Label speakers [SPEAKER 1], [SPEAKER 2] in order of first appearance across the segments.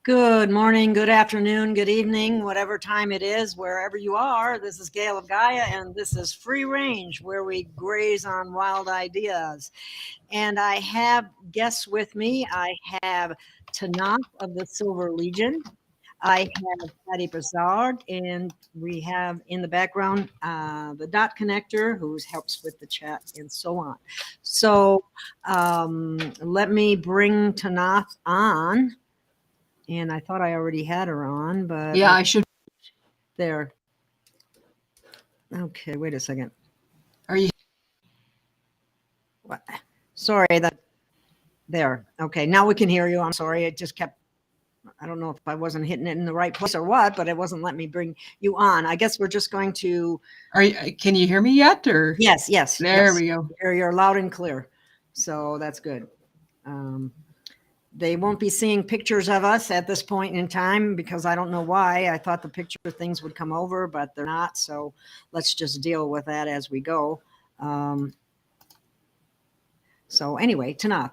[SPEAKER 1] Good morning, good afternoon, good evening, whatever time it is, wherever you are. This is Gail of Gaia, and this is Free Range, where we graze on wild ideas. And I have guests with me. I have Tanaath of the Silver Legion. I have Pattie Brassard, and we have in the background the Dot Connector, who helps with the chat and so on. So let me bring Tanaath on. And I thought I already had her on, but
[SPEAKER 2] yeah, I should.
[SPEAKER 1] There. Okay, wait a second.
[SPEAKER 2] Are you?
[SPEAKER 1] What? Sorry, that there. Okay, now we can hear you. I'm sorry. It just kept. I don't know if I wasn't hitting it in the right place or what, but it wasn't letting me bring you on. I guess we're just going to.
[SPEAKER 2] Can you hear me yet? Or
[SPEAKER 1] yes.
[SPEAKER 2] There we go.
[SPEAKER 1] You're loud and clear, so that's good. They won't be seeing pictures of us at this point in time because I don't know why. I thought the picture things would come over, but they're not. So let's just deal with that as we go. So anyway, Tanaath,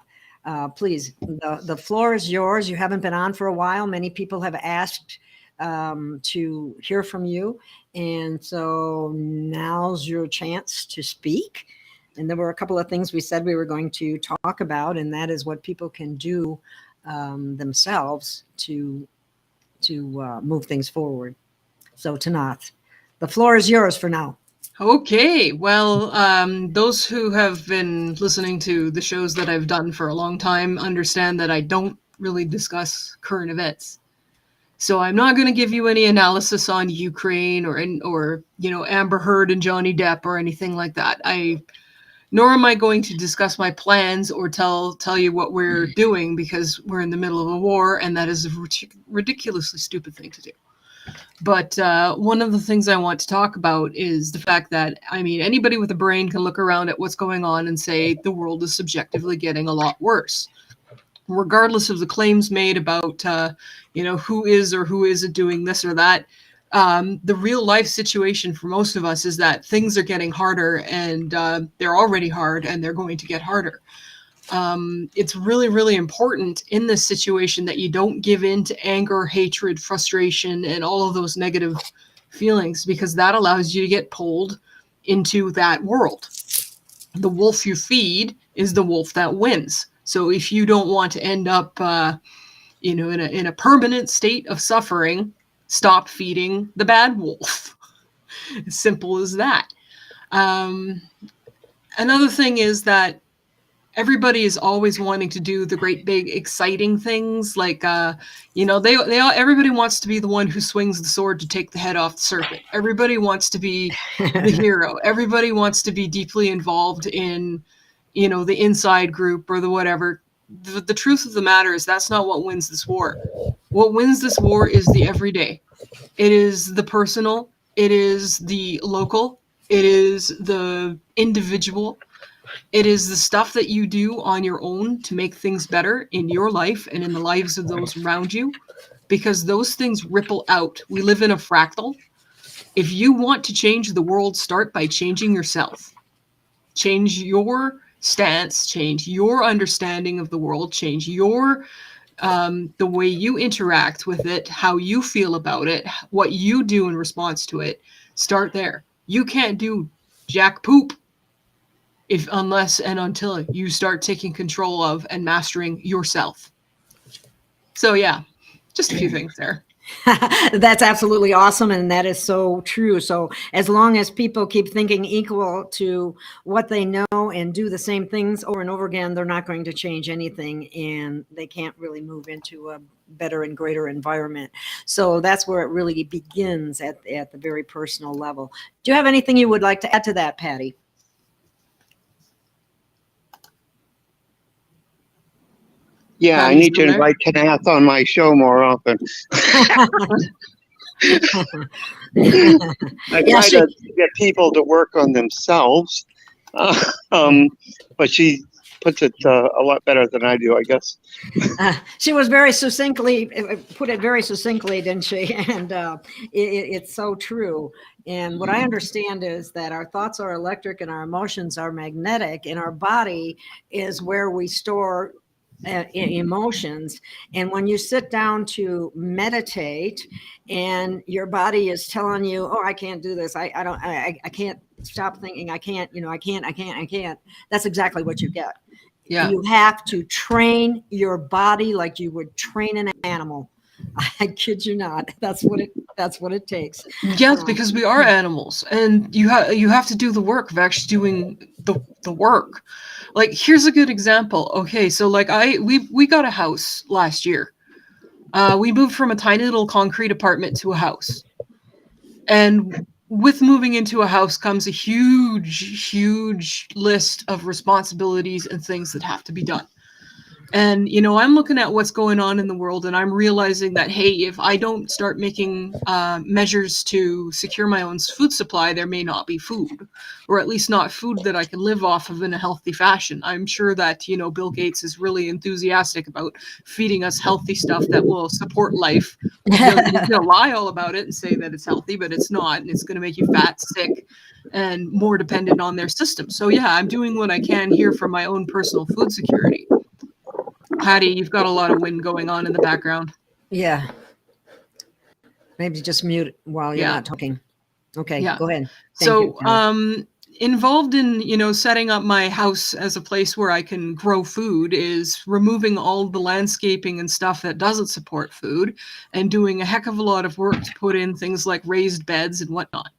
[SPEAKER 1] please, the floor is yours. You haven't been on for a while. Many people have asked to hear from you. And so now's your chance to speak. And there were a couple of things we said we were going to talk about, and that is what people can do themselves to move things forward. So Tanaath, the floor is yours for now.
[SPEAKER 2] Okay, well, those who have been listening to the shows that I've done for a long time understand that I don't really discuss current events. So I'm not going to give you any analysis on Ukraine or Amber Heard and Johnny Depp or anything like that. Nor am I going to discuss my plans or tell you what we're doing, because we're in the middle of a war, and that is a ridiculously stupid thing to do. But one of the things I want to talk about is the fact that, anybody with a brain can look around at what's going on and say the world is subjectively getting a lot worse. Regardless of the claims made about, who is or who isn't doing this or that, the real life situation for most of us is that things are getting harder, and they're already hard, and they're going to get harder. It's really, really important in this situation that you don't give in to anger, hatred, frustration, and all of those negative feelings, because that allows you to get pulled into that world. The wolf you feed is the wolf that wins. So if you don't want to end up, in a permanent state of suffering, stop feeding the bad wolf. As simple as that. Another thing is that everybody is always wanting to do the great big exciting things, like everybody wants to be the one who swings the sword to take the head off the serpent. Everybody wants to be the hero. Everybody wants to be deeply involved in the inside group or the whatever. The truth of the matter is that's not what wins this war. What wins this war is the everyday. It is the personal. It is the local. It is the individual. It is the stuff that you do on your own to make things better in your life and in the lives of those around you, because those things ripple out. We live in a fractal. If you want to change the world, start by changing yourself. Change your stance, change your understanding of the world, change your the way you interact with it, how you feel about it, what you do in response to it. Start there. You can't do jack poop unless and until you start taking control of and mastering yourself. So yeah, just a few things there.
[SPEAKER 1] That's absolutely awesome, and that is so true. So as long as people keep thinking equal to what they know and do the same things over and over again, they're not going to change anything, and they can't really move into a better and greater environment. So that's where it really begins, at the very personal level. Do you have anything you would like to add to that, Pattie?
[SPEAKER 3] Yeah, I need to invite Tanaath on my show more often. I try to get people to work on themselves, but she puts it a lot better than I do, I guess.
[SPEAKER 1] She was put it very succinctly, didn't she? And it's so true. And what I understand is that our thoughts are electric and our emotions are magnetic, and our body is where we store emotions. And when you sit down to meditate and your body is telling you, oh, I can't do this. I can't stop thinking. I can't, I can't. That's exactly what you get.
[SPEAKER 2] Yeah.
[SPEAKER 1] You have to train your body like you would train an animal. I kid you not. That's what it takes.
[SPEAKER 2] Yes, because we are animals, and you have to do the work of actually doing the work. Like, here's a good example. Okay, so like we got a house last year. We moved from a tiny little concrete apartment to a house, and with moving into a house comes a huge list of responsibilities and things that have to be done. And, I'm looking at what's going on in the world, and I'm realizing that, hey, if I don't start making measures to secure my own food supply, there may not be food, or at least not food that I can live off of in a healthy fashion. I'm sure that, Bill Gates is really enthusiastic about feeding us healthy stuff that will support life. He's going to lie all about it and say that it's healthy, but it's not, and it's going to make you fat, sick, and more dependent on their system. So, yeah, I'm doing what I can here for my own personal food security. Pattie, you've got a lot of wind going on in the background.
[SPEAKER 1] Yeah. Maybe just mute while you're not talking. Okay,
[SPEAKER 2] yeah.
[SPEAKER 1] Go ahead.
[SPEAKER 2] Thank you. Involved in, setting up my house as a place where I can grow food is removing all the landscaping and stuff that doesn't support food and doing a heck of a lot of work to put in things like raised beds and whatnot.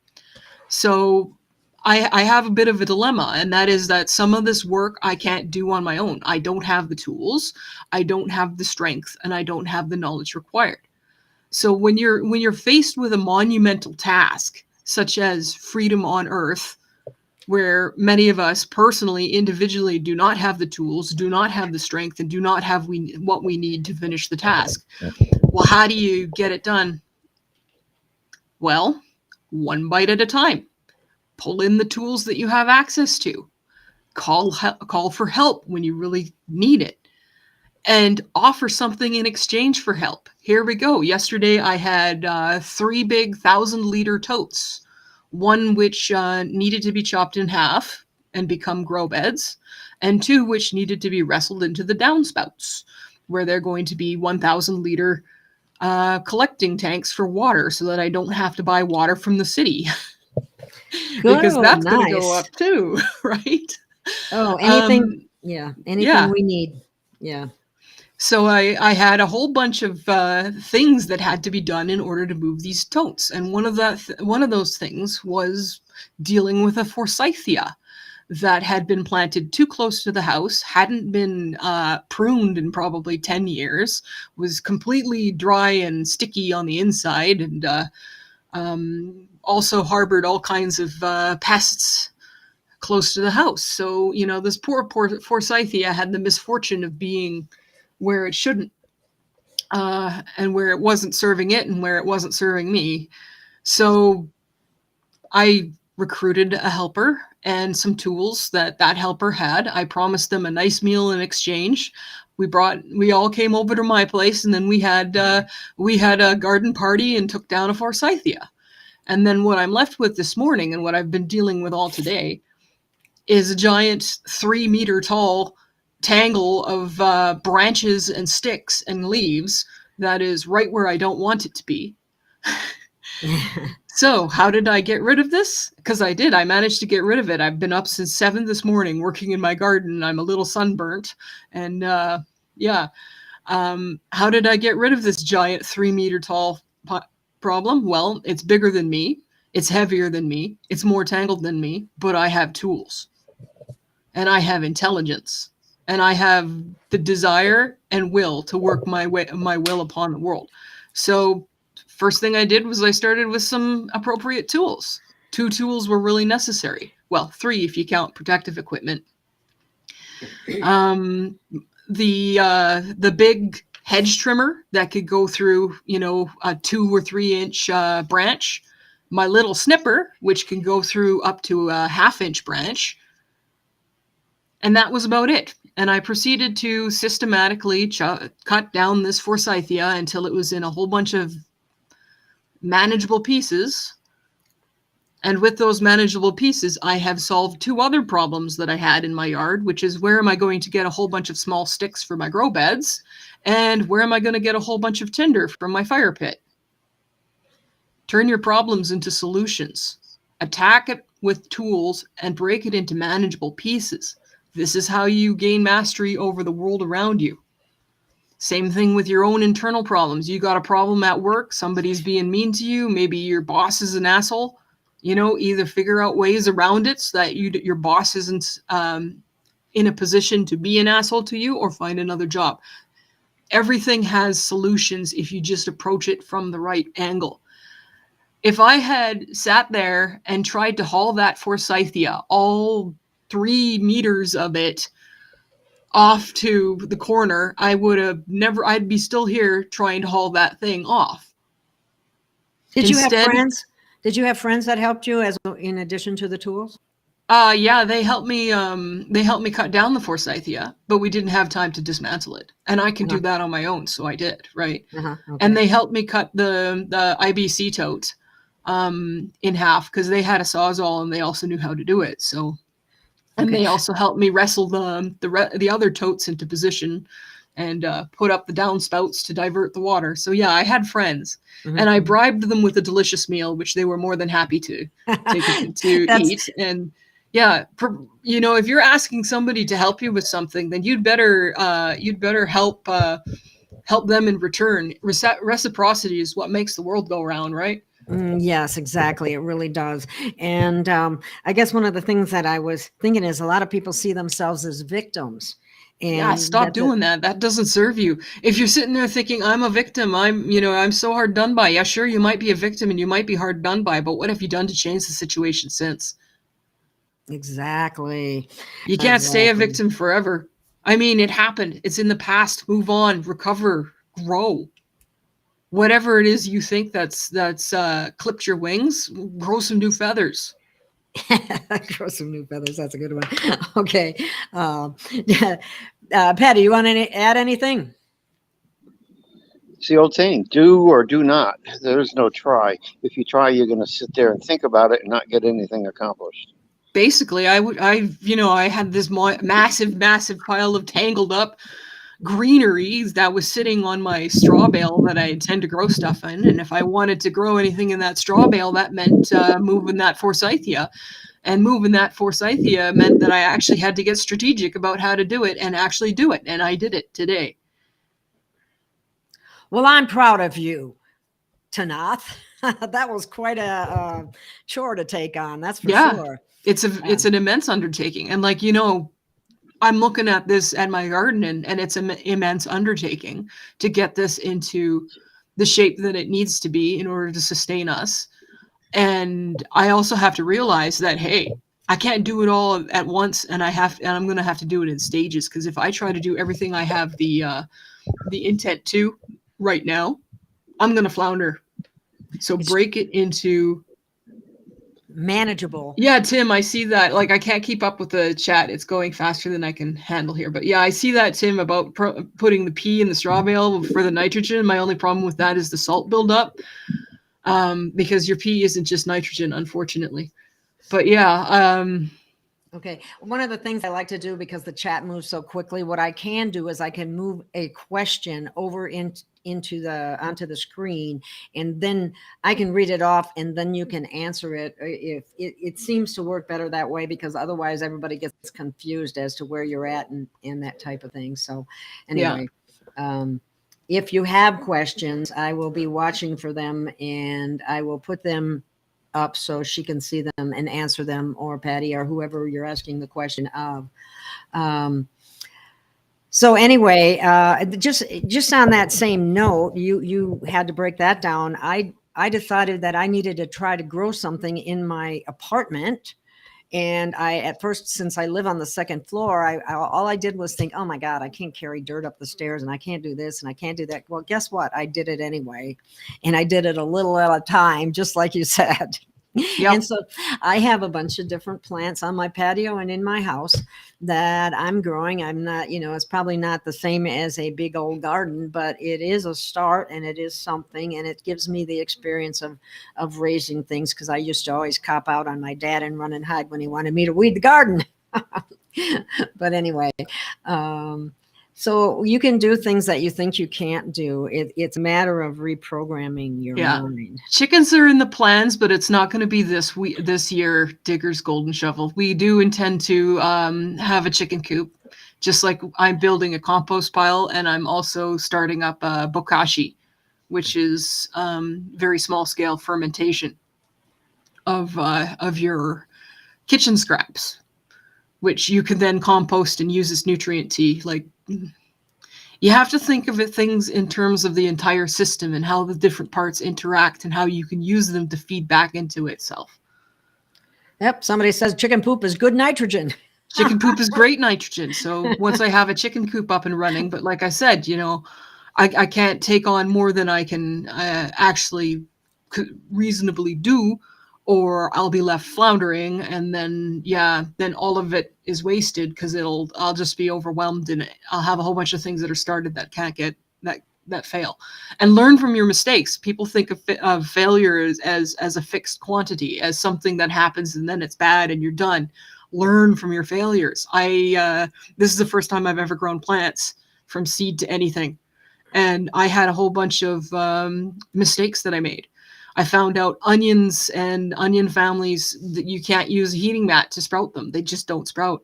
[SPEAKER 2] So I have a bit of a dilemma, and that is that some of this work I can't do on my own. I don't have the tools, I don't have the strength, and I don't have the knowledge required. So when you're faced with a monumental task, such as freedom on Earth, where many of us personally, individually, do not have the tools, do not have the strength, and do not have what we need to finish the task, well, how do you get it done? Well, one bite at a time. Pull in the tools that you have access to. Call for help when you really need it. And offer something in exchange for help. Here we go. Yesterday I had 3 big 1,000-liter totes. One which needed to be chopped in half and become grow beds, and 2 which needed to be wrestled into the downspouts, where they're going to be 1,000-liter collecting tanks for water, so that I don't have to buy water from the city. Because that's going to go up too, right?
[SPEAKER 1] Oh, anything. Anything we need. Yeah.
[SPEAKER 2] So I had a whole bunch of things that had to be done in order to move these totes, and one of those things was dealing with a forsythia that had been planted too close to the house, hadn't been pruned in probably 10 years, was completely dry and sticky on the inside, and also harbored all kinds of pests close to the house. So, this poor forsythia had the misfortune of being where it shouldn't, and where it wasn't serving it and where it wasn't serving me. So I recruited a helper and some tools that helper had. I promised them a nice meal in exchange. We all came over to my place, and then we had a garden party and took down a forsythia. And then what I'm left with this morning, and what I've been dealing with all today, is a giant 3-meter tall tangle of branches and sticks and leaves that is right where I don't want it to be. So how did I get rid of this? Because I managed to get rid of it. I've been up since 7 this morning working in my garden. I'm a little sunburnt, and how did I get rid of this giant 3-meter tall problem? Well, it's bigger than me, it's heavier than me, it's more tangled than me, but I have tools, and I have intelligence, and I have the desire and will to work my will upon the world. So first thing I did was I started with some appropriate tools. 2 tools were really necessary. Well, 3 if you count protective equipment. The big hedge trimmer that could go through, a 2 or 3 inch branch. My little snipper, which can go through up to a 1/2 inch branch. And that was about it. And I proceeded to systematically cut down this forsythia until it was in a whole bunch of manageable pieces. And with those manageable pieces, I have solved 2 other problems that I had in my yard, which is where am I going to get a whole bunch of small sticks for my grow beds? And where am I going to get a whole bunch of tinder from my fire pit? Turn your problems into solutions. Attack it with tools and break it into manageable pieces. This is how you gain mastery over the world around you. Same thing with your own internal problems. You got a problem at work, somebody's being mean to you, maybe your boss is an asshole. Either figure out ways around it so that your boss isn't in a position to be an asshole to you, or find another job. Everything has solutions if you just approach it from the right angle. If I had sat there and tried to haul that forsythia, all 3 meters of it, off to the corner, I'd be still here trying to haul that thing off.
[SPEAKER 1] Did you have friends? Did you have friends that helped you in addition to the tools?
[SPEAKER 2] Yeah, they helped me cut down the forsythia, but we didn't have time to dismantle it. And I can do that on my own, so I did, right?
[SPEAKER 1] Okay.
[SPEAKER 2] And they helped me cut the IBC tote in half, because they had a Sawzall and they also knew how to do it. So, and they also helped me wrestle the other totes into position and put up the downspouts to divert the water. So yeah, I had friends, and I bribed them with a delicious meal, which they were more than happy to eat. And yeah, if you're asking somebody to help you with something, then you'd better help them in return. Reciprocity is what makes the world go round, right?
[SPEAKER 1] Yes, exactly. It really does. And I guess one of the things that I was thinking is a lot of people see themselves as victims. And
[SPEAKER 2] yeah, stop doing that. That doesn't serve you. If you're sitting there thinking, I'm a victim, I'm so hard done by. Yeah, sure, you might be a victim and you might be hard done by, but what have you done to change the situation since?
[SPEAKER 1] Exactly.
[SPEAKER 2] You can't stay a victim forever. I mean, it happened. It's in the past. Move on, recover, grow. Whatever it is you think that's clipped your wings, grow some new feathers.
[SPEAKER 1] Grow some new feathers. That's a good one. Okay. Pattie, you want to add anything?
[SPEAKER 3] It's the old saying, do or do not. There's no try. If you try, you're going to sit there and think about it and not get anything accomplished.
[SPEAKER 2] Basically, I had this massive pile of tangled up greenery that was sitting on my straw bale that I intend to grow stuff in. And if I wanted to grow anything in that straw bale, that meant moving that forsythia. And moving that forsythia meant that I actually had to get strategic about how to do it and actually do it. And I did it today.
[SPEAKER 1] Well, I'm proud of you, Tanaath. That was quite a chore to take on. That's for sure.
[SPEAKER 2] It's an immense undertaking. And I'm looking at this at my garden, and it's an immense undertaking to get this into the shape that it needs to be in order to sustain us. And I also have to realize that, hey, I can't do it all at once, and I'm going to have to do it in stages, because if I try to do everything I have the intent to right now, I'm going to flounder. So break it into
[SPEAKER 1] manageable.
[SPEAKER 2] Yeah, Tim, I see that. I can't keep up with the chat. It's going faster than I can handle here. But yeah, I see that, Tim, about putting the pea in the straw bale for the nitrogen. My only problem with that is the salt buildup, because your pea isn't just nitrogen, unfortunately. But yeah.
[SPEAKER 1] Okay. One of the things I like to do, because the chat moves so quickly, what I can do is I can move a question over onto the screen, and then I can read it off, and then you can answer it. If it seems to work better that way, because otherwise everybody gets confused as to where you're at and that type of thing. So anyway, if you have questions, I will be watching for them, and I will put them up so she can see them and answer them, or Pattie, or whoever you're asking the question of. So anyway, just on that same note, you had to break that down. I decided that I needed to try to grow something in my apartment. And at first, since I live on the second floor, all I did was think, oh my God, I can't carry dirt up the stairs, and I can't do this and I can't do that. Well, guess what? I did it anyway. And I did it a little at a time, just like you said.
[SPEAKER 2] Yep.
[SPEAKER 1] And so I have a bunch of different plants on my patio and in my house that I'm growing. I'm not, it's probably not the same as a big old garden, but it is a start and it is something. And it gives me the experience of raising things, because I used to always cop out on my dad and run and hide when he wanted me to weed the garden. But anyway, so you can do things that you think you can't do. It's a matter of reprogramming your mind.
[SPEAKER 2] Chickens are in the plans, but it's not going to be this year, Digger's Golden Shovel. We do intend to have a chicken coop, just like I'm building a compost pile, and I'm also starting up a bokashi, which is very small scale fermentation of your kitchen scraps, which you can then compost and use as nutrient tea. Like, you have to think of things in terms of the entire system and how the different parts interact and how you can use them to feed back into itself.
[SPEAKER 1] Yep. Somebody says chicken poop is good nitrogen.
[SPEAKER 2] Chicken poop is great nitrogen. So once I have a chicken coop up and running, but like I said, I can't take on more than I can actually reasonably do, or I'll be left floundering, and then all of it is wasted because I'll just be overwhelmed, and I'll have a whole bunch of things that are started that can't get that fail. And learn from your mistakes. People think of failure as a fixed quantity, as something that happens and then it's bad and you're done. Learn from your failures. This is the first time I've ever grown plants from seed to anything, and I had a whole bunch of mistakes that I made. I found out onions and onion families that you can't use a heating mat to sprout them. They just don't sprout.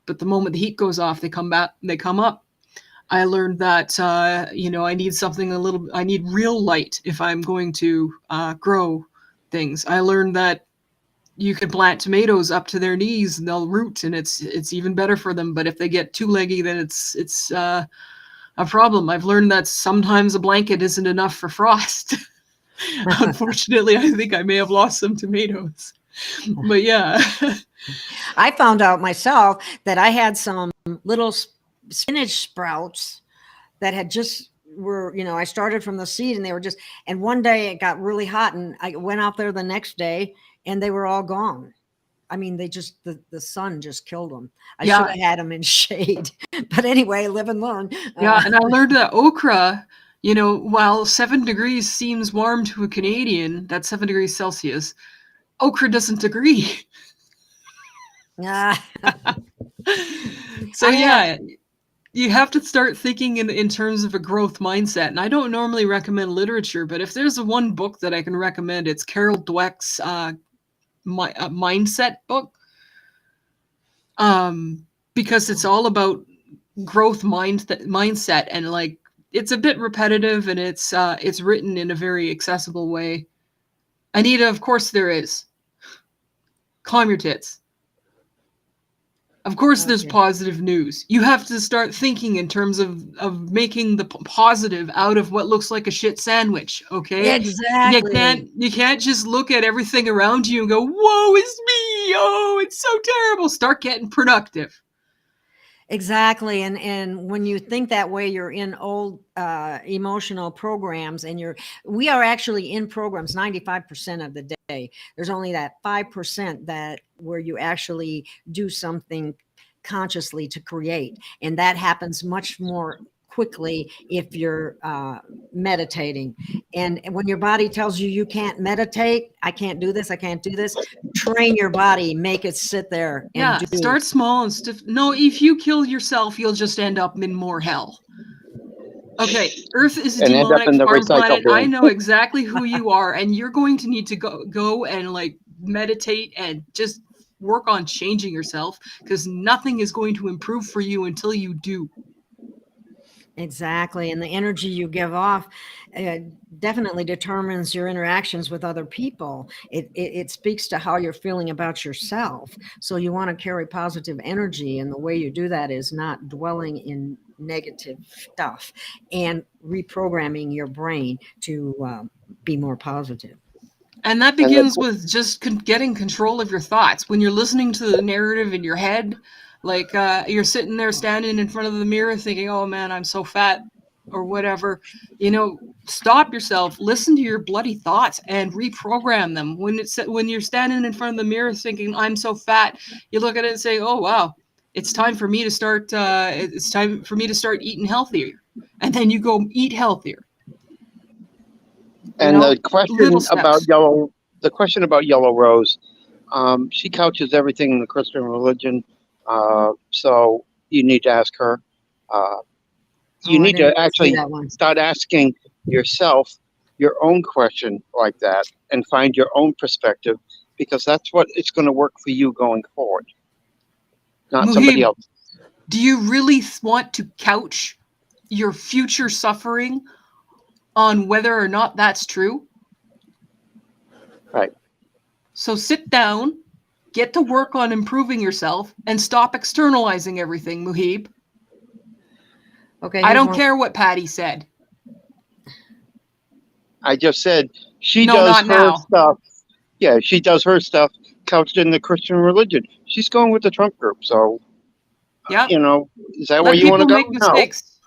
[SPEAKER 2] But the moment the heat goes off, they come back. They come up. I learned that I need real light if I'm going to grow things. I learned that you can plant tomatoes up to their knees and they'll root, and it's even better for them. But if they get too leggy, then it's a problem. I've learned that sometimes a blanket isn't enough for frost. Unfortunately, I think I may have lost some tomatoes, but yeah.
[SPEAKER 1] I found out myself that I had some little spinach sprouts that had just I started from the seed, and they were and one day it got really hot, and I went out there the next day and they were all gone. I mean, the sun just killed them. I should have had them in shade, but anyway, live and learn.
[SPEAKER 2] And I learned that okra, while 7 degrees seems warm to a Canadian, that's 7 degrees Celsius, okra doesn't agree. So you have to start thinking in terms of a growth mindset. And I don't normally recommend literature, but if there's one book that I can recommend, it's Carol Dweck's mindset book. Because it's all about growth mindset, and like, it's a bit repetitive, and it's written in a very accessible way. Anita, of course there is. Calm your tits. Of course there's positive news. You have to start thinking in terms of making the positive out of what looks like a shit sandwich, okay?
[SPEAKER 1] Exactly.
[SPEAKER 2] You can't just look at everything around you and go, woe is me, oh, it's so terrible. Start getting productive.
[SPEAKER 1] Exactly. And when you think that way, you're in old emotional programs, and we are actually in programs 95% of the day. There's only that 5% that where you actually do something consciously to create. And that happens much more quickly if you're meditating. And when your body tells you can't meditate, I can't do this, train your body, make it sit there and
[SPEAKER 2] start small and stiff. No, if you kill yourself, you'll just end up in more hell. Okay, Earth is a demonic farm planet. I know exactly who you are, and you're going to need to go and like meditate and just work on changing yourself, because nothing is going to improve for you until you do.
[SPEAKER 1] Exactly. And the energy you give off definitely determines your interactions with other people. It speaks to how you're feeling about yourself. So you want to carry positive energy. And the way you do that is not dwelling in negative stuff and reprogramming your brain to be more positive.
[SPEAKER 2] And that begins with just getting control of your thoughts. When you're listening to the narrative in your head, like you're sitting there standing in front of the mirror thinking, oh man, I'm so fat. or whatever, stop yourself, listen to your bloody thoughts and reprogram them. When you're standing in front of the mirror thinking, I'm so fat, you look at it and say, oh, wow, it's time for me to start eating healthier. And then you go eat healthier.
[SPEAKER 3] And the
[SPEAKER 2] little
[SPEAKER 3] question about Yellow Rose, she couches everything in the Christian religion. So you need to ask her. You need to actually start asking yourself your own question like that and find your own perspective, because that's what it's going to work for you going forward, not somebody else.
[SPEAKER 2] Do you really want to couch your future suffering on whether or not that's true?
[SPEAKER 3] Right.
[SPEAKER 2] So sit down, get to work on improving yourself, and stop externalizing everything, Muhib.
[SPEAKER 1] Okay.
[SPEAKER 2] I don't care what Pattie said.
[SPEAKER 3] I just said she does her stuff. Yeah, she does her stuff couched in the Christian religion. She's going with the Trump group. So,
[SPEAKER 2] yep.
[SPEAKER 3] Is that where you want to go?
[SPEAKER 2] Make mistakes.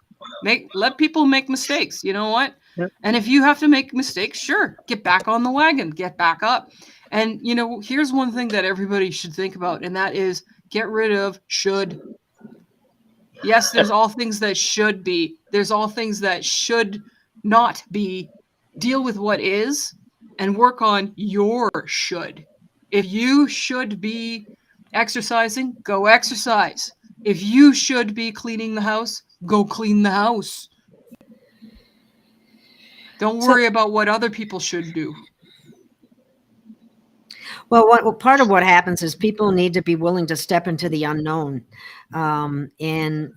[SPEAKER 2] Let people make mistakes. You know what?
[SPEAKER 3] Yep.
[SPEAKER 2] And if you have to make mistakes, sure, get back on the wagon, get back up. And, here's one thing that everybody should think about, and that is get rid of should. Yes, there's all things that should be. There's all things that should not be. Deal with what is and work on your should. If you should be exercising, go exercise. If you should be cleaning the house, go clean the house. Don't worry about what other people should do.
[SPEAKER 1] Well, part of what happens is people need to be willing to step into the unknown and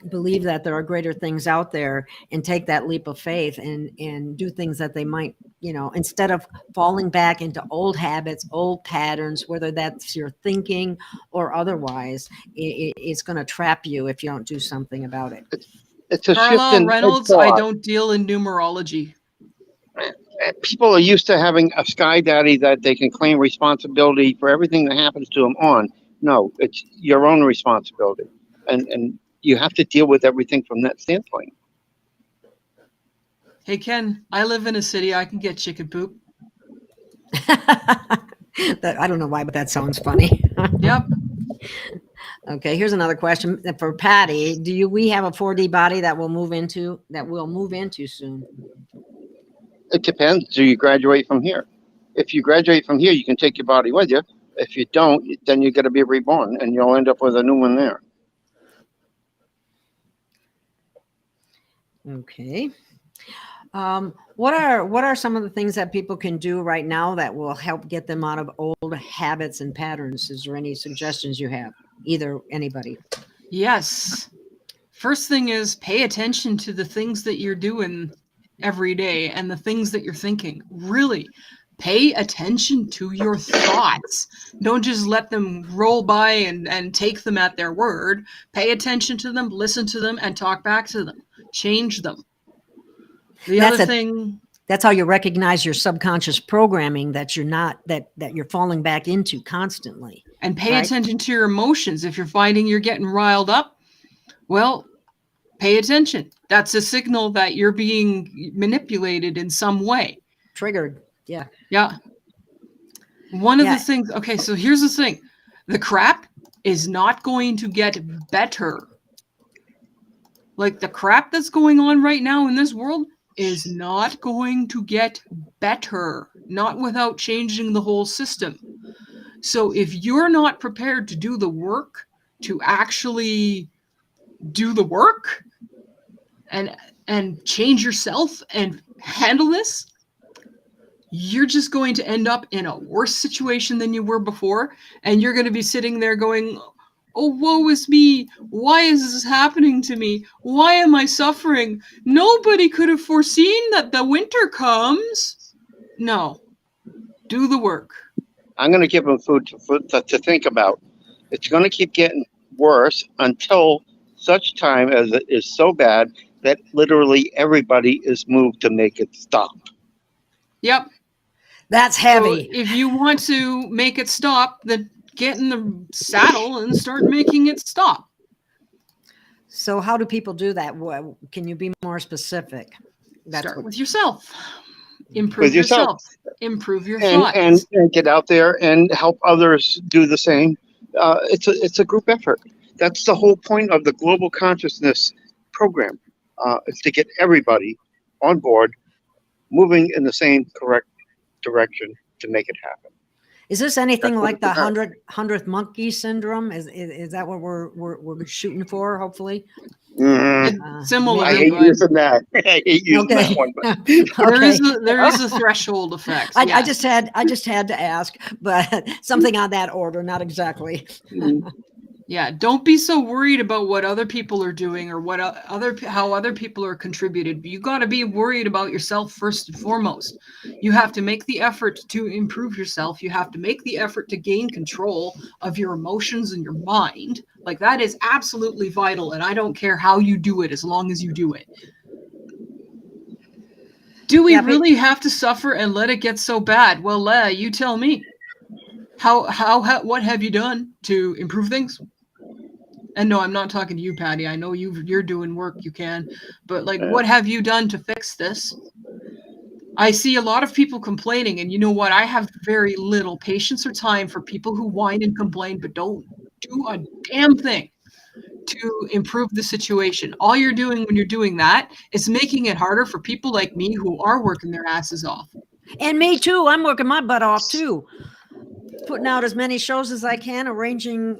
[SPEAKER 1] believe that there are greater things out there and take that leap of faith and do things that they might, instead of falling back into old habits, old patterns, whether that's your thinking or otherwise, it's going to trap you if you don't do something about it.
[SPEAKER 3] It's a
[SPEAKER 2] Carla
[SPEAKER 3] shift in
[SPEAKER 2] Reynolds, I don't deal in numerology.
[SPEAKER 3] People are used to having a sky daddy that they can claim responsibility for everything that happens to them on. No, it's your own responsibility. And you have to deal with everything from that standpoint.
[SPEAKER 2] Hey, Ken, I live in a city. I can get chicken poop.
[SPEAKER 1] I don't know why, but that sounds funny.
[SPEAKER 2] Yep.
[SPEAKER 1] Okay, here's another question for Pattie. We have a 4D body that we'll move into soon?
[SPEAKER 3] It depends. Do you graduate from here? If you graduate from here, you can take your body with you. If you don't, then you're going to be reborn, and you'll end up with a new one there.
[SPEAKER 1] Okay. What are some of the things that people can do right now that will help get them out of old habits and patterns? Is there any suggestions you have? Anybody?
[SPEAKER 2] Yes. First thing is pay attention to the things that you're doing every day and the things that you're thinking. Really pay attention to your thoughts. Don't just let them roll by and take them at their word. Pay attention to them, listen to them, and talk back to them. Change them.
[SPEAKER 1] That's how you recognize your subconscious programming that you're not, that you're falling back into constantly.
[SPEAKER 2] And pay attention to your emotions. If you're finding you're getting riled up, well, pay attention. That's a signal that you're being manipulated in some way.
[SPEAKER 1] Triggered. Yeah.
[SPEAKER 2] Yeah. One of the things, okay, so here's the thing. The crap is not going to get better. Like the crap that's going on right now in this world is not going to get better, not without changing the whole system. So if you're not prepared to do the work, to actually do the work and change yourself and handle this, you're just going to end up in a worse situation than you were before. And you're going to be sitting there going, oh, woe is me. Why is this happening to me? Why am I suffering? Nobody could have foreseen that the winter comes. No. Do the work.
[SPEAKER 3] I'm going to give them food to think about. It's going to keep getting worse until such time as it is so bad that literally everybody is moved to make it stop.
[SPEAKER 2] Yep.
[SPEAKER 1] That's heavy.
[SPEAKER 2] So if you want to make it stop, then get in the saddle and start making it stop.
[SPEAKER 1] So how do people do that? Can you be more specific?
[SPEAKER 2] Start with yourself. Improve
[SPEAKER 3] With yourself.
[SPEAKER 2] Improve your
[SPEAKER 3] and,
[SPEAKER 2] thoughts.
[SPEAKER 3] and get out there and help others do the same. It's a group effort. That's the whole point of the Global Consciousness program. Is to get everybody on board, moving in the same correct direction to make it happen.
[SPEAKER 1] Is this anything
[SPEAKER 3] That's
[SPEAKER 1] like the
[SPEAKER 3] what it's
[SPEAKER 1] 100th monkey syndrome? Is that what we're shooting for? Hopefully.
[SPEAKER 2] Similar.
[SPEAKER 3] I hate using that. I hate using that one. But
[SPEAKER 2] there is a threshold effect.
[SPEAKER 1] I just had to ask, but something on that order, not exactly.
[SPEAKER 2] Yeah, don't be so worried about what other people are doing or how other people are contributed. You got to be worried about yourself first and foremost. You have to make the effort to improve yourself. You have to make the effort to gain control of your emotions and your mind. Like, that is absolutely vital, and I don't care how you do it as long as you do it. Do we really have to suffer and let it get so bad? Well, you tell me. What have you done to improve things? And no, I'm not talking to you, Pattie. I know you're doing work you can, but like, what have you done to fix this? I see a lot of people complaining, and you know what? I have very little patience or time for people who whine and complain, but don't do a damn thing to improve the situation. All you're doing when you're doing that is making it harder for people like me who are working their asses off.
[SPEAKER 1] And me too. I'm working my butt off too. Putting out as many shows as I can,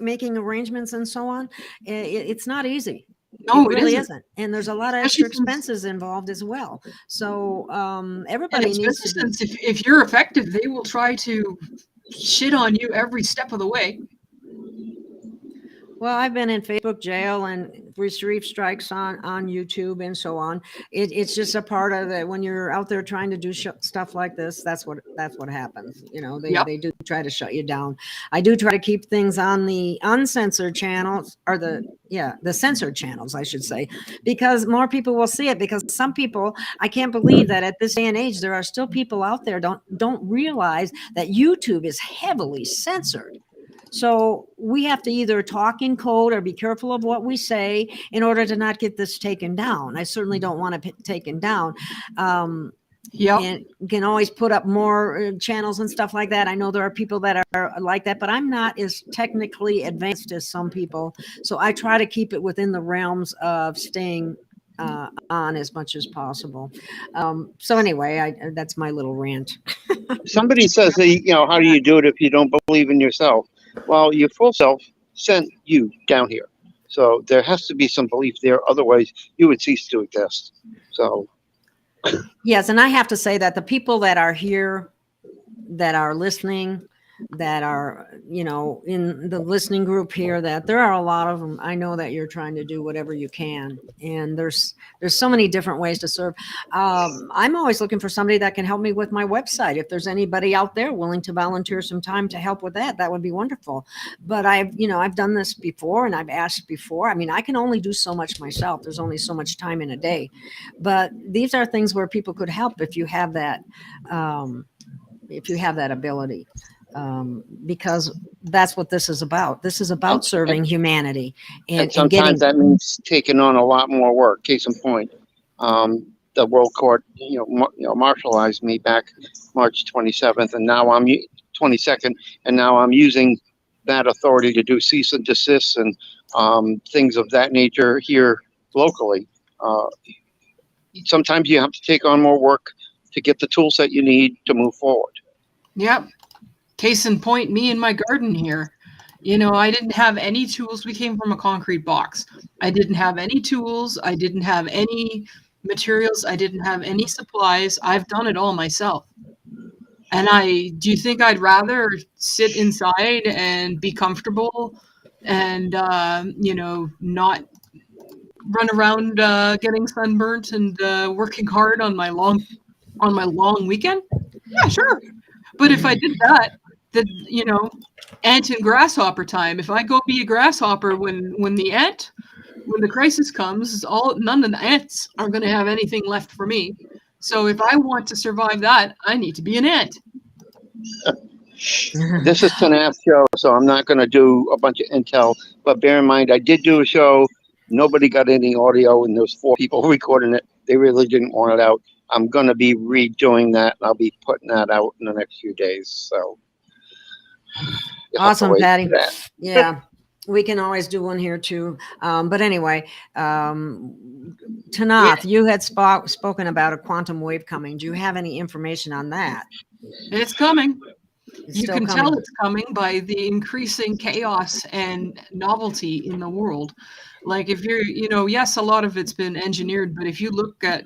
[SPEAKER 1] making arrangements and so on. It's not easy.
[SPEAKER 2] No,
[SPEAKER 1] it really isn't. And there's a lot of extra expenses involved as well. So everybody needs to be.
[SPEAKER 2] If you're effective, they will try to shit on you every step of the way.
[SPEAKER 1] Well, I've been in Facebook jail and received strikes on YouTube and so on. It's just a part of it. When you're out there trying to do stuff like this, that's what happens. You know, they do try to shut you down. I do try to keep things on the uncensored channels, or the censored channels, I should say, because more people will see it. Because some people, I can't believe that at this day and age, there are still people out there don't realize that YouTube is heavily censored. So we have to either talk in code or be careful of what we say in order to not get this taken down. I certainly don't want to taken down. And can always put up more channels and stuff like that. I know there are people that are like that, but I'm not as technically advanced as some people. So I try to keep it within the realms of staying on as much as possible. So anyway, that's my little rant.
[SPEAKER 3] Somebody says, how do you do it if you don't believe in yourself? Well, your full self sent you down here. So there has to be some belief there. Otherwise, you would cease to exist. So.
[SPEAKER 1] Yes. And I have to say that the people that are here, that are listening, that are, in the listening group here, that there are a lot of them. I know that you're trying to do whatever you can. And there's so many different ways to serve. I'm always looking for somebody that can help me with my website. If there's anybody out there willing to volunteer some time to help with that would be wonderful. But I've done this before, and I've asked before. I mean, I can only do so much myself. There's only so much time in a day, but these are things where people could help if you have that ability. Because that's what this is about. This is about serving humanity.
[SPEAKER 3] And sometimes that means taking on a lot more work. Case in point, the World Court, martialized me back March 27th, and now I'm 22nd, and now I'm using that authority to do cease and desist and things of that nature here locally. Sometimes you have to take on more work to get the tools that you need to move forward.
[SPEAKER 2] Yep. Case in point, me in my garden here. I didn't have any tools. We came from a concrete box. I didn't have any tools. I didn't have any materials. I didn't have any supplies. I've done it all myself. And do you think I'd rather sit inside and be comfortable and, not run around getting sunburnt and working hard on my long weekend? Yeah, sure. But if I did that, ant and grasshopper time. If I go be a grasshopper when the crisis comes, none of the ants are going to have anything left for me. So if I want to survive that, I need to be an ant.
[SPEAKER 3] This is Tanaath show, so I'm not going to do a bunch of intel. But bear in mind, I did do a show Nobody got any audio, and those 4 people recording it, they really didn't want it out. I'm going to be redoing that, and I'll be putting that out in the next few days. So you'll have to
[SPEAKER 1] Awesome,
[SPEAKER 3] wait
[SPEAKER 1] Pattie.
[SPEAKER 3] for that.
[SPEAKER 1] Yeah, we can always do one here too. But anyway, Tanaath, you had spoken about a quantum wave coming. Do you have any information on that?
[SPEAKER 2] It's coming.
[SPEAKER 1] It's
[SPEAKER 2] You
[SPEAKER 1] still
[SPEAKER 2] can
[SPEAKER 1] coming.
[SPEAKER 2] tell it's coming by the increasing chaos and novelty in the world. Like if you're, yes, a lot of it's been engineered, but if you look at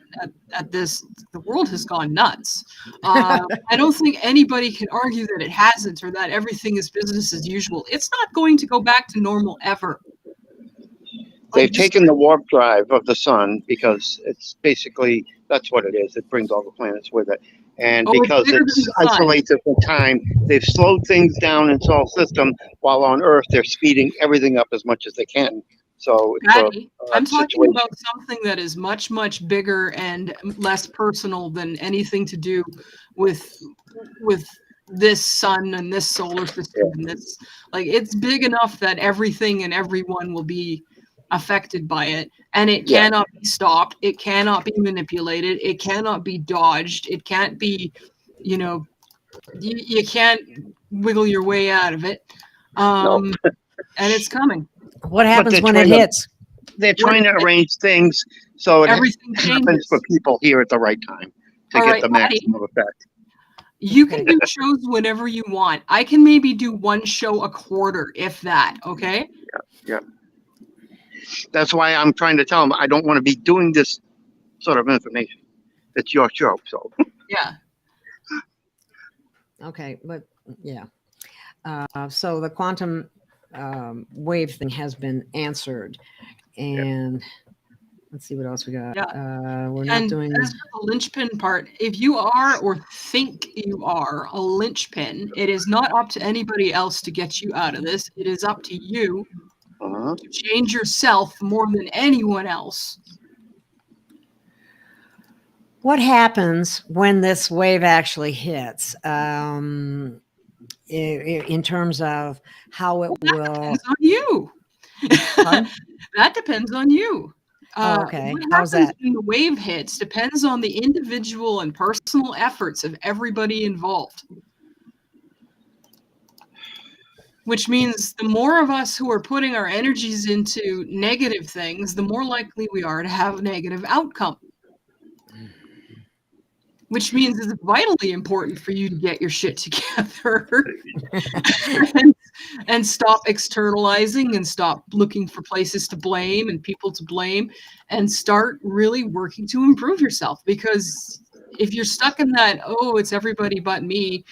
[SPEAKER 2] this, the world has gone nuts. I don't think anybody can argue that it hasn't or that everything is business as usual. It's not going to go back to normal ever.
[SPEAKER 3] They've taken the warp drive of the sun because it's basically, that's what it is. It brings all the planets with it. And because it's isolated from time, they've slowed things down in Sol system, while on Earth they're speeding everything up as much as they can. So it's
[SPEAKER 2] Pattie, I'm talking
[SPEAKER 3] situation.
[SPEAKER 2] about something that is much, much bigger and less personal than anything to do with this sun and this solar system and this. Like, it's big enough that everything and everyone will be affected by it, and it cannot be stopped. It cannot be manipulated. It cannot be dodged. It can't be, you can't wiggle your way out of it. And it's coming.
[SPEAKER 1] What happens when it hits?
[SPEAKER 3] They're trying to arrange things so it
[SPEAKER 2] Everything
[SPEAKER 3] happens
[SPEAKER 2] changes
[SPEAKER 3] for people here at the right time to get the maximum effect.
[SPEAKER 2] You can do shows whenever you want. I can maybe do one show a quarter, if that. Okay.
[SPEAKER 3] Yeah. That's why I'm trying to tell them I don't want to be doing this sort of information. It's your show, so.
[SPEAKER 2] Yeah.
[SPEAKER 1] Okay, but yeah. So the quantum wave thing has been answered, and let's see what else we got. We're not doing
[SPEAKER 2] as for the linchpin part. If you are or think you are a linchpin, it is not up to anybody else to get you out of this. It is up to you to change yourself more than anyone else.
[SPEAKER 1] What happens when this wave actually hits? In terms of how it will.
[SPEAKER 2] Depends on you. That depends on you.
[SPEAKER 1] Okay.
[SPEAKER 2] What
[SPEAKER 1] How's
[SPEAKER 2] happens
[SPEAKER 1] that?
[SPEAKER 2] when the wave hits depends on the individual and personal efforts of everybody involved. Which means the more of us who are putting our energies into negative things, the more likely we are to have a negative outcome. Which means it's vitally important for you to get your shit together and stop externalizing and stop looking for places to blame and people to blame and start really working to improve yourself. Because if you're stuck in that, oh, it's everybody but me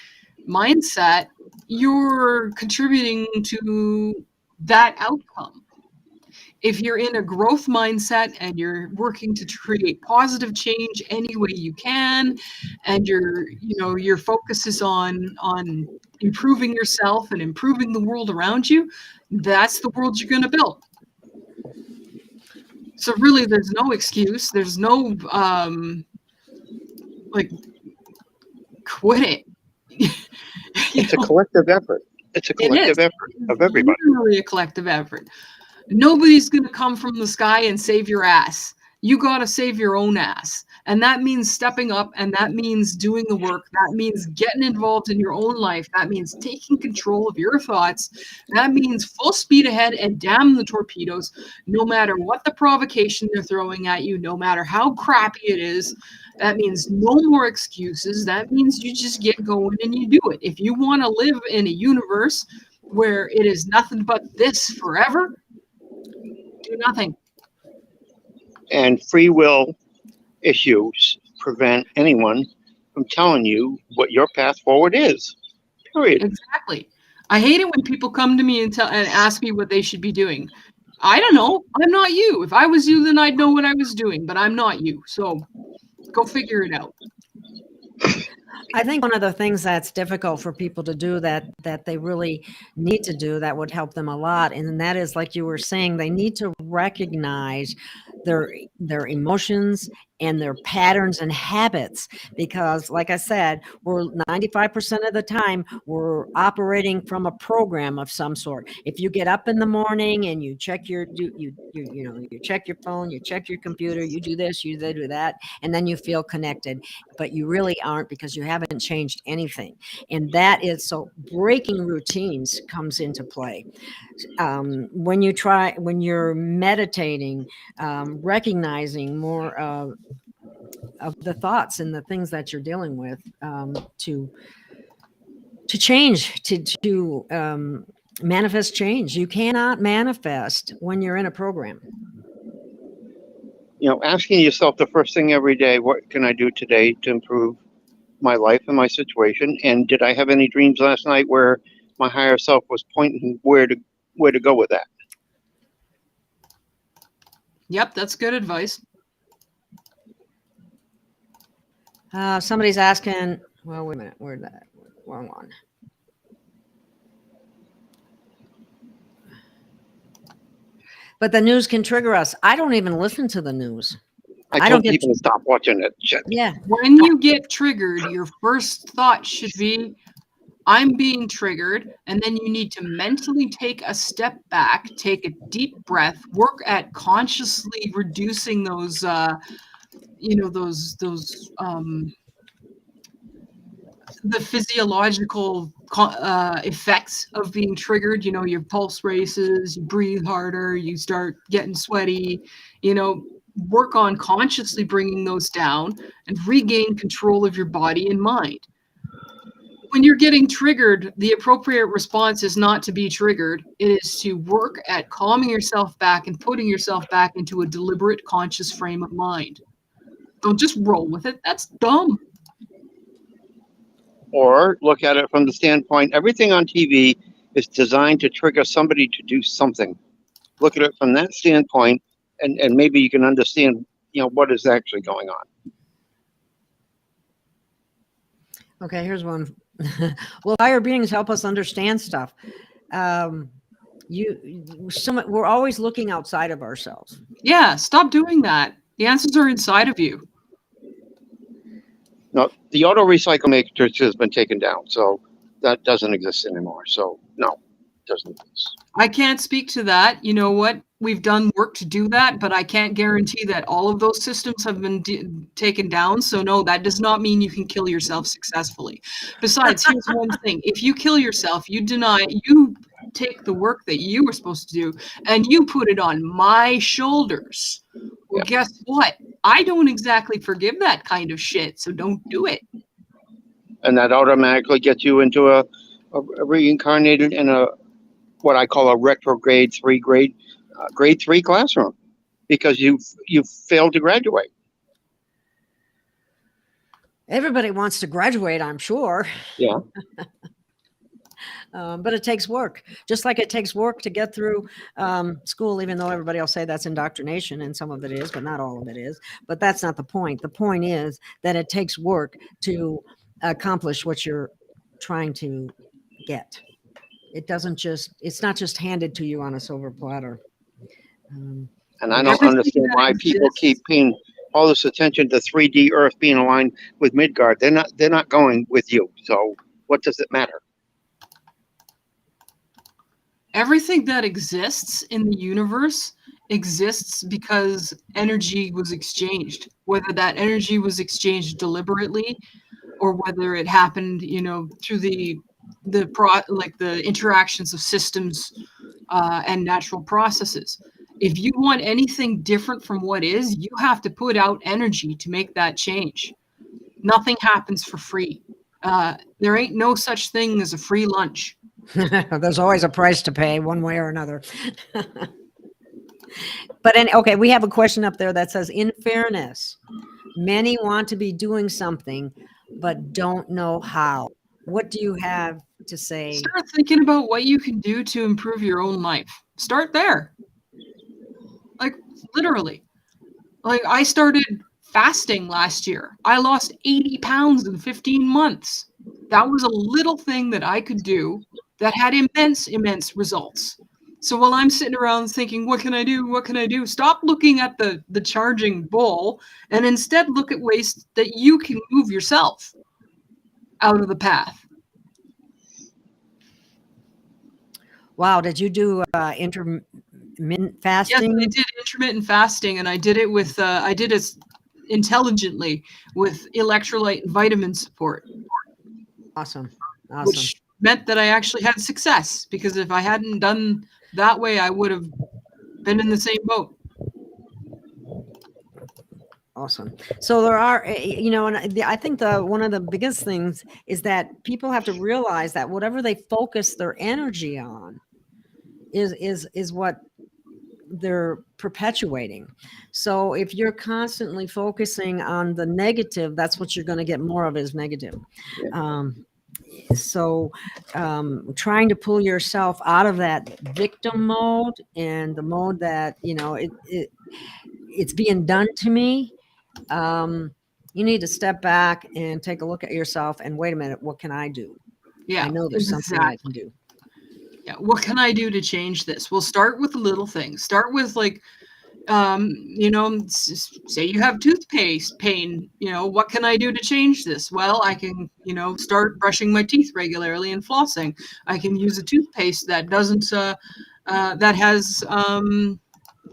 [SPEAKER 2] mindset, you're contributing to that outcome. If you're in a growth mindset and you're working to create positive change any way you can, and your focus is on improving yourself and improving the world around you, that's the world you're going to build. So really, there's no excuse. There's no quit it.
[SPEAKER 3] It's a collective effort. It's a collective effort of everybody.
[SPEAKER 2] It's literally a collective effort. Nobody's going to come from the sky and save your ass. You got to save your own ass. And that means stepping up, and that means doing the work. That means getting involved in your own life. That means taking control of your thoughts. That means full speed ahead and damn the torpedoes, no matter what the provocation they're throwing at you, no matter how crappy it is. That means no more excuses. That means you just get going and you do it. If you want to live in a universe where it is nothing but this forever, do nothing.
[SPEAKER 3] And free will issues prevent anyone from telling you what your path forward is. Period.
[SPEAKER 2] Exactly. I hate it when people come to me and ask me what they should be doing. I don't know. I'm not you. If I was you, then I'd know what I was doing, but I'm not you. So go figure it out.
[SPEAKER 1] I think one of the things that's difficult for people to do that they really need to do that would help them a lot, and that is, like you were saying, they need to recognize their emotions and their patterns and habits, because like I said, we're 95% of the time we're operating from a program of some sort. If you get up in the morning and you check you check your phone, you check your computer, you do this, you do that, and then you feel connected, but you really aren't, because you haven't changed anything. And that is, so breaking routines comes into play. When you're meditating, recognizing more of the thoughts and the things that you're dealing with, to change, to manifest change. You cannot manifest when you're in a program.
[SPEAKER 3] Asking yourself the first thing every day, what can I do today to improve my life and my situation? And did I have any dreams last night where my higher self was pointing where to go with that?
[SPEAKER 2] Yep, that's good advice.
[SPEAKER 1] Somebody's asking, well, wait a minute, where'd that, wrong one. But the news can trigger us. I don't even listen to the news.
[SPEAKER 3] I told people to stop watching it. Shit.
[SPEAKER 1] Yeah.
[SPEAKER 2] When you get triggered, your first thought should be, I'm being triggered. And then you need to mentally take a step back, take a deep breath, work at consciously reducing those, the physiological effects of being triggered. Your pulse races, you breathe harder, you start getting sweaty. Work on consciously bringing those down and regain control of your body and mind. When you're getting triggered, the appropriate response is not to be triggered. It is to work at calming yourself back and putting yourself back into a deliberate, conscious frame of mind. Don't just roll with it. That's dumb.
[SPEAKER 3] Or look at it from the standpoint, everything on TV is designed to trigger somebody to do something. Look at it from that standpoint, and maybe you can understand, what is actually going on.
[SPEAKER 1] Okay, here's one. Well, higher beings help us understand stuff. We're always looking outside of ourselves.
[SPEAKER 2] Yeah, stop doing that. The answers are inside of you.
[SPEAKER 3] No, the auto recycle matrix has been taken down, so that doesn't exist anymore. So no, it doesn't exist.
[SPEAKER 2] I can't speak to that. You know what? We've done work to do that, but I can't guarantee that all of those systems have been taken down. So no, that does not mean you can kill yourself successfully. Besides, here's one thing. If you kill yourself, you take the work that you were supposed to do and you put it on my shoulders. Well, guess what? I don't exactly forgive that kind of shit, so don't do it.
[SPEAKER 3] And that automatically gets you into a reincarnated in what I call a retrograde grade 3 classroom, because you failed to graduate.
[SPEAKER 1] Everybody wants to graduate, I'm sure.
[SPEAKER 3] Yeah.
[SPEAKER 1] But it takes work, just like it takes work to get through school, even though everybody will say that's indoctrination, and some of it is, but not all of it is. But that's not the point. The point is that it takes work to accomplish what you're trying to get. It's not just handed to you on a silver platter.
[SPEAKER 3] And I don't understand why people keep paying all this attention to 3D Earth being aligned with Midgard. They're not going with you. So what does it matter?
[SPEAKER 2] Everything that exists in the universe exists because energy was exchanged, whether that energy was exchanged deliberately or whether it happened, through the interactions of systems and natural processes. If you want anything different from what is, you have to put out energy to make that change. Nothing happens for free. There ain't no such thing as a free lunch.
[SPEAKER 1] There's always a price to pay one way or another. But okay, we have a question up there that says, in fairness, many want to be doing something, but don't know how. What do you have to say?
[SPEAKER 2] Start thinking about what you can do to improve your own life. Start there. Like, literally. Like, I started fasting last year. I lost 80 pounds in 15 months. That was a little thing that I could do that had immense results. So while I'm sitting around thinking, what can I do? What can I do? Stop looking at the charging bull and instead look at ways that you can move yourself out of the path.
[SPEAKER 1] Wow. Did you do intermittent fasting?
[SPEAKER 2] Yes, I did intermittent fasting, and I did it with I did it intelligently with electrolyte and vitamin support.
[SPEAKER 1] Awesome. Awesome.
[SPEAKER 2] Which meant that I actually had success, because if I hadn't done that way, I would have been in the same boat.
[SPEAKER 1] Awesome. So there are, and I think one of the biggest things is that people have to realize that whatever they focus their energy on is what they're perpetuating. So if you're constantly focusing on the negative, that's what you're going to get more of, is negative. So trying to pull yourself out of that victim mode and the mode that, it's being done to me. You need to step back and take a look at yourself and wait a minute, what can I do?
[SPEAKER 2] Yeah,
[SPEAKER 1] I know there's something I can do.
[SPEAKER 2] Yeah, what can I do to change this? We'll start with little things. Start with say you have toothpaste pain, what can I do to change this? Well, I can, start brushing my teeth regularly and flossing. I can use a toothpaste that doesn't, that has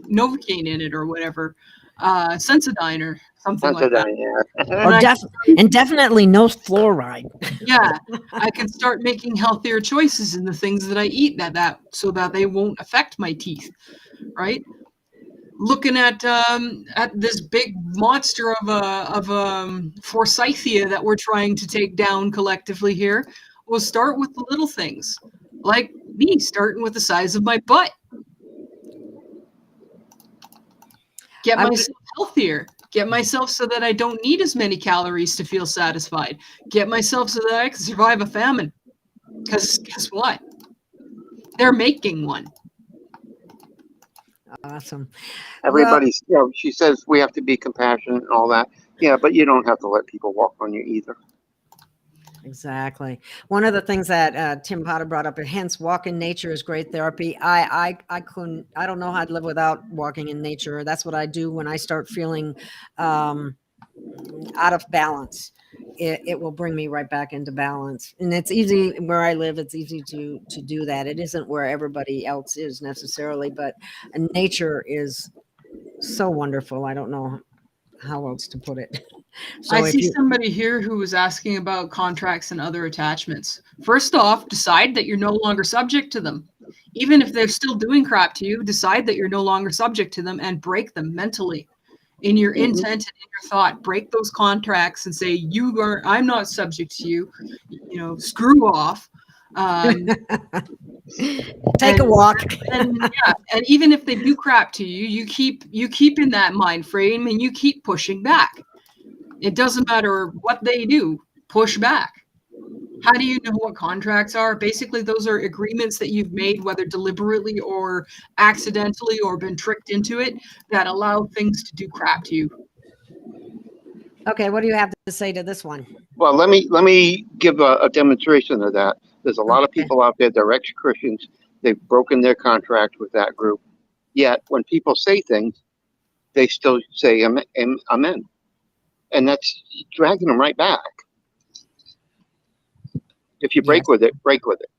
[SPEAKER 2] Novocaine in it or whatever, Sensodyne or something like that.
[SPEAKER 3] Yeah.
[SPEAKER 1] And definitely no fluoride.
[SPEAKER 2] Yeah, I can start making healthier choices in the things that I eat that so that they won't affect my teeth, right? Looking at this big monster of a forsythia that we're trying to take down collectively here, we'll start with the little things, like me starting with the size of my butt. Get myself healthier. Get myself so that I don't need as many calories to feel satisfied. Get myself so that I can survive a famine. Because guess what? They're making one.
[SPEAKER 1] Awesome.
[SPEAKER 3] Everybody's, she says we have to be compassionate and all that. Yeah, but you don't have to let people walk on you either.
[SPEAKER 1] Exactly. One of the things that Tim Potter brought up, and hence walk in nature is great therapy. I don't know how I'd live without walking in nature. That's what I do when I start feeling out of balance. It will bring me right back into balance. And it's easy where I live. It's easy to do that. It isn't where everybody else is necessarily, but nature is so wonderful. I don't know how else to put it.
[SPEAKER 2] So I see somebody here who was asking about contracts and other attachments. First off, decide that you're no longer subject to them. Even if they're still doing crap to you, decide that you're no longer subject to them and break them mentally. In your intent and in your thought, break those contracts and say, I'm not subject to you, screw off.
[SPEAKER 1] Take a walk.
[SPEAKER 2] and even if they do crap to you, you keep in that mind frame and you keep pushing back. It doesn't matter what they do, push back. How do you know what contracts are? Basically, those are agreements that you've made, whether deliberately or accidentally or been tricked into it, that allow things to do crap to you.
[SPEAKER 1] Okay, what do you have to say to this one?
[SPEAKER 3] Well, let me give a demonstration of that. There's a lot of people out there, they're ex-Christians. They've broken their contract with that group. Yet, when people say things, they still say amen. And that's dragging them right back. If you break with it, break with it.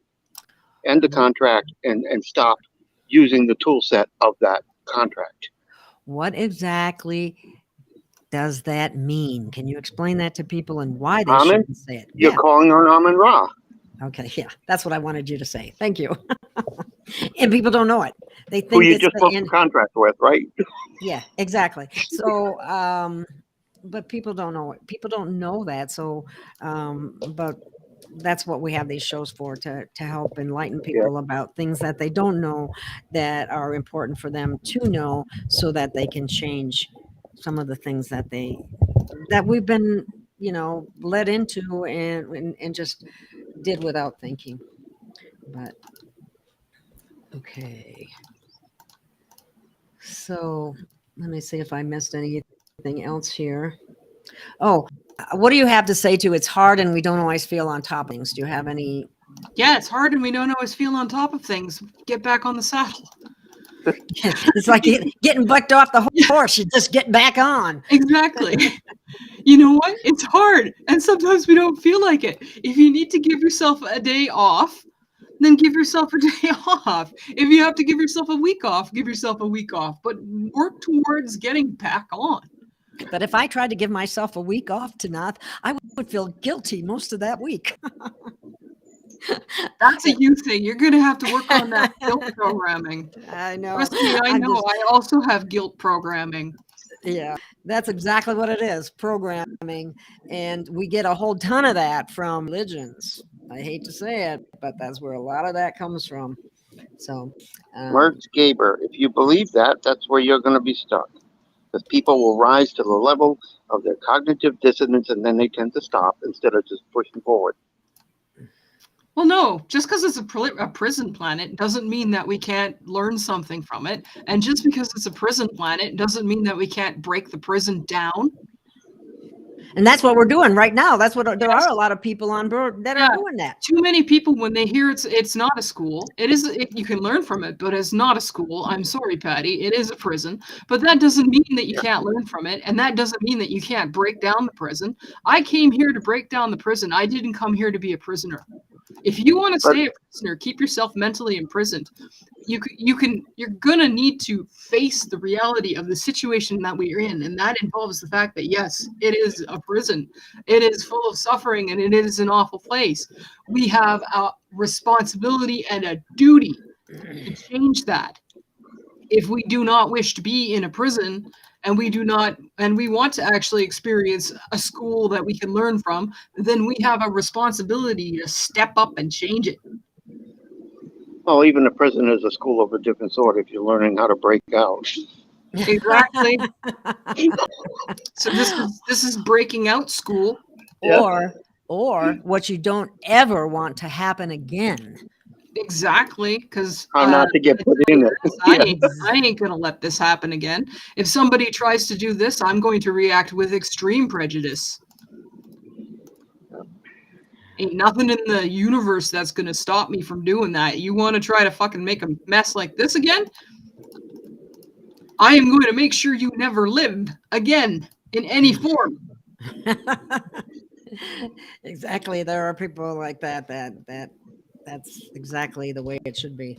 [SPEAKER 3] End the contract and stop using the tool set of that contract.
[SPEAKER 1] What exactly does that mean? Can you explain that to people and why they shouldn't say it?
[SPEAKER 3] You're calling on Amen Ra.
[SPEAKER 1] Okay, yeah, that's what I wanted you to say. Thank you. And people don't know it. They think
[SPEAKER 3] who you just broke the contract with, right?
[SPEAKER 1] Yeah, exactly. So, but people don't know it. People don't know that. So, but that's what we have these shows for, to help enlighten people about things that they don't know that are important for them to know, so that they can change some of the things that we've been, led into and just did without thinking. But okay. So let me see if I missed anything else here. Oh, what do you have to say to it's hard and we don't always feel on top of things? Do you have any
[SPEAKER 2] Yeah, it's hard and we don't always feel on top of things. Get back on the saddle.
[SPEAKER 1] It's like getting bucked off the horse. You just get back on.
[SPEAKER 2] Exactly. You know what? It's hard. And sometimes we don't feel like it. If you need to give yourself a day off, then give yourself a day off. If you have to give yourself a week off, give yourself a week off. But work towards getting back on.
[SPEAKER 1] But if I tried to give myself a week off, Tanaath, I would feel guilty most of that week.
[SPEAKER 2] That's a you thing. You're going to have to work on that guilt programming.
[SPEAKER 1] I know.
[SPEAKER 2] Trust me, I know. I also have guilt programming.
[SPEAKER 1] Yeah, that's exactly what it is, programming. And we get a whole ton of that from religions. I hate to say it, but that's where a lot of that comes from. So,
[SPEAKER 3] Words Gaber, if you believe that, that's where you're going to be stuck. Because people will rise to the level of their cognitive dissonance and then they tend to stop instead of just pushing forward.
[SPEAKER 2] Well, no, just because it's a prison planet doesn't mean that we can't learn something from it. And just because it's a prison planet doesn't mean that we can't break the prison down.
[SPEAKER 1] and that's what we're doing right now. That's what there are a lot of people on board that are doing that.
[SPEAKER 2] Too many people, when they hear it's not a school, you can learn from it, but it's not a school. I'm sorry, Pattie, it is a prison. But that doesn't mean that you can't learn from it, and that doesn't mean that you can't break down the prison. I came here to break down the prison. I didn't come here to be a prisoner. If you want to stay a prisoner, keep yourself mentally imprisoned. You're gonna need to face the reality of the situation that we're in, and that involves the fact that yes, it is a prison. It is full of suffering, and it is an awful place. We have a responsibility and a duty to change that. If we do not wish to be in a prison, and we want to actually experience a school that we can learn from, then we have a responsibility to step up and change it.
[SPEAKER 3] Well, even a prison is a school of a different sort if you're learning how to break out.
[SPEAKER 2] Exactly. So this is breaking out school.
[SPEAKER 1] Or what you don't ever want to happen again.
[SPEAKER 2] Exactly, because
[SPEAKER 3] How not to get put in it.
[SPEAKER 2] I ain't gonna let this happen again. If somebody tries to do this, I'm going to react with extreme prejudice. Ain't nothing in the universe that's gonna stop me from doing that. You want to try to fucking make a mess like this again? I am going to make sure you never live again in any form.
[SPEAKER 1] Exactly. There are people like that that's exactly the way it should be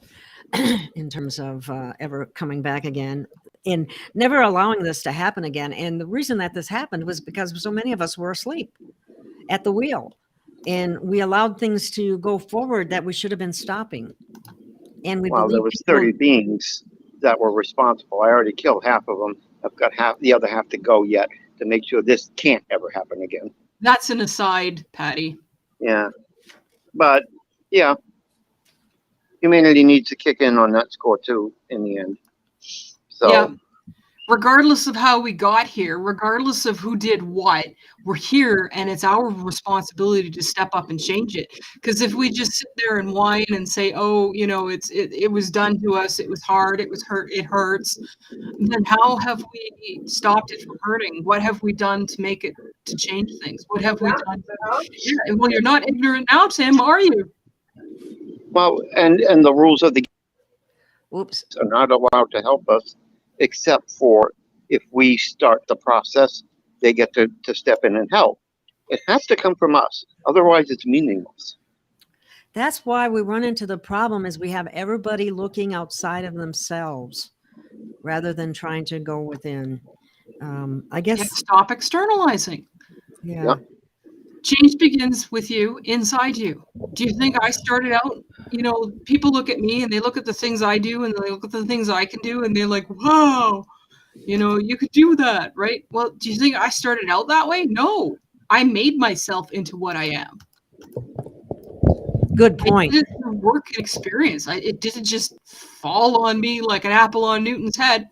[SPEAKER 1] in terms of ever coming back again and never allowing this to happen again. And the reason that this happened was because so many of us were asleep at the wheel, and we allowed things to go forward that we should have been stopping. And
[SPEAKER 3] there was 30 beings that were responsible. I already killed half of them. I've got the other half to go yet to make sure this can't ever happen again.
[SPEAKER 2] That's an aside, Pattie.
[SPEAKER 3] Yeah. But yeah, humanity needs to kick in on that score too in the end. So
[SPEAKER 2] yeah. Regardless of how we got here, regardless of who did what, we're here, and it's our responsibility to step up and change it. Because if we just sit there and whine and say, "Oh, it was done to us, it was hard, it hurts," then how have we stopped it from hurting? What have we done to change things? What have we done? Yeah, well, you're not ignorant now, Tim, are you?
[SPEAKER 3] Well, and the rules of the
[SPEAKER 1] game
[SPEAKER 3] are not allowed to help us, except for if we start the process, they get to step in and help. It has to come from us. Otherwise, it's meaningless.
[SPEAKER 1] That's why we run into the problem is we have everybody looking outside of themselves rather than trying to go within. I guess
[SPEAKER 2] stop externalizing.
[SPEAKER 1] Yeah.
[SPEAKER 2] Change begins with you, inside you. Do you think I started out, people look at me and they look at the things I do and they look at the things I can do and they're like, wow, you could do that, right? Well, do you think I started out that way? No, I made myself into what I am.
[SPEAKER 1] Good point.
[SPEAKER 2] I did it through work and experience. It didn't just fall on me like an apple on Newton's head.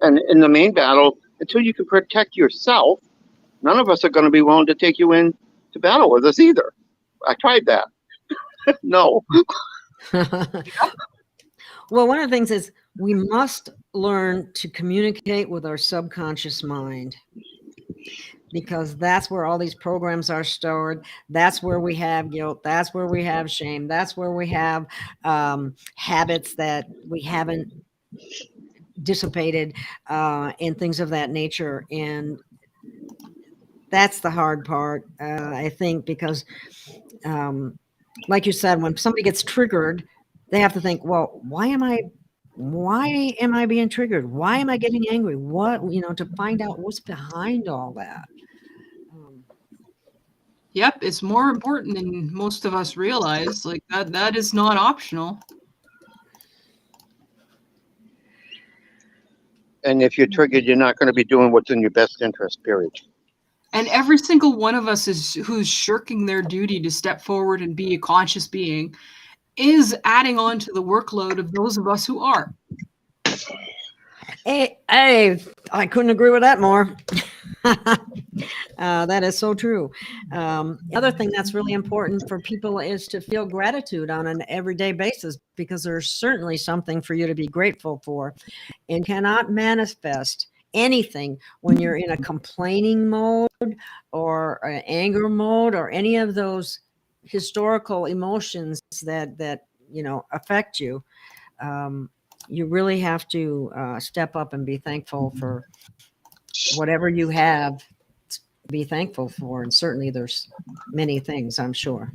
[SPEAKER 3] And in the main battle, until you can protect yourself, none of us are going to be willing to take you in to battle with us either. I tried that. No.
[SPEAKER 1] Well, one of the things is we must learn to communicate with our subconscious mind. because that's where all these programs are stored. That's where we have guilt. That's where we have shame. That's where we have habits that we haven't dissipated, and things of that nature. And that's the hard part, I think, because like you said, when somebody gets triggered, they have to think, well, why am I being triggered? Why am I getting angry? What, to find out what's behind all that.
[SPEAKER 2] Yep, it's more important than most of us realize. Like that is not optional.
[SPEAKER 3] And if you're triggered, you're not going to be doing what's in your best interest, period.
[SPEAKER 2] And every single one of us who's shirking their duty to step forward and be a conscious being is adding on to the workload of those of us who are.
[SPEAKER 1] Hey, I couldn't agree with that more. That is so true. The other thing that's really important for people is to feel gratitude on an everyday basis, because there's certainly something for you to be grateful for, and cannot manifest anything when you're in a complaining mode or an anger mode or any of those historical emotions that affect you. You really have to step up and be thankful for whatever you have to be thankful for. And certainly there's many things, I'm sure.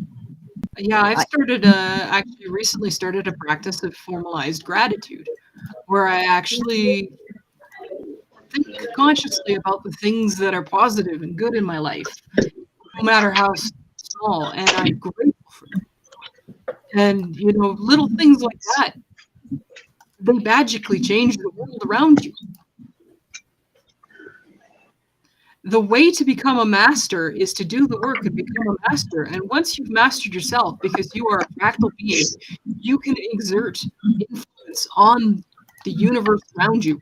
[SPEAKER 2] Yeah, I've actually recently started a practice of formalized gratitude, where I actually think consciously about the things that are positive and good in my life, no matter how small, and I'm grateful for them. And, little things like that, they magically change the world around you. The way to become a master is to do the work and become a master. And once you've mastered yourself, because you are a fractal being, you can exert influence on the universe around you.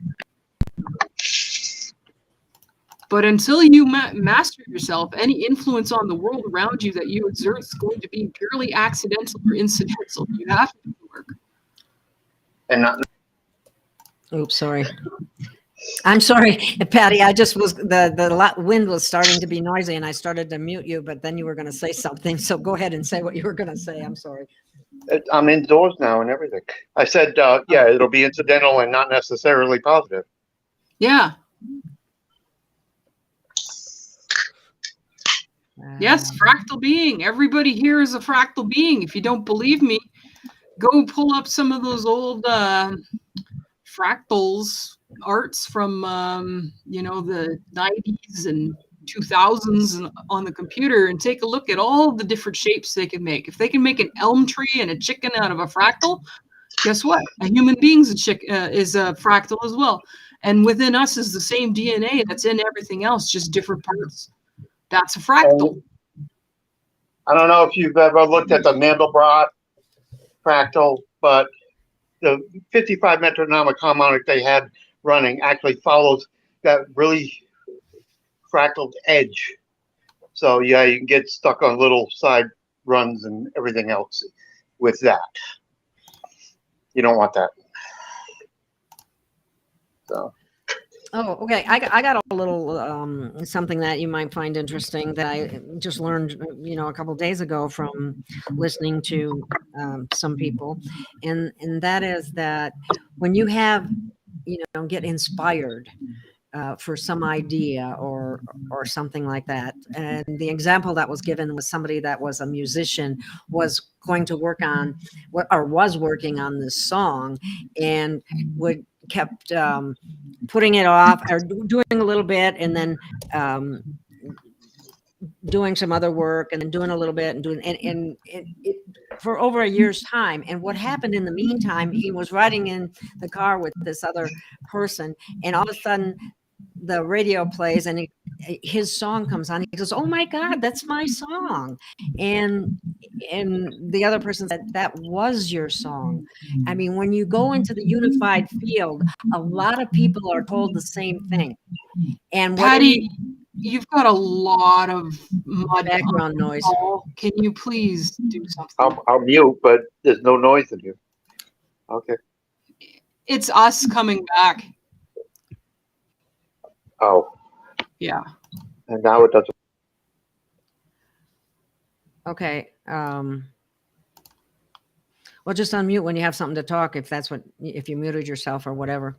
[SPEAKER 2] But until you master yourself, any influence on the world around you that you exert is going to be purely accidental or incidental. You have to do the work.
[SPEAKER 3] And not.
[SPEAKER 1] Oops, sorry. I'm sorry, Pattie. I just was the wind was starting to be noisy, and I started to mute you. But then you were going to say something, so go ahead and say what you were going to say. I'm sorry.
[SPEAKER 3] I'm indoors now and everything. I said, yeah, it'll be incidental and not necessarily positive.
[SPEAKER 2] Yeah. Yes, fractal being. Everybody here is a fractal being. If you don't believe me, go pull up some of those old fractals arts from the 90s and 2000s on the computer, and take a look at all the different shapes they can make. If they can make an elm tree and a chicken out of a fractal, guess what? A human being's is a fractal as well. And within us is the same DNA that's in everything else, just different parts. That's a fractal.
[SPEAKER 3] I don't know if you've ever looked at the Mandelbrot fractal, but the 55 metronomic harmonic they had running actually follows that really fractaled edge. So yeah, you can get stuck on little side runs and everything else with that. You don't want that. So.
[SPEAKER 1] Oh, okay. I got a little something that you might find interesting that I just learned, a couple of days ago from listening to some people, and that is that when you have, get inspired for some idea or something like that, and the example that was given was somebody that was a musician was going to work on was working on this song, and kept putting it off or doing a little bit, and then doing some other work, and then doing a little bit and doing and it for over a year's time. And what happened in the meantime, he was riding in the car with this other person, and all of a sudden the radio plays and his song comes on. He goes, "Oh my God, that's my song." And the other person said, "That was your song." I mean, when you go into the unified field, a lot of people are told the same thing. And
[SPEAKER 2] Pattie, you've got a lot of mud
[SPEAKER 1] background noise.
[SPEAKER 2] Can you please do something?
[SPEAKER 3] I'll mute, but there's no noise in here. Okay.
[SPEAKER 2] It's us coming back.
[SPEAKER 3] Oh.
[SPEAKER 2] Yeah.
[SPEAKER 3] and now it doesn't.
[SPEAKER 1] Okay. Well, just unmute when you have something to talk, if you muted yourself or whatever.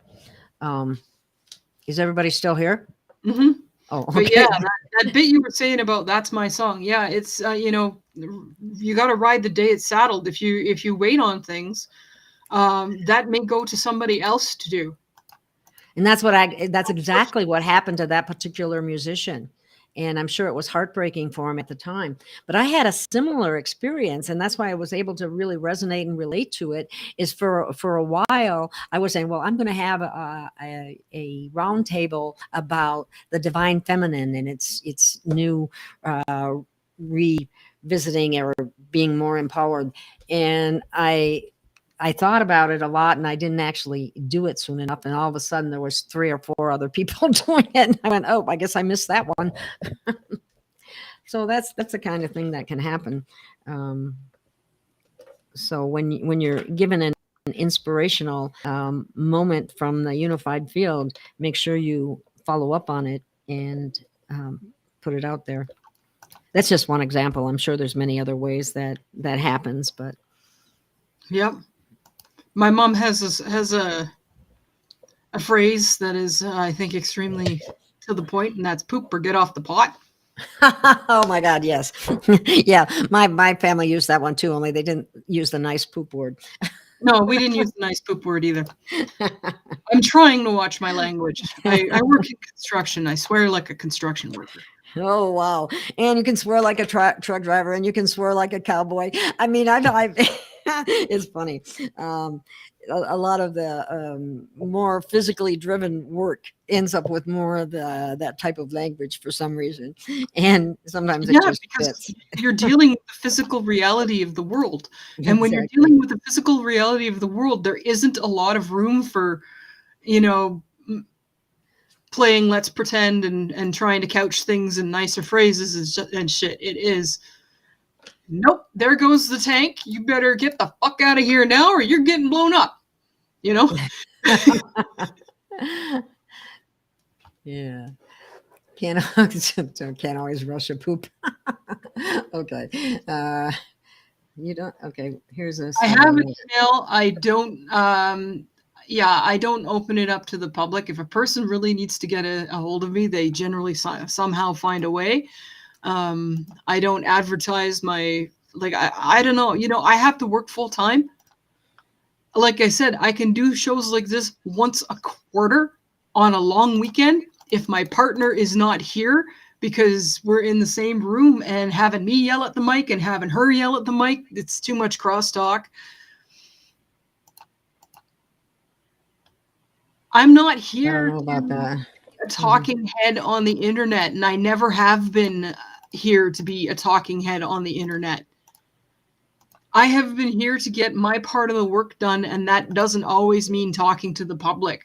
[SPEAKER 1] Is everybody still here?
[SPEAKER 2] Mm-hmm.
[SPEAKER 1] Oh,
[SPEAKER 2] But
[SPEAKER 1] okay.
[SPEAKER 2] yeah, that bit you were saying about "That's My Song," yeah, it's you got to ride the day it's saddled. If you wait on things, that may go to somebody else to do.
[SPEAKER 1] And that's exactly what happened to that particular musician. And I'm sure it was heartbreaking for him at the time. But I had a similar experience, and that's why I was able to really resonate and relate to it. Is for a while I was saying, well, I'm going to have a round table about the divine feminine and its new revisiting or being more empowered. And I thought about it a lot, and I didn't actually do it soon enough. And all of a sudden, there was 3 or 4 other people doing it. And I went, "Oh, I guess I missed that one." So that's the kind of thing that can happen. So when you're given an inspirational moment from the unified field, make sure you follow up on it and put it out there. That's just one example. I'm sure there's many other ways that happens, but
[SPEAKER 2] Yep. My mom has a phrase that is, I think, extremely to the point, and that's "poop or get off the pot."
[SPEAKER 1] Oh my God, yes. Yeah, my family used that one too, only they didn't use the nice poop word.
[SPEAKER 2] No, we didn't use the nice poop word either. I'm trying to watch my language. I work in construction. I swear like a construction worker.
[SPEAKER 1] Oh wow! And you can swear like a truck driver, and you can swear like a cowboy. I mean, I it's funny. A lot of the more physically driven work ends up with more of that type of language for some reason, and sometimes it just fits.
[SPEAKER 2] You're dealing with the physical reality of the world, and when you're dealing with the physical reality of the world, there isn't a lot of room for, playing let's pretend and trying to couch things in nicer phrases and shit. It is, nope, there goes the tank. You better get the fuck out of here now or you're getting blown up.
[SPEAKER 1] Yeah. Can't always rush a poop. Okay. You don't. Okay. Here's this.
[SPEAKER 2] I have an email. I don't. I don't open it up to the public. If a person really needs to get a hold of me, they generally somehow find a way. I don't advertise my, I don't know. I have to work full time. Like I said, I can do shows like this once a quarter on a long weekend. If my partner is not here because we're in the same room, and having me yell at the mic and having her yell at the mic, it's too much crosstalk. I'm not here to be a talking head on the internet, and I never have been here to be a talking head on the internet. I have been here to get my part of the work done, and that doesn't always mean talking to the public.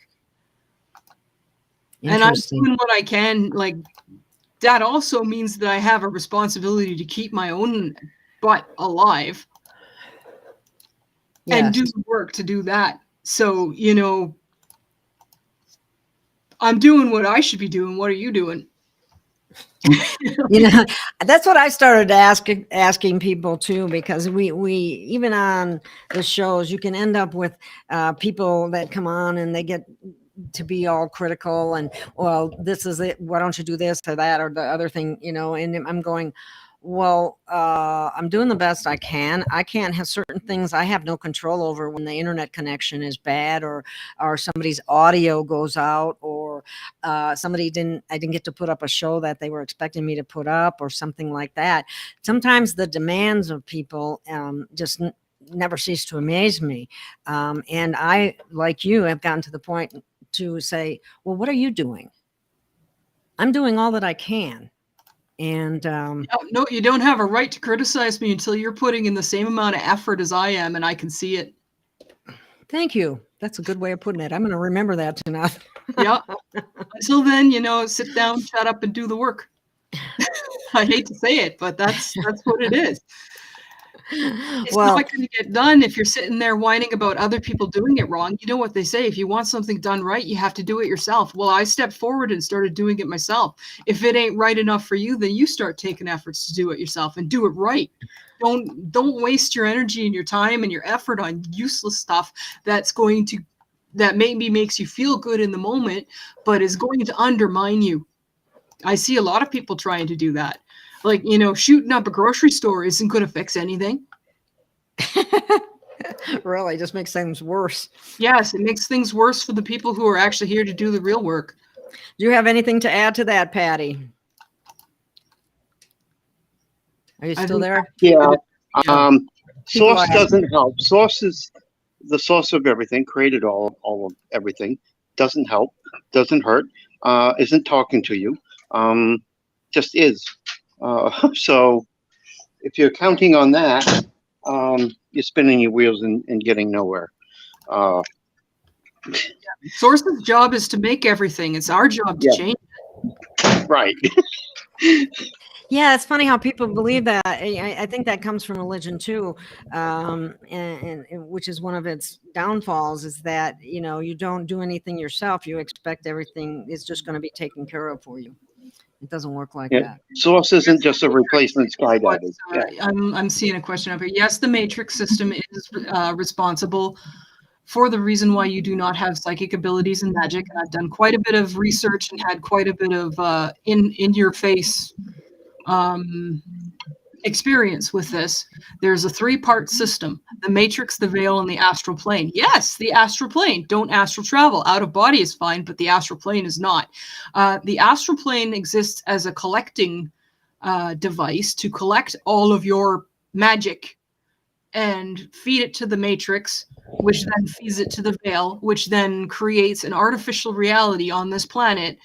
[SPEAKER 2] And I'm doing what I can. Like, that also means that I have a responsibility to keep my own butt alive and do the work to do that. So, I'm doing what I should be doing. What are you doing?
[SPEAKER 1] That's what I started asking people too, because we even on the shows, you can end up with people that come on and they get to be all critical and, well, this is it. Why don't you do this or that or the other thing, and I'm going, well, I'm doing the best I can. I can't have certain things I have no control over when the internet connection is bad or somebody's audio goes out or I didn't get to put up a show that they were expecting me to put up or something like that. Sometimes the demands of people just never cease to amaze me. And I, like you, have gotten to the point to say, well, what are you doing? I'm doing all that I can. And
[SPEAKER 2] no, you don't have a right to criticize me until you're putting in the same amount of effort as I am, and I can see it.
[SPEAKER 1] Thank you. That's a good way of putting it. I'm going to remember that tonight.
[SPEAKER 2] Yeah. Until then, sit down, shut up, and do the work. I hate to say it, but that's what it is. It's
[SPEAKER 1] Well,
[SPEAKER 2] not going to get done if you're sitting there whining about other people doing it wrong. You know what they say, if you want something done right, you have to do it yourself. Well, I stepped forward and started doing it myself. If it ain't right enough for you, then you start taking efforts to do it yourself and do it right. Don't waste your energy and your time and your effort on useless stuff that maybe makes you feel good in the moment, but is going to undermine you. I see a lot of people trying to do that. Like, shooting up a grocery store isn't going to fix anything.
[SPEAKER 1] really, just makes things worse.
[SPEAKER 2] Yes, it makes things worse for the people who are actually here to do the real work.
[SPEAKER 1] Do you have anything to add to that, Pattie? Are you still there?
[SPEAKER 3] Yeah.
[SPEAKER 2] Yeah.
[SPEAKER 3] Source
[SPEAKER 1] ask.
[SPEAKER 3] doesn't help. Source is the source of everything, created all of everything. Doesn't help, doesn't hurt, isn't talking to you, just is. So if you're counting on that, you're spinning your wheels and getting nowhere.
[SPEAKER 2] Source's job is to make everything. It's our job to
[SPEAKER 3] Yeah.
[SPEAKER 2] change.
[SPEAKER 3] Right.
[SPEAKER 1] Yeah, it's funny how people believe that. I think that comes from religion too, and which is one of its downfalls, is that you don't do anything yourself. You expect everything is just going to be taken care of for you. It doesn't work like
[SPEAKER 3] Yeah.
[SPEAKER 1] that.
[SPEAKER 3] Source isn't just a replacement skydiving. Yeah.
[SPEAKER 2] I'm seeing a question up here. Yes, the matrix system is responsible for the reason why you do not have psychic abilities and magic. And I've done quite a bit of research and had quite a bit of in your face experience with this. There's a 3-part system: the matrix, the veil, and the astral plane. Yes, the astral plane. Don't astral travel. Out of body is fine, but the astral plane is not. The astral plane exists as a collecting device to collect all of your magic and feed it to the matrix, which then feeds it to the veil, which then creates an artificial reality on this planet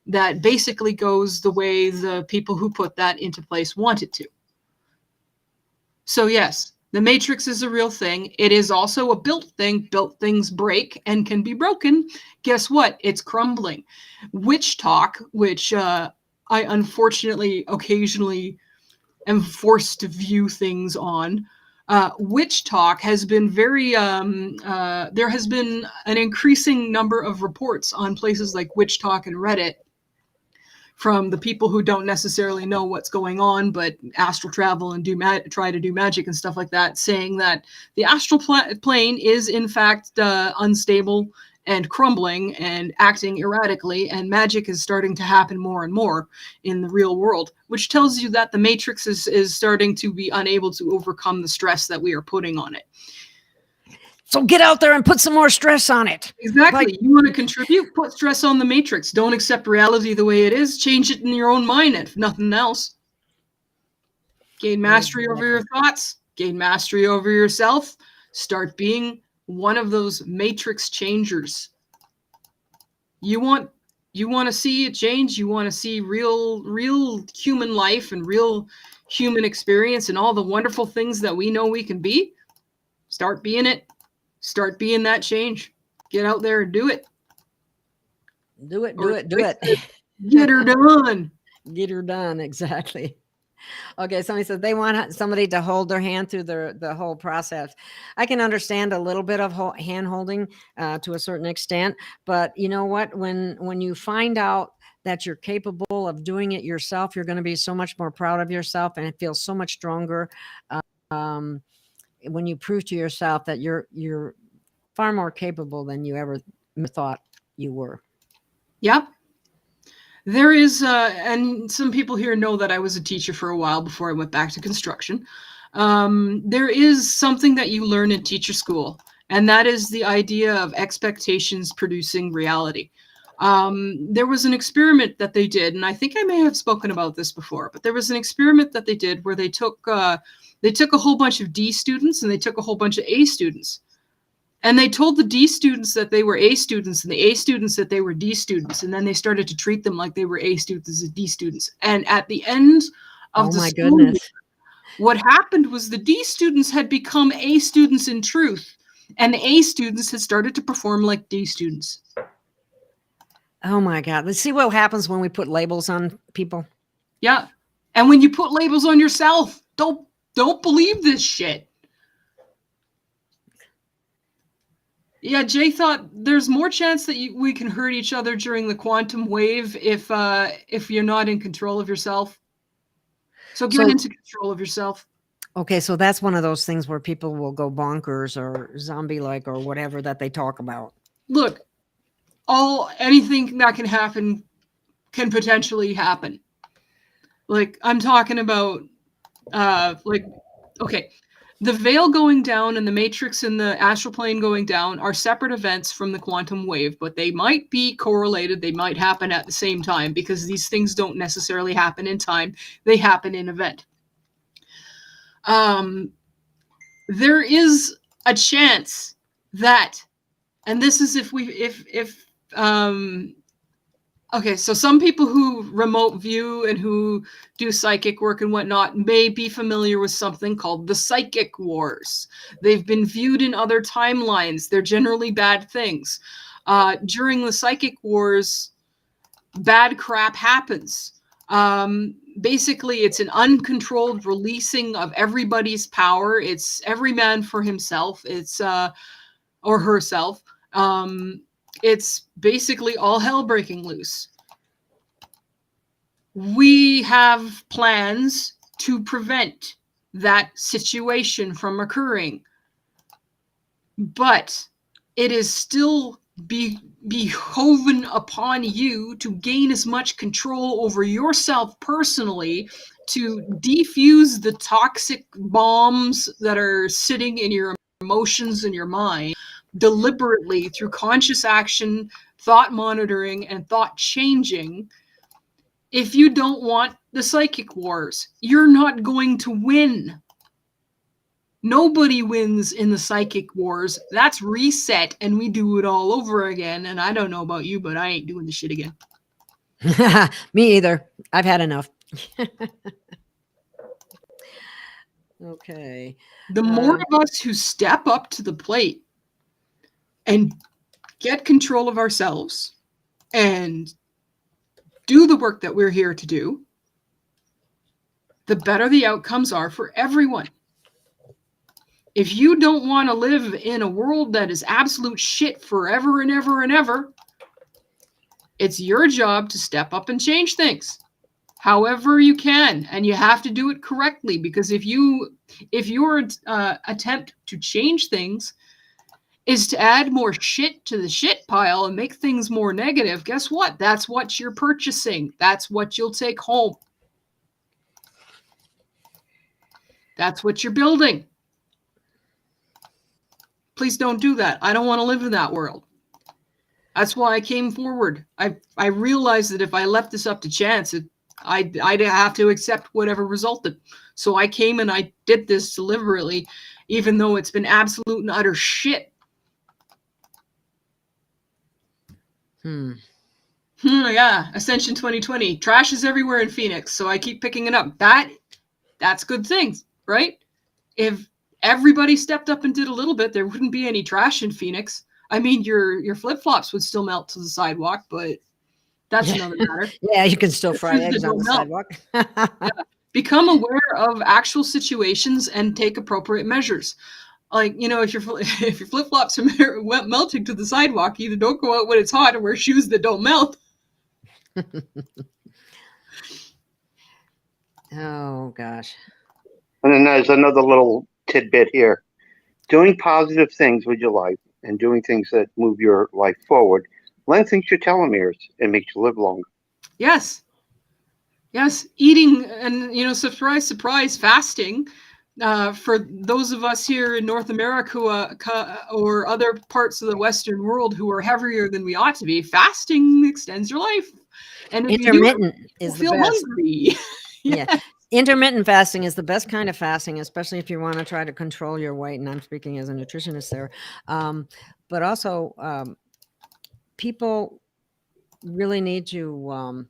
[SPEAKER 2] that basically goes the way the people who put that into place want it to. So yes, the matrix is a real thing. It is also a built thing. Built things break and can be broken. Guess what? It's crumbling. Witch talk, which I unfortunately occasionally am forced to view things on. Witch talk has been there has been an increasing number of reports on places like Witch Talk and Reddit from the people who don't necessarily know what's going on, but astral travel and try to do magic and stuff like that, saying that the astral plane is in fact unstable and crumbling and acting erratically, and magic is starting to happen more and more in the real world, which tells you that the matrix is starting to be unable to overcome the stress that we are putting on it.
[SPEAKER 1] So get out there and put some more stress on it.
[SPEAKER 2] Exactly. You want to contribute? Put stress on the matrix. Don't accept reality the way it is. Change it in your own mind, if nothing else. Gain mastery over your thoughts. Gain mastery over yourself. Start being one of those matrix changers. You want to see a change. You want to see real human life and real human experience and all the wonderful things that we know we can be. Start being it. Start being that change. Get out there and do it.
[SPEAKER 1] Do it.
[SPEAKER 2] Get her done.
[SPEAKER 1] Get her done. Exactly. Okay, somebody says they want somebody to hold their hand through the whole process. I can understand a little bit of hand holding to a certain extent, but you know what? When you find out that you're capable of doing it yourself, you're going to be so much more proud of yourself and feel so much stronger when you prove to yourself that you're far more capable than you ever thought you were.
[SPEAKER 2] Yep. There is, and some people here know that I was a teacher for a while before I went back to construction. There is something that you learn in teacher school, and that is the idea of expectations producing reality. There was an experiment that they did, and I think I may have spoken about this before, but there was an experiment that they did where they took a whole bunch of D students and they took a whole bunch of A students. And they told the D students that they were A students and the A students that they were D students. And then they started to treat them like they were A students and D students. And at the end of the school year, what happened was the D students had become A students in truth. And the A students had started to perform like D students.
[SPEAKER 1] Oh my God. Let's see what happens when we put labels on people.
[SPEAKER 2] Yeah. And when you put labels on yourself, don't don't believe this shit. Yeah, Jay thought there's more chance that we can hurt each other during the quantum wave if you're not in control of yourself. So get into control of yourself.
[SPEAKER 1] Okay, so that's one of those things where people will go bonkers or zombie-like or whatever that they talk about.
[SPEAKER 2] Look, anything that can happen can potentially happen. Like, I'm talking about, okay, the veil going down and the matrix and the astral plane going down are separate events from the quantum wave, but they might be correlated. They might happen at the same time because these things don't necessarily happen in time. They happen in event. There is a chance that, and this is okay, so some people who remote view and who do psychic work and whatnot may be familiar with something called the psychic wars. They've been viewed in other timelines. They're generally bad things. During the psychic wars, bad crap happens. Basically, it's an uncontrolled releasing of everybody's power. It's every man for himself. It's or herself. It's basically all hell breaking loose. We have plans to prevent that situation from occurring. But it is still behoven upon you to gain as much control over yourself personally to defuse the toxic bombs that are sitting in your emotions and your mind deliberately through conscious action, thought monitoring, and thought changing. If you don't want the psychic wars, you're not going to win. Nobody wins in the psychic wars. That's reset, and we do it all over again. And I don't know about you, but I ain't doing the shit again.
[SPEAKER 1] Me either. I've had enough. Okay.
[SPEAKER 2] The more of us who step up to the plate and get control of ourselves and do the work that we're here to do, the better the outcomes are for everyone. If you don't want to live in a world that is absolute shit forever and ever and ever, it's your job to step up and change things however you can, and you have to do it correctly, because if your attempt to change things is to add more shit to the shit pile and make things more negative, guess what? That's what you're purchasing. That's what you'll take home. That's what you're building. Please don't do that. I don't want to live in that world. That's why I came forward. I realized that if I left this up to chance, I'd have to accept whatever resulted. So I came and I did this deliberately, even though it's been absolute and utter shit. Yeah, Ascension 2020. Trash is everywhere in Phoenix, so I keep picking it up. That's good things, right? If everybody stepped up and did a little bit, there wouldn't be any trash in Phoenix. I mean, your flip-flops would still melt to the sidewalk, but that's another matter.
[SPEAKER 1] Yeah, you can still fry eggs on the sidewalk.
[SPEAKER 2] Yeah. Become aware of actual situations and take appropriate measures. Like, if your flip-flops are melting to the sidewalk, either don't go out when it's hot or wear shoes that don't melt.
[SPEAKER 1] Oh, gosh.
[SPEAKER 3] And then there's another little tidbit here. Doing positive things with your life and doing things that move your life forward lengthens your telomeres and makes you live longer.
[SPEAKER 2] Yes. Eating and, surprise, surprise, fasting. For those of us here in North America or other parts of the Western world who are heavier than we ought to be, fasting extends your life. And if
[SPEAKER 1] intermittent is
[SPEAKER 2] feel
[SPEAKER 1] the best.
[SPEAKER 2] Hungry.
[SPEAKER 1] Yeah. Intermittent fasting is the best kind of fasting, especially if you want to try to control your weight. And I'm speaking as a nutritionist there. But also, people really need to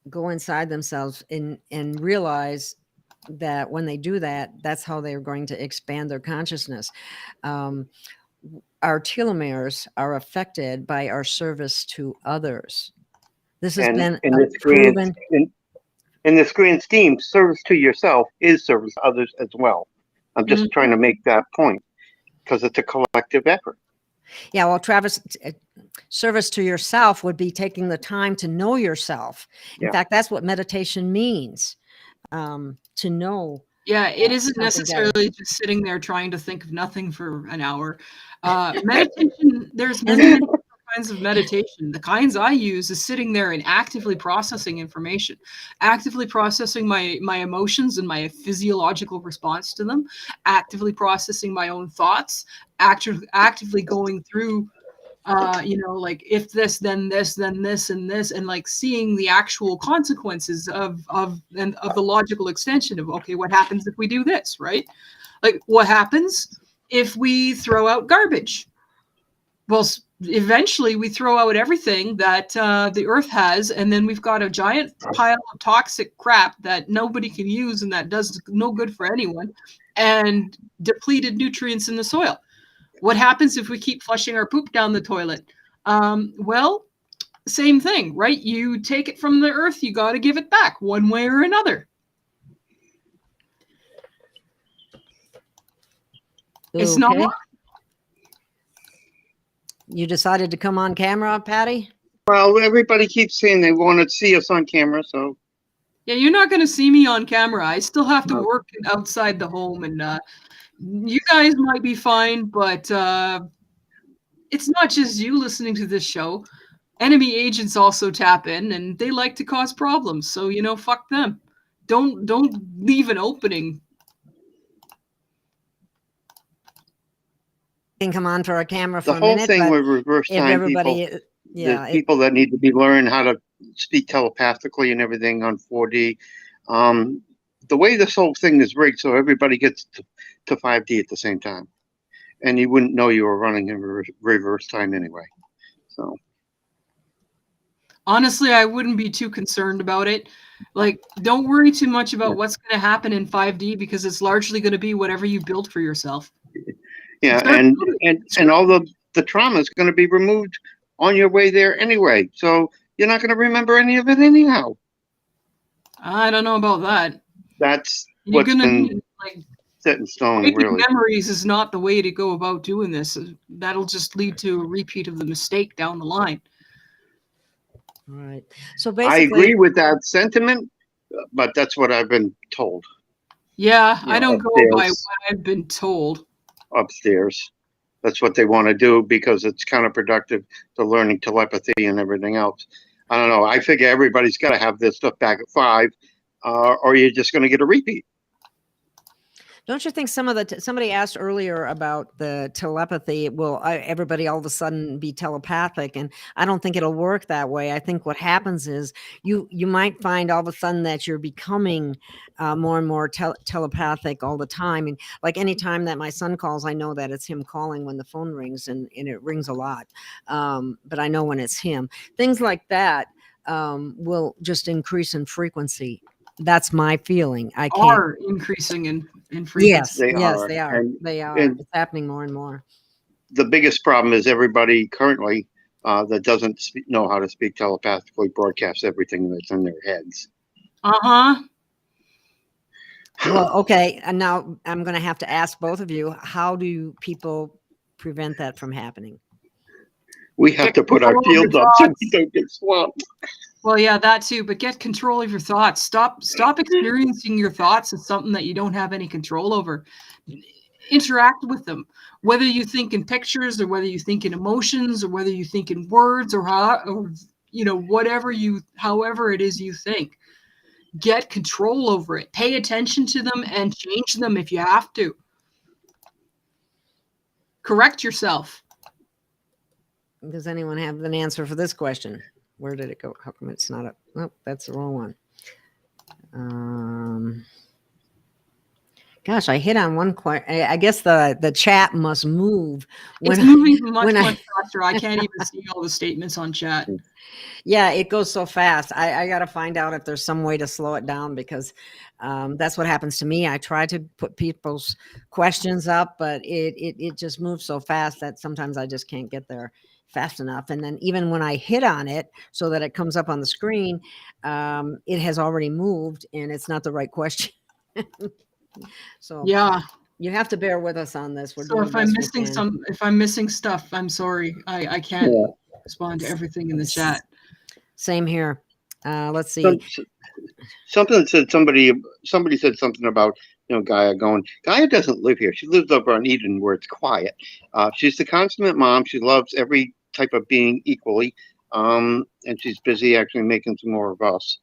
[SPEAKER 1] go inside themselves and realize that when they do that, that's how they're going to expand their consciousness. Our telomeres are affected by our service to others. This has been proven.
[SPEAKER 3] in this grand scheme, service to yourself is service to others as well. I'm just trying to make that point because it's a collective effort.
[SPEAKER 1] Yeah, well, Travis, service to yourself would be taking the time to know yourself. In fact, that's what meditation means, to know.
[SPEAKER 2] Yeah, it isn't
[SPEAKER 1] something
[SPEAKER 2] necessarily
[SPEAKER 1] better.
[SPEAKER 2] just sitting there trying to think of nothing for an hour. Meditation, there's many, many different kinds of meditation. The kinds I use is sitting there and actively processing information, actively processing my emotions and my physiological response to them, actively processing my own thoughts, actively going through like if this, then this, then this, and this, and like seeing the actual consequences of the logical extension of, okay, what happens if we do this, right? Like, what happens if we throw out garbage? Well, eventually we throw out everything that the earth has, and then we've got a giant pile of toxic crap that nobody can use and that does no good for anyone, and depleted nutrients in the soil. What happens if we keep flushing our poop down the toilet? Well, same thing, right? You take it from the earth, you got to give it back one way or another. It's not hard.
[SPEAKER 1] You decided to come on camera, Pattie?
[SPEAKER 3] Well, everybody keeps saying they want to see us on camera, so.
[SPEAKER 2] Yeah, you're not going to see me on camera. I still have to work outside the home, and you guys might be fine, but it's not just you listening to this show. Enemy agents also tap in, and they like to cause problems. So, fuck them. Don't leave an opening.
[SPEAKER 1] You can come on for a camera for
[SPEAKER 3] the whole
[SPEAKER 1] a minute.
[SPEAKER 3] thing with reverse time people, people that need to be learning how to speak telepathically and everything on 4D. The way this whole thing is rigged, so everybody gets to 5D at the same time, and you wouldn't know you were running in reverse time anyway. So
[SPEAKER 2] honestly, I wouldn't be too concerned about it. Like, don't worry too much about what's going to happen in 5D, because it's largely going to be whatever you build for yourself.
[SPEAKER 3] Yeah, and all the trauma is going to be removed on your way there anyway. So you're not going to remember any of it anyhow.
[SPEAKER 2] I don't know about that.
[SPEAKER 3] That's what's been set in stone, really.
[SPEAKER 2] Memories is not the way to go about doing this. That'll just lead to a repeat of the mistake down the line.
[SPEAKER 1] All right. So basically,
[SPEAKER 3] I agree with that sentiment, but that's what I've been told.
[SPEAKER 2] Yeah, I don't go by what I've been told.
[SPEAKER 3] Upstairs. That's what they want to do because it's counterproductive to learning telepathy and everything else. I don't know. I figure everybody's got to have this stuff back at 5, or you're just going to get a repeat.
[SPEAKER 1] Don't you think somebody asked earlier about the telepathy? Will everybody all of a sudden be telepathic? And I don't think it'll work that way. I think what happens is you might find all of a sudden that you're becoming more and more telepathic all the time. And like any time that my son calls, I know that it's him calling when the phone rings, and it rings a lot. But I know when it's him. Things like that will just increase in frequency. That's my feeling.
[SPEAKER 2] Are increasing in frequency.
[SPEAKER 1] Yes, they are. They are. It's happening more and more.
[SPEAKER 3] The biggest problem is everybody currently that doesn't know how to speak telepathically broadcasts everything that's in their heads.
[SPEAKER 2] Uh-huh.
[SPEAKER 1] Well, okay. And now I'm going to have to ask both of you, how do people prevent that from happening?
[SPEAKER 3] We have to put our shields up so we don't get swamped.
[SPEAKER 2] Well, yeah, that too, but get control of your thoughts. Stop experiencing your thoughts as something that you don't have any control over. Interact with them, whether you think in pictures or whether you think in emotions or whether you think in words or however it is you think. Get control over it. Pay attention to them and change them if you have to. Correct yourself.
[SPEAKER 1] Does anyone have an answer for this question? Where did it go? How come it's not up? Oh, that's the wrong one. Gosh, I hit on one question. I guess the chat must move.
[SPEAKER 2] It's moving much faster. I can't even see all the statements on chat.
[SPEAKER 1] Yeah, it goes so fast. I got to find out if there's some way to slow it down, because that's what happens to me. I try to put people's questions up, but it just moves so fast that sometimes I just can't get there fast enough. And then even when I hit on it so that it comes up on the screen, it has already moved and it's not the right question. So
[SPEAKER 2] Yeah.
[SPEAKER 1] you have to bear with us on this. We're
[SPEAKER 2] So
[SPEAKER 1] doing
[SPEAKER 2] if
[SPEAKER 1] the
[SPEAKER 2] I'm
[SPEAKER 1] best we
[SPEAKER 2] missing
[SPEAKER 1] can.
[SPEAKER 2] if I'm missing stuff, I'm sorry. I can't
[SPEAKER 3] Yeah.
[SPEAKER 2] respond to everything in the chat.
[SPEAKER 1] Same here. Let's see.
[SPEAKER 3] Something said somebody said something about Gaia going. Gaia doesn't live here. She lives over on Eden where it's quiet. She's the consummate mom. She loves every type of being equally, and she's busy actually making some more of us.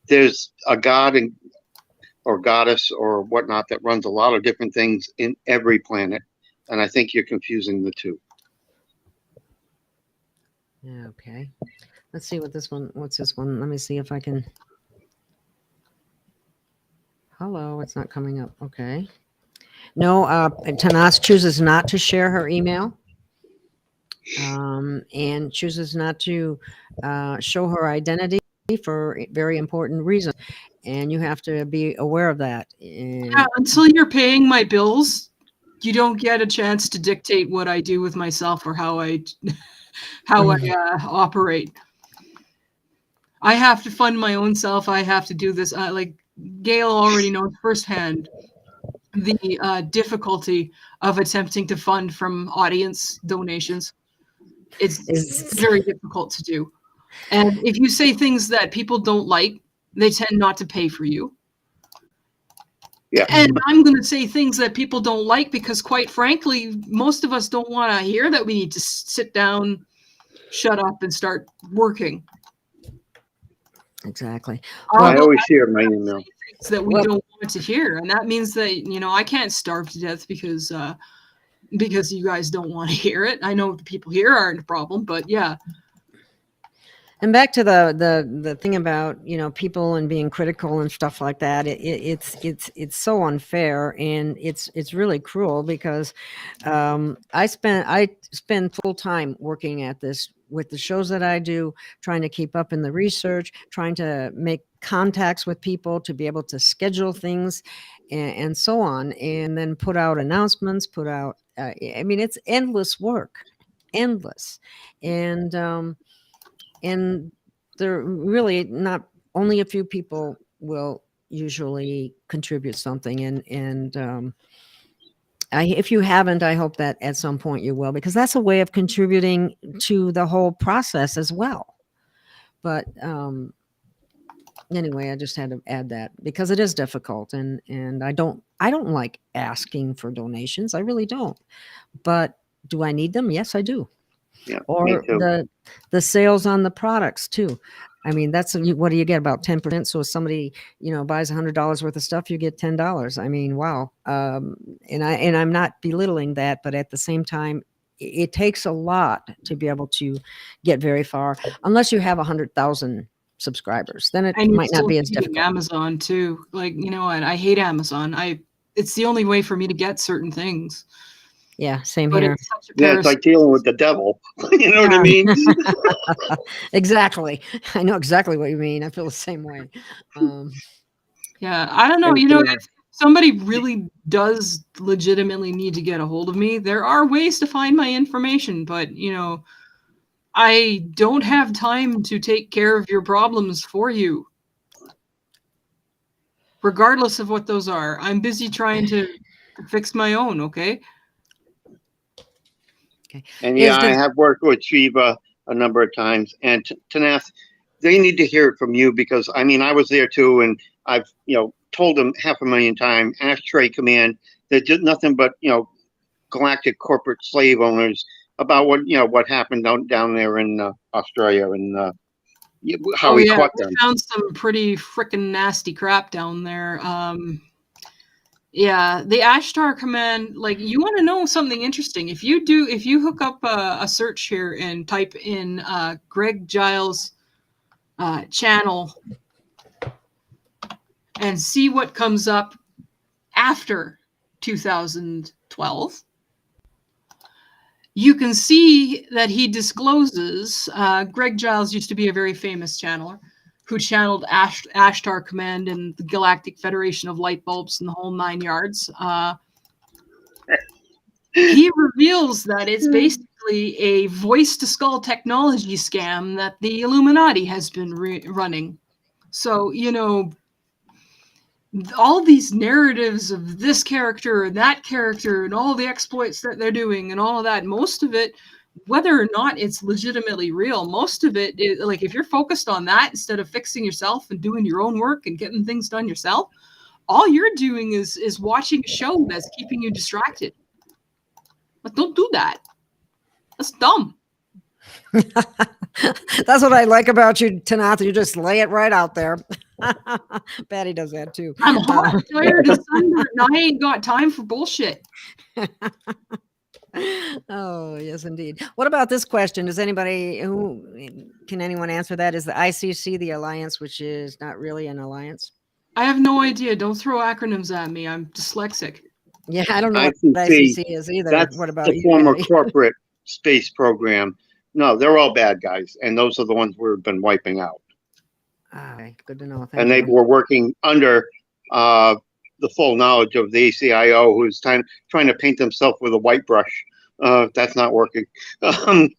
[SPEAKER 3] There's a god or goddess or whatnot that runs a lot of different things in every planet, and I think you're confusing the two.
[SPEAKER 1] Okay. Let's see what's this one? Let me see if I can. Hello, it's not coming up. Okay. No, Tanaath chooses not to share her email. And chooses not to show her identity for very important reasons. And you have to be aware of that. And
[SPEAKER 2] Yeah, until you're paying my bills, you don't get a chance to dictate what I do with myself or how I operate. I have to fund my own self. I have to do this. Like Gail already knows firsthand the difficulty of attempting to fund from audience donations. It's very difficult to do. And if you say things that people don't like, they tend not to pay for you.
[SPEAKER 3] Yeah.
[SPEAKER 2] And I'm going to say things that people don't like because, quite frankly, most of us don't want to hear that we need to sit down, shut up, and start working.
[SPEAKER 1] Exactly.
[SPEAKER 3] I always hear my email
[SPEAKER 2] that we don't want to hear, and that means that I can't starve to death because you guys don't want to hear it. I know the people here aren't a problem, but yeah.
[SPEAKER 1] And back to the thing about people and being critical and stuff like that. It's so unfair and it's really cruel because I spend full time working at this with the shows that I do, trying to keep up in the research, trying to make contacts with people to be able to schedule things and so on, and then put out announcements, it's endless work, endless. And there really not only a few people will usually contribute something. If you haven't, I hope that at some point you will, because that's a way of contributing to the whole process as well. But anyway, I just had to add that because it is difficult, and I don't like asking for donations. I really don't. But do I need them? Yes, I do.
[SPEAKER 3] Yeah,
[SPEAKER 1] or the sales on the products too. I mean, what do you get, about 10%? So if somebody buys $100 worth of stuff, you get $10. I mean, wow. And I'm not belittling that, but at the same time, it takes a lot to be able to get very far, unless you have 100,000 subscribers. Then it might not be as difficult.
[SPEAKER 2] Amazon too, and I hate Amazon. It's the only way for me to get certain things.
[SPEAKER 1] Yeah, same here.
[SPEAKER 3] It's like dealing with the devil. You know what I mean?
[SPEAKER 1] Exactly. I know exactly what you mean. I feel the same way.
[SPEAKER 2] Yeah, I don't know. If somebody really does legitimately need to get a hold of me, there are ways to find my information, but I don't have time to take care of your problems for you. Regardless of what those are, I'm busy trying to fix my own, okay?
[SPEAKER 3] And yeah, I have worked with Shiva a number of times, and Tanaath, they need to hear it from you because I was there too, and I've told them 500,000 times. Ashtray Command, they're just nothing but galactic corporate slave owners about what happened down there in Australia and how we caught them.
[SPEAKER 2] We found some pretty freaking nasty crap down there. Yeah, the Ashtar Command, you want to know something interesting. If you hook up a search here and type in Greg Giles channel and see what comes up after 2012, you can see that he discloses Greg Giles used to be a very famous channeler who channeled Ashtar Command and the Galactic Federation of Light Bulbs and the whole 9 yards. he reveals that it's basically a voice-to-skull technology scam that the Illuminati has been running. So, all these narratives of this character and that character and all the exploits that they're doing and all of that, most of it, whether or not it's legitimately real, most of it is, like, if you're focused on that instead of fixing yourself and doing your own work and getting things done yourself, all you're doing is watching a show that's keeping you distracted. But don't do that. That's dumb.
[SPEAKER 1] That's what I like about you, Tanaath. You just lay it right out there. Pattie does that too.
[SPEAKER 2] I'm hot, tired, and sunburned, and I ain't got time for bullshit.
[SPEAKER 1] Oh, yes, indeed. What about this question? Does anybody can anyone answer that? Is the ICC the alliance, which is not really an alliance?
[SPEAKER 2] I have no idea. Don't throw acronyms at me. I'm dyslexic.
[SPEAKER 1] Yeah, I don't know what
[SPEAKER 3] ICC,
[SPEAKER 1] ICC is either.
[SPEAKER 3] That's
[SPEAKER 1] what about
[SPEAKER 3] the
[SPEAKER 1] you,
[SPEAKER 3] former
[SPEAKER 1] Pattie?
[SPEAKER 3] corporate space program. No, they're all bad guys, and those are the ones we've been wiping out.
[SPEAKER 1] Okay, good to know. Thank
[SPEAKER 3] And
[SPEAKER 1] you.
[SPEAKER 3] they were working under the full knowledge of the ACIO, who's trying to paint himself with a white brush. That's not working. And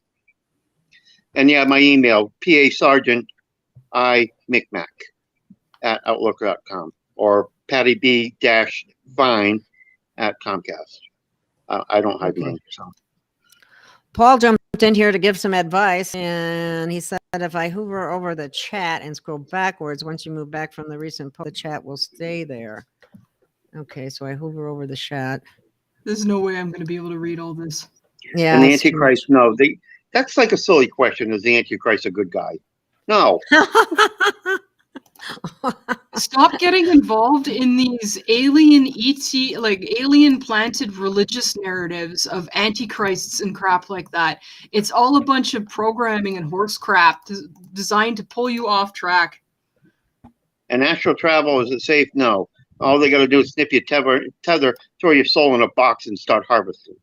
[SPEAKER 3] yeah, my email, PA @outlook.com or Pattie B-Fine at Comcast. I don't hide mine. So.
[SPEAKER 1] Paul jumped in here to give some advice, and he said if I hover over the chat and scroll backwards, once you move back from the recent post, the chat will stay there. Okay, so I hover over the chat.
[SPEAKER 2] There's no way I'm going to be able to read all this.
[SPEAKER 1] Yeah,
[SPEAKER 3] And the Antichrist, no. That's like a silly question. Is the Antichrist a good guy? No.
[SPEAKER 2] Stop getting involved in these alien planted religious narratives of antichrists and crap like that. It's all a bunch of programming and horse crap designed to pull you off track.
[SPEAKER 3] And astral travel, is it safe? No. All they got to do is snip your tether, throw your soul in a box, and start harvesting.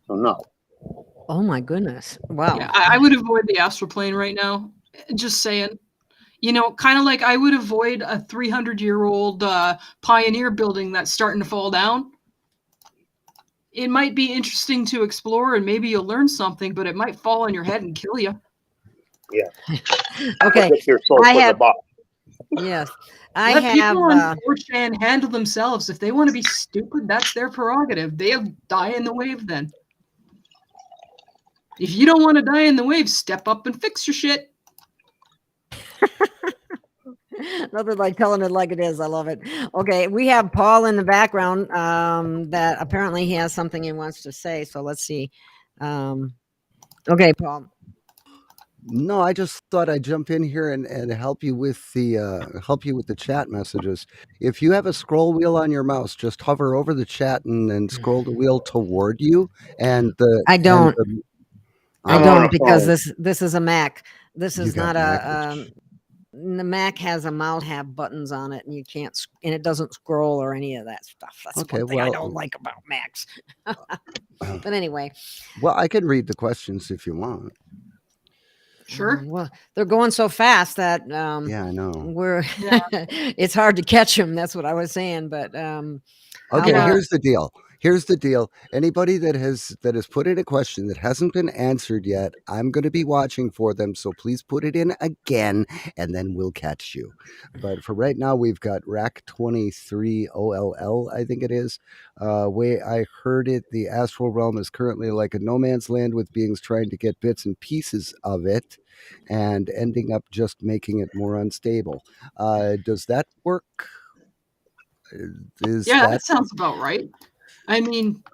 [SPEAKER 3] So no.
[SPEAKER 1] Oh my goodness! Wow.
[SPEAKER 2] Yeah, I would avoid the astral plane right now. Just saying. Kind of like I would avoid a 300-year-old pioneer building that's starting to fall down. It might be interesting to explore, and maybe you'll learn something, but it might fall on your head and kill you.
[SPEAKER 3] Yeah.
[SPEAKER 1] Okay.
[SPEAKER 3] Your soul
[SPEAKER 1] I
[SPEAKER 3] in
[SPEAKER 1] have.
[SPEAKER 3] a box.
[SPEAKER 1] Yes,
[SPEAKER 2] Let people on 4chan handle themselves. If they want to be stupid, that's their prerogative. They'll die in the wave then. If you don't want to die in the wave, step up and fix your shit.
[SPEAKER 1] Nothing like telling it like it is. I love it. Okay, we have Paul in the background that apparently he has something he wants to say. So let's see. Okay, Paul.
[SPEAKER 4] No, I just thought I'd jump in here and help you with the chat messages. If you have a scroll wheel on your mouse, just hover over the chat and then scroll the wheel toward you. And
[SPEAKER 1] I don't. I don't because
[SPEAKER 3] phone.
[SPEAKER 1] this is a Mac. This
[SPEAKER 4] You
[SPEAKER 1] is
[SPEAKER 4] got
[SPEAKER 1] not
[SPEAKER 4] Mac,
[SPEAKER 1] the Mac has a mouse have buttons on it, and you can't, and it doesn't scroll or any of that stuff. That's
[SPEAKER 4] Okay,
[SPEAKER 1] one thing I
[SPEAKER 4] well-
[SPEAKER 1] don't like about Macs. But anyway,
[SPEAKER 4] well, I can read the questions if you want.
[SPEAKER 2] Sure.
[SPEAKER 1] well, they're going so fast that
[SPEAKER 4] Yeah, I know.
[SPEAKER 1] we're
[SPEAKER 2] Yeah.
[SPEAKER 1] it's hard to catch them. That's what I was saying. But
[SPEAKER 4] Okay,
[SPEAKER 1] about-
[SPEAKER 4] here's the deal. Here's the deal. Anybody that has put in a question that hasn't been answered yet, I'm going to be watching for them. So please put it in again, and then we'll catch you. But for right now, we've got Rack 23 OLL, I think it is. Way I heard it, the astral realm is currently like a no man's land with beings trying to get bits and pieces of it, and ending up just making it more unstable. Does that work?
[SPEAKER 2] That sounds about right. I mean,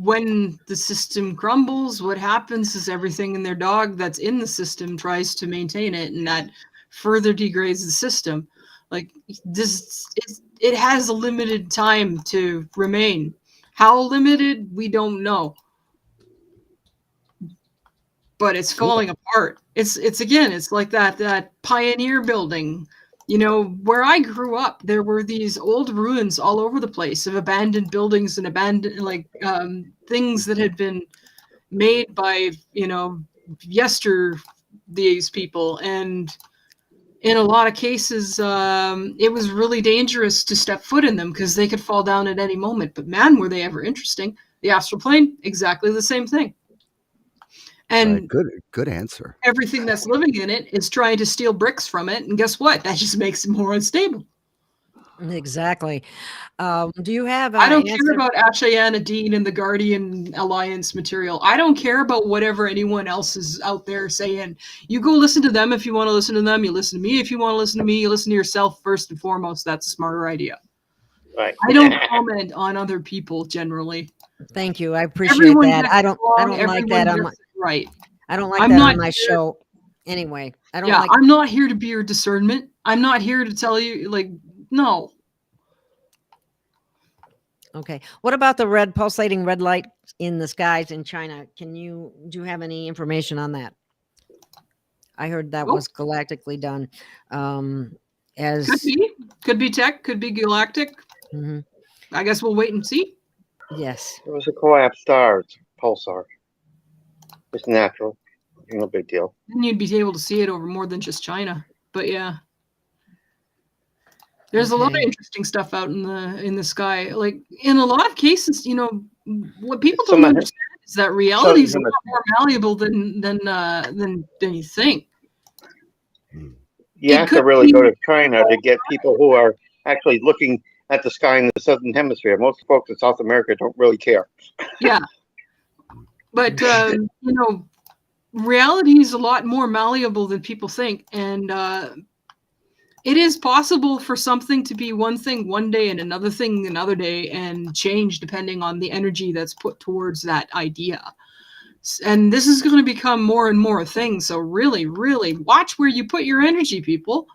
[SPEAKER 2] when the system crumbles, what happens is everything in their dog that's in the system tries to maintain it, and that further degrades the system. Like this, it has a limited time to remain. How limited, we don't know. But it's falling apart. It's like that pioneer building. Where I grew up, there were these old ruins all over the place of abandoned buildings and abandoned things that had been made by these people, and in a lot of cases it was really dangerous to step foot in them because they could fall down at any moment. But man, were they ever interesting. The astral plane, exactly the same thing. And
[SPEAKER 4] good answer.
[SPEAKER 2] everything that's living in it is trying to steal bricks from it. And guess what? That just makes it more unstable.
[SPEAKER 1] Exactly. Do you have
[SPEAKER 2] I don't
[SPEAKER 1] answer?
[SPEAKER 2] care about Ashayana Dean and the Guardian Alliance material. I don't care about whatever anyone else is out there saying. You go listen to them if you want to listen to them. You listen to me if you want to listen to me. You listen to yourself first and foremost. That's a smarter idea.
[SPEAKER 3] Right.
[SPEAKER 2] I don't comment on other people generally.
[SPEAKER 1] Thank you. I appreciate
[SPEAKER 2] Everyone
[SPEAKER 1] that.
[SPEAKER 2] gets
[SPEAKER 1] I
[SPEAKER 2] it
[SPEAKER 1] don't
[SPEAKER 2] wrong,
[SPEAKER 1] like that
[SPEAKER 2] everyone
[SPEAKER 1] on my,
[SPEAKER 2] gets it right.
[SPEAKER 1] I don't like
[SPEAKER 2] I'm
[SPEAKER 1] that
[SPEAKER 2] not
[SPEAKER 1] on my
[SPEAKER 2] here-
[SPEAKER 1] show. Anyway, I don't
[SPEAKER 2] Yeah,
[SPEAKER 1] like.
[SPEAKER 2] I'm not here to be your discernment. I'm not here to tell you, like, no.
[SPEAKER 1] Okay. What about the red pulsating red light in the skies in China? Do you have any information on that? I heard that
[SPEAKER 2] Nope.
[SPEAKER 1] was galactically done.
[SPEAKER 2] Could be tech, could be galactic.
[SPEAKER 1] Mhm.
[SPEAKER 2] I guess we'll wait and see.
[SPEAKER 1] Yes.
[SPEAKER 3] It was a collapsed star. It's a pulsar. It's natural. No big deal.
[SPEAKER 2] Then you'd be able to see it over more than just China. But yeah. There's a lot of
[SPEAKER 1] Okay.
[SPEAKER 2] interesting stuff out in the sky. Like in a lot of cases, you know, what people
[SPEAKER 3] Some
[SPEAKER 2] don't
[SPEAKER 3] of it-
[SPEAKER 2] understand is that reality is a
[SPEAKER 3] some of
[SPEAKER 2] lot more malleable than you think.
[SPEAKER 3] You
[SPEAKER 2] It
[SPEAKER 3] have to
[SPEAKER 2] could
[SPEAKER 3] really
[SPEAKER 2] be-
[SPEAKER 3] go to China to get people who are actually looking at the sky in the southern hemisphere. Most folks in South America don't really care.
[SPEAKER 2] Yeah. But you know, reality is a lot more malleable than people think, and it is possible for something to be one thing one day and another thing another day and change depending on the energy that's put towards that idea. And this is going to become more and more a thing. So really, really watch where you put your energy, people.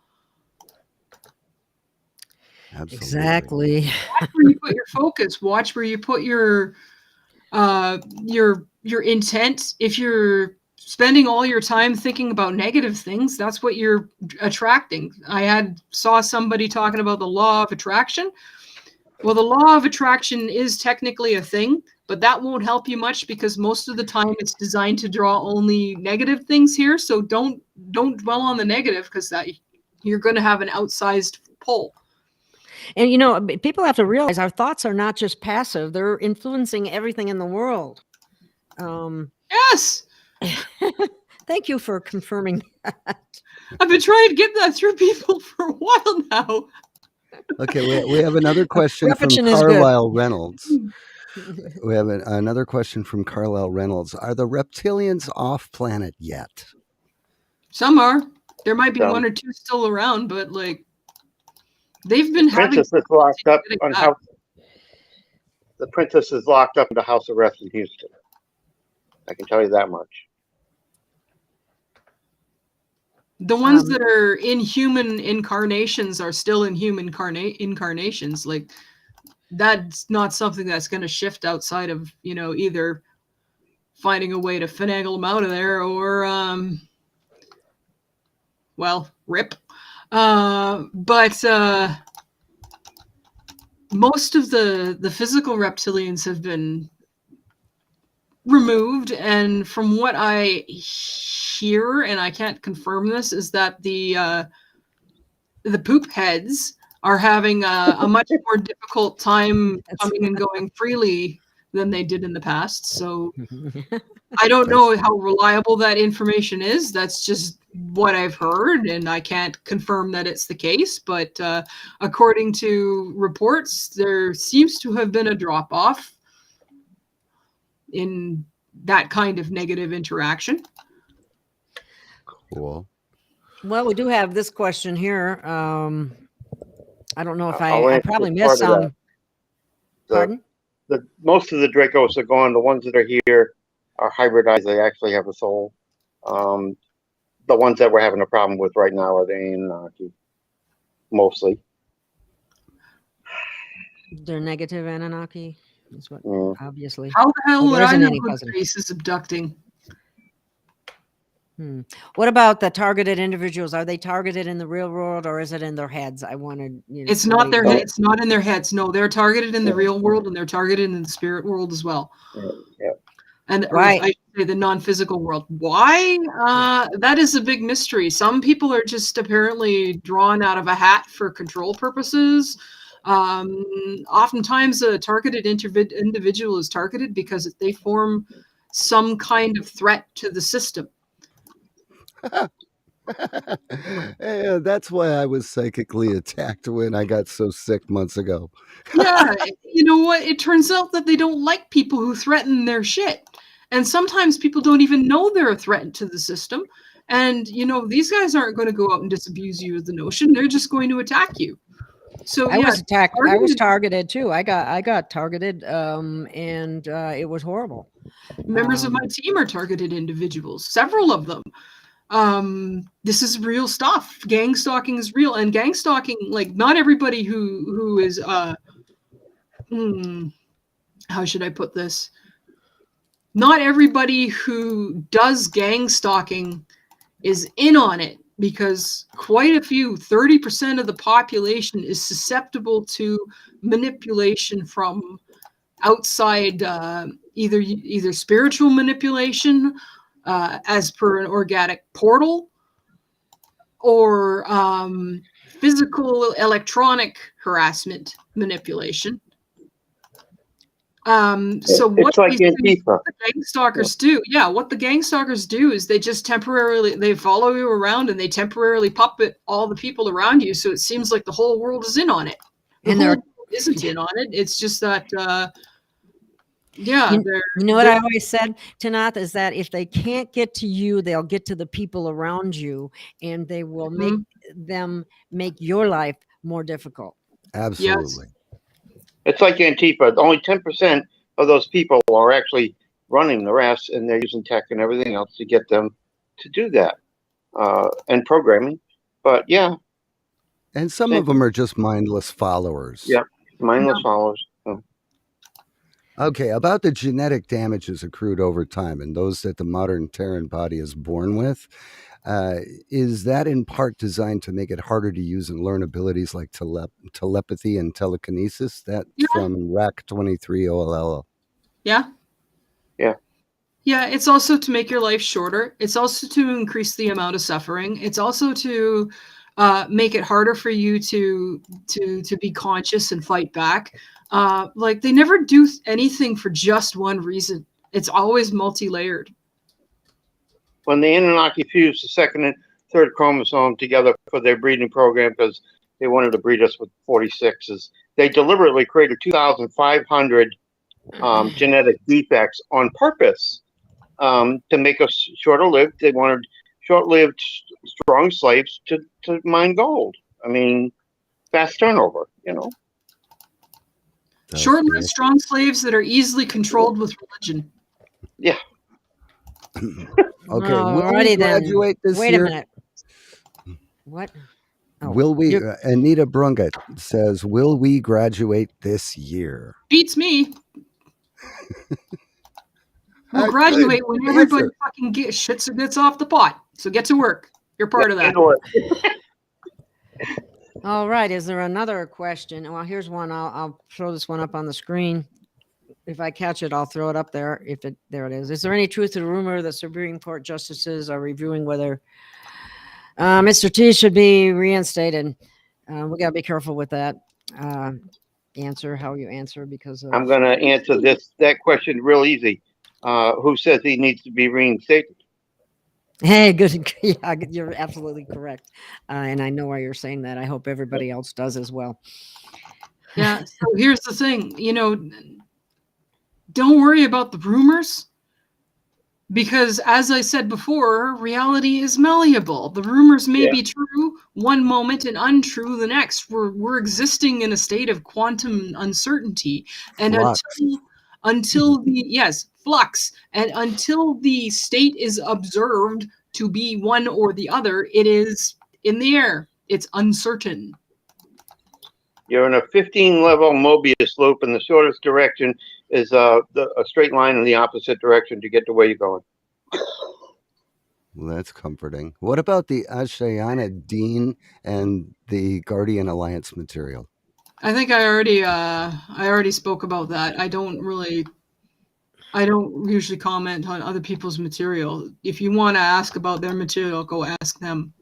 [SPEAKER 4] Absolutely.
[SPEAKER 1] Exactly.
[SPEAKER 2] Watch where you put your focus. Watch where you put your intent. If you're spending all your time thinking about negative things, that's what you're attracting. I saw somebody talking about the law of attraction. Well, the law of attraction is technically a thing, but that won't help you much because most of the time it's designed to draw only negative things here. So don't dwell on the negative because that you're going to have an outsized pull.
[SPEAKER 1] And you know, people have to realize our thoughts are not just passive; they're influencing everything in the world.
[SPEAKER 2] Yes.
[SPEAKER 1] Thank you for confirming that.
[SPEAKER 2] I've been trying to get that through people for a while now.
[SPEAKER 4] Okay, we have another question from
[SPEAKER 1] Repetition is good.
[SPEAKER 4] Carlisle Reynolds. We have another question from Carlisle Reynolds. Are the reptilians off planet yet?
[SPEAKER 2] Some are. There might be
[SPEAKER 3] Some.
[SPEAKER 2] one or two still around, but like they've been having.
[SPEAKER 3] Princess is locked up on
[SPEAKER 2] that.
[SPEAKER 3] house. The princess is locked up in the house arrest in Houston. I can tell you that much.
[SPEAKER 2] The ones that are in human incarnations are still in human incarnations. Like that's not something that's going to shift outside of, you know, either finding a way to finagle them out of there or, well, rip. But most of the physical reptilians have been removed, and from what I hear, and I can't confirm this, is that the poop heads are having a much more difficult time coming and going freely than they did in the past. So I don't know how reliable that information is. That's just what I've heard, and I can't confirm that it's the case. But according to reports, there seems to have been a drop-off in that kind of negative interaction.
[SPEAKER 4] Cool.
[SPEAKER 1] Well, we do have this question here. I don't know if
[SPEAKER 3] I'll
[SPEAKER 1] I
[SPEAKER 3] answer
[SPEAKER 1] probably
[SPEAKER 3] part
[SPEAKER 1] missed
[SPEAKER 3] of
[SPEAKER 1] some.
[SPEAKER 3] that.
[SPEAKER 1] Pardon?
[SPEAKER 3] Most of the Dracos are gone. The ones that are here are hybridized. They actually have a soul. The ones that we're having a problem with right now are the Anunnaki, mostly.
[SPEAKER 1] They're negative Anunnaki. That's what, obviously.
[SPEAKER 2] How the hell would
[SPEAKER 1] There
[SPEAKER 2] I
[SPEAKER 1] isn't
[SPEAKER 2] know
[SPEAKER 1] any
[SPEAKER 2] who
[SPEAKER 1] positive.
[SPEAKER 2] Grace is abducting?
[SPEAKER 1] What about the targeted individuals? Are they targeted in the real world or is it in their heads? I wanted, you know,
[SPEAKER 2] It's not their
[SPEAKER 1] somebody
[SPEAKER 2] head. It's not in their heads. No, they're targeted in the real world and they're targeted in the spirit world as well.
[SPEAKER 3] Yeah.
[SPEAKER 2] And
[SPEAKER 1] Right.
[SPEAKER 2] I should say the non-physical world. Why? That is a big mystery. Some people are just apparently drawn out of a hat for control purposes. Oftentimes, a targeted individual is targeted because they form some kind of threat to the system.
[SPEAKER 4] Yeah, that's why I was psychically attacked when I got so sick months ago.
[SPEAKER 2] Yeah, you know what? It turns out that they don't like people who threaten their shit. And sometimes people don't even know they're a threat to the system. And, you know, these guys aren't going to go out and disabuse you of the notion. They're just going to attack you. So,
[SPEAKER 1] I
[SPEAKER 2] yeah,
[SPEAKER 1] was attacked. I was
[SPEAKER 2] targeted
[SPEAKER 1] targeted too. I got targeted, and it was horrible.
[SPEAKER 2] members of my team are targeted individuals, several of them. This is real stuff. Gang stalking is real. And gang stalking, like, not everybody who is, how should I put this? Not everybody who does gang stalking is in on it, because quite a few, 30% of the population is susceptible to manipulation from outside, either spiritual manipulation, as per an organic portal, or physical electronic harassment manipulation. So what
[SPEAKER 3] It's like
[SPEAKER 2] these things,
[SPEAKER 3] Antifa.
[SPEAKER 2] the gang stalkers do, what the gang stalkers do is they just temporarily, they follow you around and they temporarily puppet all the people around you, so it seems like the whole world is in on it. The
[SPEAKER 1] And
[SPEAKER 2] whole
[SPEAKER 1] they're-
[SPEAKER 2] world isn't in on it. It's just that,
[SPEAKER 1] You know what I always said, Tanaath, is that if they can't get to you, they'll get to the people around you, and they will make them make your life more difficult.
[SPEAKER 4] Absolutely.
[SPEAKER 3] It's like Antifa. Only 10% of those people are actually running the rest, and they're using tech and everything else to get them to do that, and programming. But yeah.
[SPEAKER 4] And some of them are just mindless followers.
[SPEAKER 3] Yeah, mindless followers.
[SPEAKER 4] Okay, about the genetic damages accrued over time and those that the modern Terran body is born with, is that in part designed to make it harder to use and learn abilities like telepathy and telekinesis? That's from RAC 23 OLL.
[SPEAKER 2] Yeah. Yeah, it's also to make your life shorter. It's also to increase the amount of suffering. It's also to make it harder for you to be conscious and fight back. Like, they never do anything for just one reason. It's always multi-layered.
[SPEAKER 3] When the Anunnaki fused the second and third chromosome together for their breeding program, because they wanted to breed us with 46s, they deliberately created 2,500 genetic defects on purpose, to make us shorter lived. They wanted short-lived, strong slaves to mine gold. I mean, fast turnover,
[SPEAKER 2] Short-lived, strong slaves that are easily controlled with religion.
[SPEAKER 3] Yeah.
[SPEAKER 4] Okay, will we graduate this year?
[SPEAKER 1] Wait a minute. What? Oh,
[SPEAKER 4] will we? Anita Brunga says, "Will we graduate this year?"
[SPEAKER 2] Beats me. We'll graduate when everybody fucking shits or gets off the pot. So get to work. You're part of that.
[SPEAKER 1] All right. Is there another question? Well, here's one. I'll throw this one up on the screen. If I catch it, I'll throw it up there. There it is. Is there any truth to the rumor that Supreme Court justices are reviewing whether Mr. T should be reinstated? We got to be careful with that. Answer how you answer, because
[SPEAKER 3] I'm going to answer that question real easy. Who says he needs to be reinstated?
[SPEAKER 1] Hey, good. Yeah, you're absolutely correct. And I know why you're saying that. I hope everybody else does as well.
[SPEAKER 2] Yeah. So here's the thing, don't worry about the rumors, because, as I said before, reality is malleable. The rumors may be true one moment and untrue the next. We're existing in a state of quantum uncertainty, and until the flux, and until the state is observed to be one or the other, it is in the air. It's uncertain.
[SPEAKER 3] You're in a 15-level Mobius loop, and the shortest direction is a straight line in the opposite direction to get to where you're going.
[SPEAKER 4] Well, that's comforting. What about the Ashayana Dean and the Guardian Alliance material?
[SPEAKER 2] I think I already spoke about that. I don't usually comment on other people's material. If you want to ask about their material, go ask them.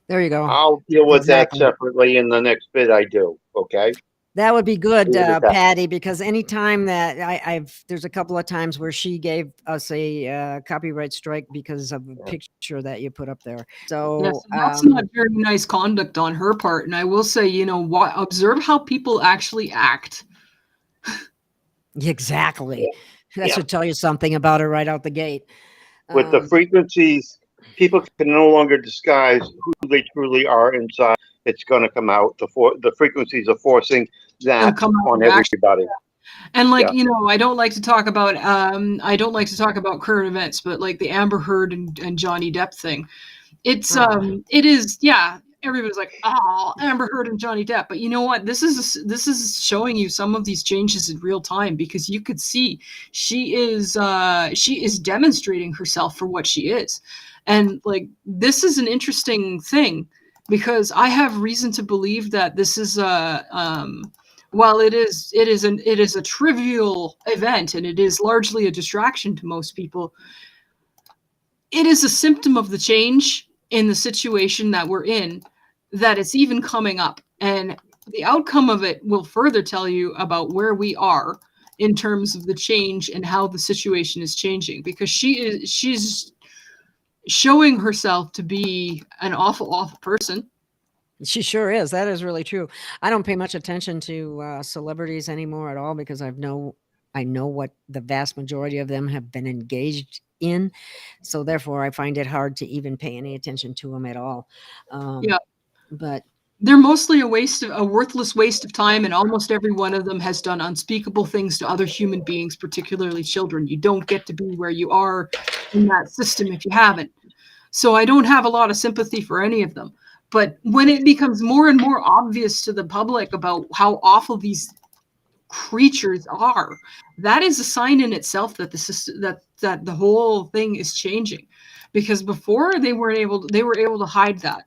[SPEAKER 1] There you go.
[SPEAKER 3] I'll deal with that separately in the next bit I do. Okay.
[SPEAKER 1] That would be good,
[SPEAKER 3] Leave it at that.
[SPEAKER 1] Patty, because anytime that there's a couple of times where she gave us a copyright strike because of a picture that you put up there. So
[SPEAKER 2] Yes, that's not very nice conduct on her part. And I will say, observe how people actually act.
[SPEAKER 1] exactly. That
[SPEAKER 3] Yeah.
[SPEAKER 1] should tell you something about her right out the gate.
[SPEAKER 3] With the frequencies, people can no longer disguise who they truly are inside. It's going to come out. The frequencies are forcing that
[SPEAKER 2] Come out
[SPEAKER 3] on
[SPEAKER 2] of action.
[SPEAKER 3] everybody.
[SPEAKER 2] And
[SPEAKER 3] Yeah.
[SPEAKER 2] I don't like to talk about current events, but like the Amber Heard and Johnny Depp thing. It is, yeah, everybody's like, oh, Amber Heard and Johnny Depp. But you know what? This is showing you some of these changes in real time, because you could see she is demonstrating herself for what she is. And like, this is an interesting thing, because I have reason to believe that this is while it is a trivial event, and it is largely a distraction to most people, it is a symptom of the change in the situation that we're in, that it's even coming up. And the outcome of it will further tell you about where we are in terms of the change and how the situation is changing, because she's showing herself to be an awful person.
[SPEAKER 1] She sure is. That is really true. I don't pay much attention to celebrities anymore at all, because I know what the vast majority of them have been engaged in. So therefore, I find it hard to even pay any attention to them at all.
[SPEAKER 2] Yeah.
[SPEAKER 1] But
[SPEAKER 2] they're mostly a worthless waste of time, and almost every one of them has done unspeakable things to other human beings, particularly children. You don't get to be where you are in that system if you haven't. So I don't have a lot of sympathy for any of them. But when it becomes more and more obvious to the public about how awful these creatures are, that is a sign in itself that the system, that the whole thing is changing. Because before, they were able to hide that.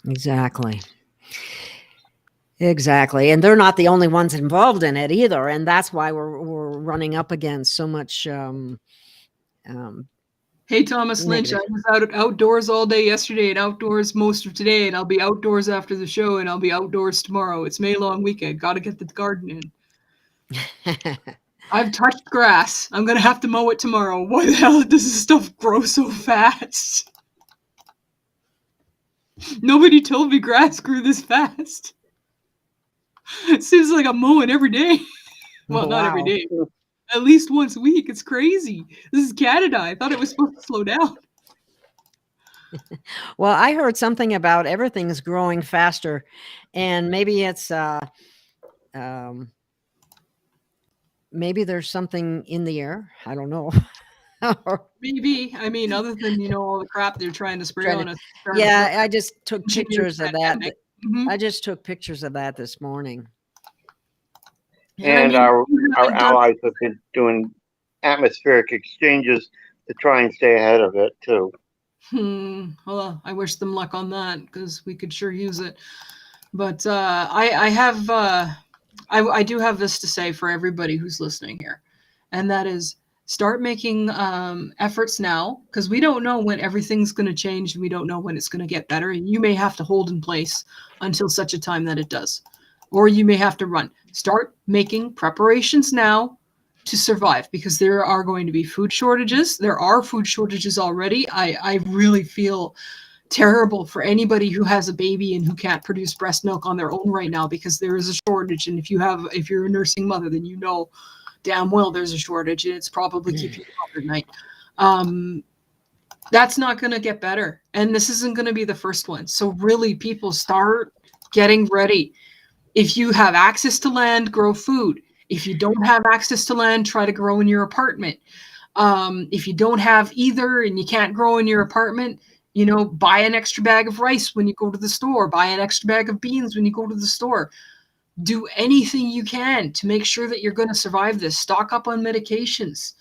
[SPEAKER 1] Exactly. And they're not the only ones involved in it either. And that's why we're running up against so much.
[SPEAKER 2] Hey, Thomas Lynch, I was outdoors all day yesterday and outdoors most of today, and I'll be outdoors after the show, and I'll be outdoors tomorrow. It's May long weekend. Got to get the garden in. I've touched grass. I'm going to have to mow it tomorrow. Why the hell does this stuff grow so fast? Nobody told me grass grew this fast. It seems like I'm mowing every day. Well, not every day. At least once a week. It's crazy. This is Canada. I thought it was supposed to slow down.
[SPEAKER 1] Well, I heard something about everything's growing faster, and maybe it's maybe there's something in the air. I don't know.
[SPEAKER 2] Maybe. I mean, other than all the crap they're trying to spray on us.
[SPEAKER 1] Yeah, I just took pictures of that.
[SPEAKER 2] Mm-hmm.
[SPEAKER 1] I just took pictures of that this morning.
[SPEAKER 3] And our allies have been doing atmospheric exchanges to try and stay ahead of it too.
[SPEAKER 2] Well, I wish them luck on that, because we could sure use it. But I do have this to say for everybody who's listening here, and that is, start making efforts now, because we don't know when everything's going to change, and we don't know when it's going to get better. And you may have to hold in place until such a time that it does, or you may have to run. Start making preparations now to survive, because there are going to be food shortages. There are food shortages already. I really feel terrible for anybody who has a baby and who can't produce breast milk on their own right now, because there is a shortage. And if you're a nursing mother, then you know damn well there's a shortage, and it's probably keeping you up at night. That's not going to get better, and this isn't going to be the first one. So really, people, start getting ready. If you have access to land, grow food. If you don't have access to land, try to grow in your apartment. If you don't have either and you can't grow in your apartment, buy an extra bag of rice when you go to the store. Buy an extra bag of beans when you go to the store. Do anything you can to make sure that you're going to survive this. Stock up on medications.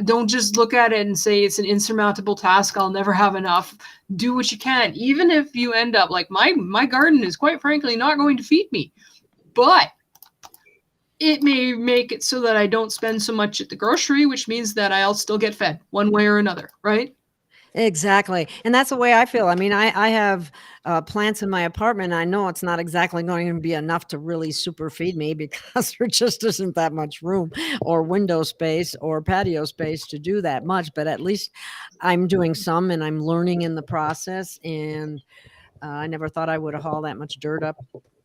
[SPEAKER 2] Don't just look at it and say it's an insurmountable task. I'll never have enough. Do what you can. Even if you end up like my garden is, quite frankly, not going to feed me, but it may make it so that I don't spend so much at the grocery, which means that I'll still get fed one way or another, right?
[SPEAKER 1] Exactly. And that's the way I feel. I mean, I have plants in my apartment. I know it's not exactly going to be enough to really super feed me because there just isn't that much room or window space or patio space to do that much. But at least I'm doing some and I'm learning in the process. And I never thought I would haul that much dirt up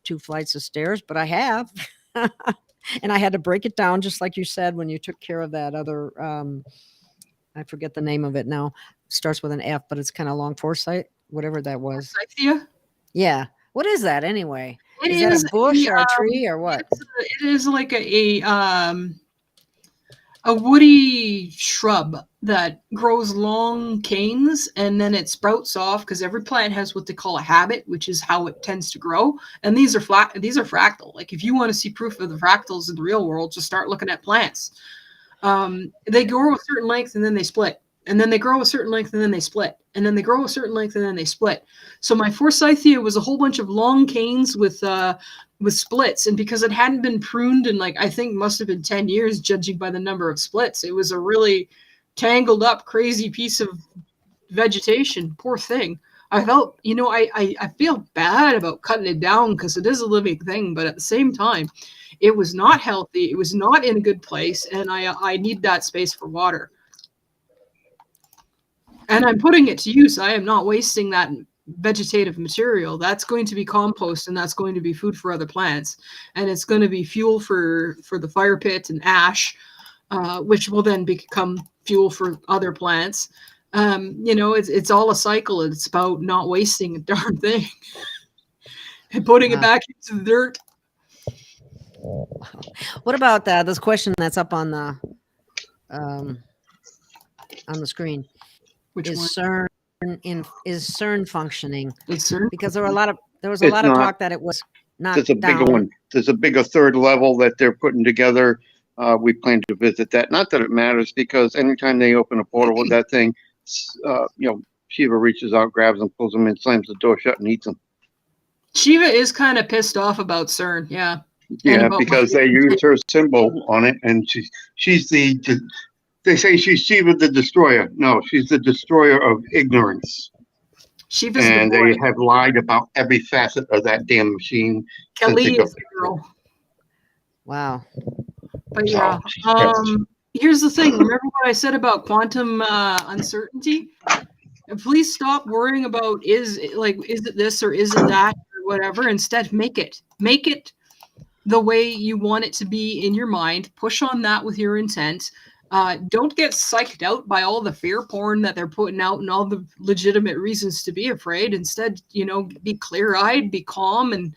[SPEAKER 1] 2 flights of stairs, but I have. And I had to break it down, just like you said, when you took care of that other, I forget the name of it now. Starts with an F, but it's kind of long, foresight, whatever that was.
[SPEAKER 2] Forsythia?
[SPEAKER 1] Yeah. What is that anyway?
[SPEAKER 2] It
[SPEAKER 1] Is that
[SPEAKER 2] is
[SPEAKER 1] a bush
[SPEAKER 2] a,
[SPEAKER 1] or a tree or what?
[SPEAKER 2] it is like a woody shrub that grows long canes and then it sprouts off because every plant has what they call a habit, which is how it tends to grow. And these are fractal. Like if you want to see proof of the fractals in the real world, just start looking at plants. They grow a certain length and then they split. And then they grow a certain length and then they split. And then they grow a certain length and then they split. So my forsythia was a whole bunch of long canes with splits. And because it hadn't been pruned in like, I think must have been 10 years, judging by the number of splits, it was a really tangled up, crazy piece of vegetation. Poor thing. I felt, I feel bad about cutting it down because it is a living thing. But at the same time, it was not healthy. It was not in a good place. And I need that space for water. And I'm putting it to use. I am not wasting that vegetative material. That's going to be compost and that's going to be food for other plants. And it's going to be fuel for the fire pit and ash, which will then become fuel for other plants. It's all a cycle. It's about not wasting a darn thing and putting it back into the dirt.
[SPEAKER 1] What about this question that's up on the screen?
[SPEAKER 2] Which
[SPEAKER 1] is
[SPEAKER 2] one?
[SPEAKER 1] CERN functioning?
[SPEAKER 2] Is CERN?
[SPEAKER 1] Because there was a lot of talk that it was not.
[SPEAKER 3] There's a
[SPEAKER 1] down.
[SPEAKER 3] bigger one. There's a bigger third level that they're putting together. We plan to visit that. Not that it matters, because anytime they open a portal with that thing, Shiva reaches out, grabs them, pulls them in, slams the door shut, and eats them.
[SPEAKER 2] Shiva is kind of pissed off about CERN, yeah.
[SPEAKER 3] Yeah, because they used her symbol on it, and she's the. They say she's Shiva the destroyer. No, she's the destroyer of ignorance.
[SPEAKER 2] Shiva's
[SPEAKER 3] and they have lied about every facet of that damn machine.
[SPEAKER 2] Kelly is the girl.
[SPEAKER 1] Wow.
[SPEAKER 2] But yeah, here's the thing. Remember what I said about quantum uncertainty? Please stop worrying about is it this or is it that or whatever. Instead, make it the way you want it to be in your mind. Push on that with your intent. Don't get psyched out by all the fear porn that they're putting out and all the legitimate reasons to be afraid. Instead, be clear-eyed, be calm,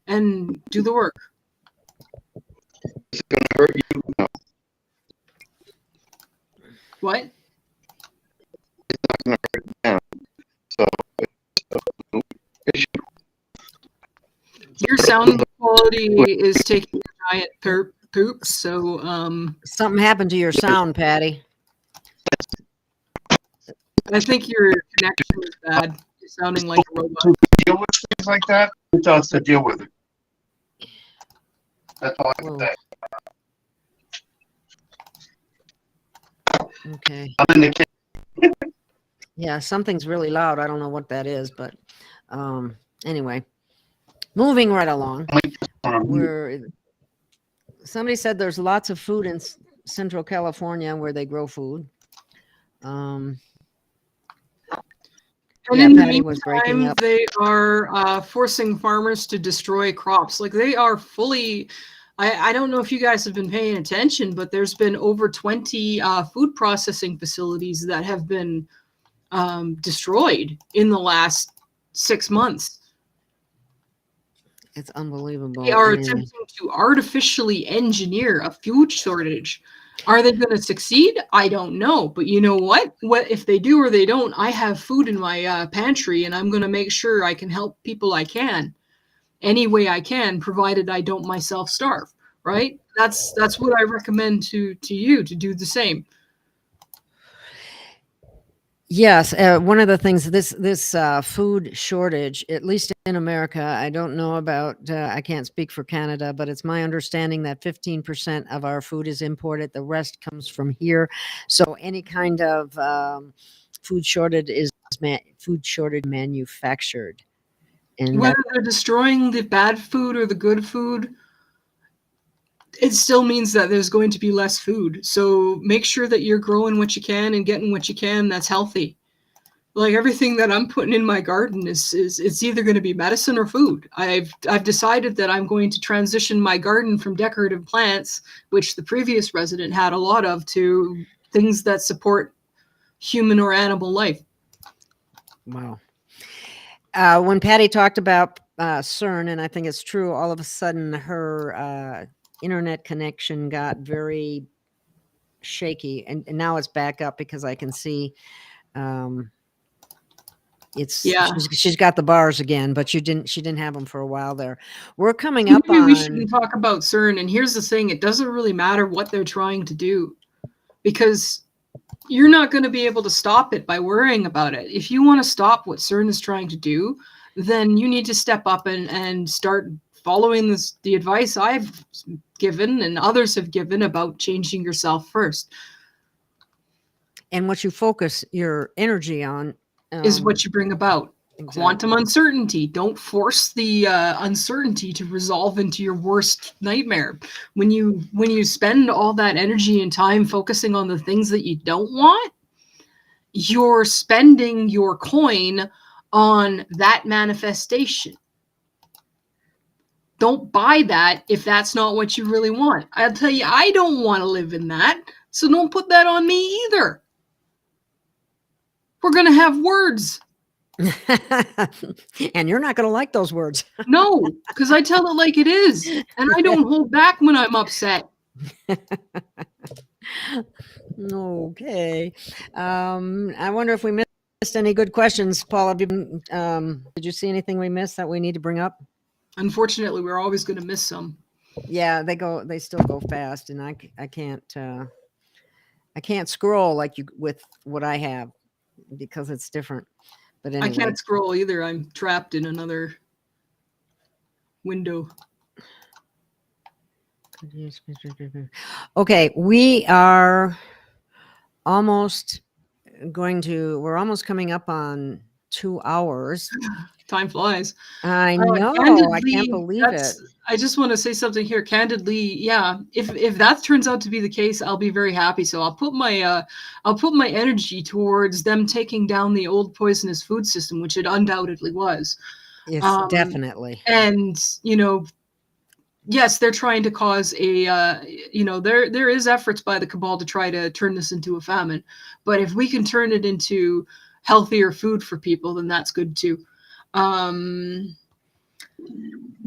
[SPEAKER 2] and do the work.
[SPEAKER 3] Is it going to hurt you? No.
[SPEAKER 2] What?
[SPEAKER 3] It's not going to hurt you down. So it's an issue.
[SPEAKER 2] Your sound quality is taking a giant poop, so
[SPEAKER 1] something happened to your sound, Pattie.
[SPEAKER 2] I think your connection is bad. You're sounding like a robot.
[SPEAKER 3] To deal with things like that, it's us to deal with it. That's all I can say.
[SPEAKER 1] Okay.
[SPEAKER 3] I'm in the kitchen.
[SPEAKER 1] Yeah, something's really loud. I don't know what that is, but anyway, moving right along. Somebody said there's lots of food in Central California where they grow food.
[SPEAKER 2] And in the meantime, they are forcing farmers to destroy crops. Like they are fully. I don't know if you guys have been paying attention, but there's been over 20 food processing facilities that have been destroyed in the last 6 months.
[SPEAKER 1] It's unbelievable.
[SPEAKER 2] They are attempting to artificially engineer a food shortage. Are they going to succeed? I don't know. But you know what? What if they do or they don't? I have food in my pantry, and I'm going to make sure I can help people I can, any way I can, provided I don't myself starve. Right? That's what I recommend to you to do the same.
[SPEAKER 1] Yes, one of the things this food shortage, at least in America, I don't know about. I can't speak for Canada, but it's my understanding that 15% of our food is imported. The rest comes from here. So any kind of food shortage manufactured, and
[SPEAKER 2] Whether they're destroying the bad food or the good food, it still means that there's going to be less food. So make sure that you're growing what you can and getting what you can that's healthy. Like everything that I'm putting in my garden is it's either going to be medicine or food. I've decided that I'm going to transition my garden from decorative plants, which the previous resident had a lot of, to things that support human or animal life.
[SPEAKER 1] wow. When Pattie talked about CERN, and I think it's true, all of a sudden her internet connection got very shaky, and now it's back up because I can see she's got the bars again, but she didn't have them for a while there. We're coming up
[SPEAKER 2] Maybe
[SPEAKER 1] on.
[SPEAKER 2] we shouldn't talk about CERN. And here's the thing: it doesn't really matter what they're trying to do, because you're not going to be able to stop it by worrying about it. If you want to stop what CERN is trying to do, then you need to step up and start following the advice I've given and others have given about changing yourself first.
[SPEAKER 1] And what you focus your energy on
[SPEAKER 2] is what you bring about.
[SPEAKER 1] Exactly.
[SPEAKER 2] Quantum uncertainty. Don't force the uncertainty to resolve into your worst nightmare. When you spend all that energy and time focusing on the things that you don't want, you're spending your coin on that manifestation. Don't buy that if that's not what you really want. I'll tell you, I don't want to live in that, so don't put that on me either. We're going to have words.
[SPEAKER 1] And you're not going to like those words.
[SPEAKER 2] No, because I tell it like it is, and I don't hold back when I'm upset.
[SPEAKER 1] Okay. I wonder if we missed any good questions. Paul, have you been, did you see anything we missed that we need to bring up?
[SPEAKER 2] Unfortunately, we're always going to miss some.
[SPEAKER 1] Yeah, they still go fast, and I can't scroll like you with what I have because it's different. But anyway.
[SPEAKER 2] I can't scroll either. I'm trapped in another window.
[SPEAKER 1] Okay, we are almost we're almost coming up on 2 hours.
[SPEAKER 2] Time flies.
[SPEAKER 1] I know. I can't believe it.
[SPEAKER 2] I just want to say something here. Candidly, yeah. If that turns out to be the case, I'll be very happy. So I'll put my energy towards them taking down the old poisonous food system, which it undoubtedly was.
[SPEAKER 1] Yes, definitely.
[SPEAKER 2] And yes, they're trying to cause there is efforts by the cabal to try to turn this into a famine. But if we can turn it into healthier food for people, then that's good too.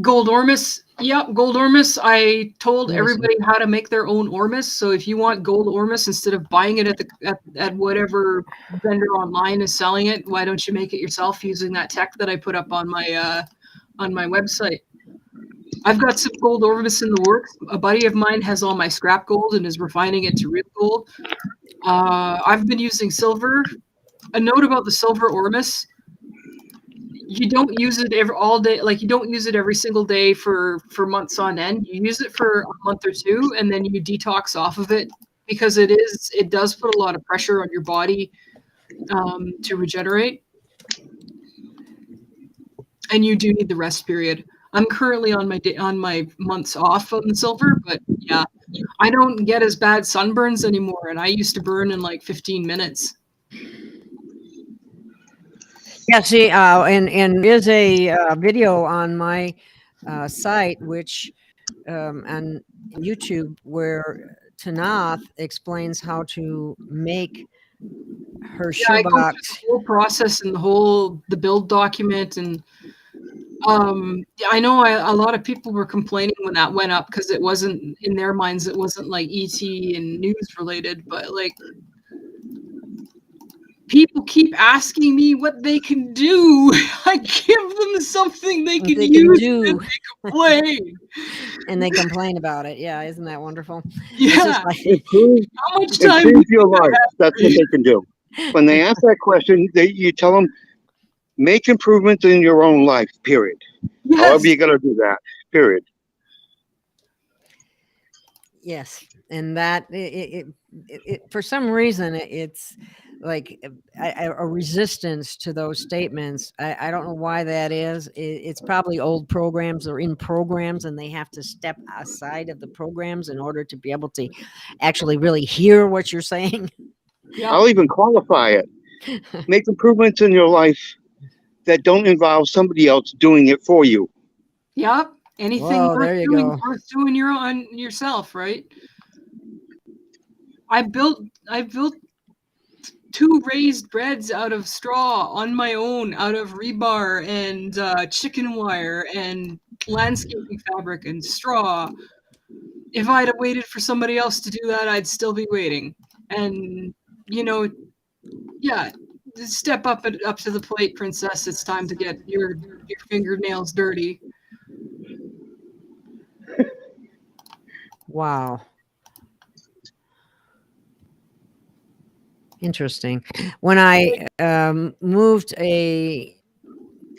[SPEAKER 2] Gold Ormus. Yep, gold Ormus. I told everybody how to make their own Ormus. So if you want gold Ormus, instead of buying it at whatever vendor online is selling it, why don't you make it yourself using that tech that I put up on my website? I've got some gold Ormus in the works. A buddy of mine has all my scrap gold and is refining it to real gold. I've been using silver. A note about the silver Ormus: you don't use it all day. Like, you don't use it every single day for months on end. You use it for a month or two, and then you detox off of it, because it does put a lot of pressure on your body to regenerate, and you do need the rest period. I'm currently on my months off on the silver, but yeah, I don't get as bad sunburns anymore, and I used to burn in like 15 minutes.
[SPEAKER 1] Yeah, see, and there's a video on my site, which on YouTube, where Tanaath explains how to make her shoebox.
[SPEAKER 2] I go through the whole process and the build document, and I know a lot of people were complaining when that went up, because it wasn't, in their minds, it wasn't like ET and news related, but like, people keep asking me what they can do. I give them something they can use, and they complain.
[SPEAKER 1] And they complain about it. Yeah, isn't that wonderful?
[SPEAKER 2] Yeah.
[SPEAKER 3] How much time? Your life. That's what they can do. When they ask that question, you tell them, make improvements in your own life, period. Yes. However you're going to do that, period.
[SPEAKER 1] Yes. And that, it for some reason, it's like a resistance to those statements. I don't know why that is. It's probably old programs or in programs, and they have to step aside of the programs in order to be able to actually really hear what you're saying.
[SPEAKER 2] Yeah.
[SPEAKER 3] I'll even qualify it. Make improvements in your life that don't involve somebody else doing it for you.
[SPEAKER 2] Yep. Anything
[SPEAKER 1] Whoa, there you go.
[SPEAKER 2] worth doing on yourself, right? I built 2 raised beds out of straw on my own, out of rebar and chicken wire and landscaping fabric and straw. If I'd have waited for somebody else to do that, I'd still be waiting. And yeah, step up to the plate, princess. It's time to get your fingernails dirty.
[SPEAKER 1] Wow. Interesting. When I moved a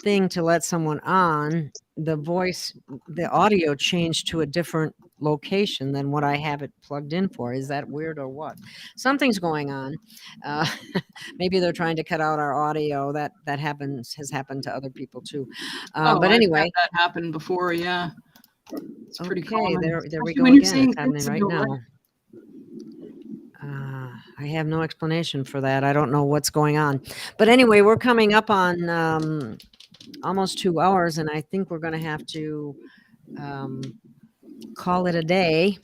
[SPEAKER 1] thing to let someone on, the audio changed to a different location than what I have it plugged in for. Is that weird or what? Something's going on. Uh, maybe they're trying to cut out our audio. That has happened to other people too. But anyway,
[SPEAKER 2] I've had that happened before. Yeah, it's pretty
[SPEAKER 1] okay,
[SPEAKER 2] common.
[SPEAKER 1] there we
[SPEAKER 2] Especially
[SPEAKER 1] go
[SPEAKER 2] when you're
[SPEAKER 1] again.
[SPEAKER 2] saying
[SPEAKER 1] It's happening
[SPEAKER 2] things
[SPEAKER 1] right
[SPEAKER 2] you don't
[SPEAKER 1] now.
[SPEAKER 2] like.
[SPEAKER 1] I have no explanation for that. I don't know what's going on. But anyway, we're coming up on almost 2 hours, and I think we're going to have to call it a day.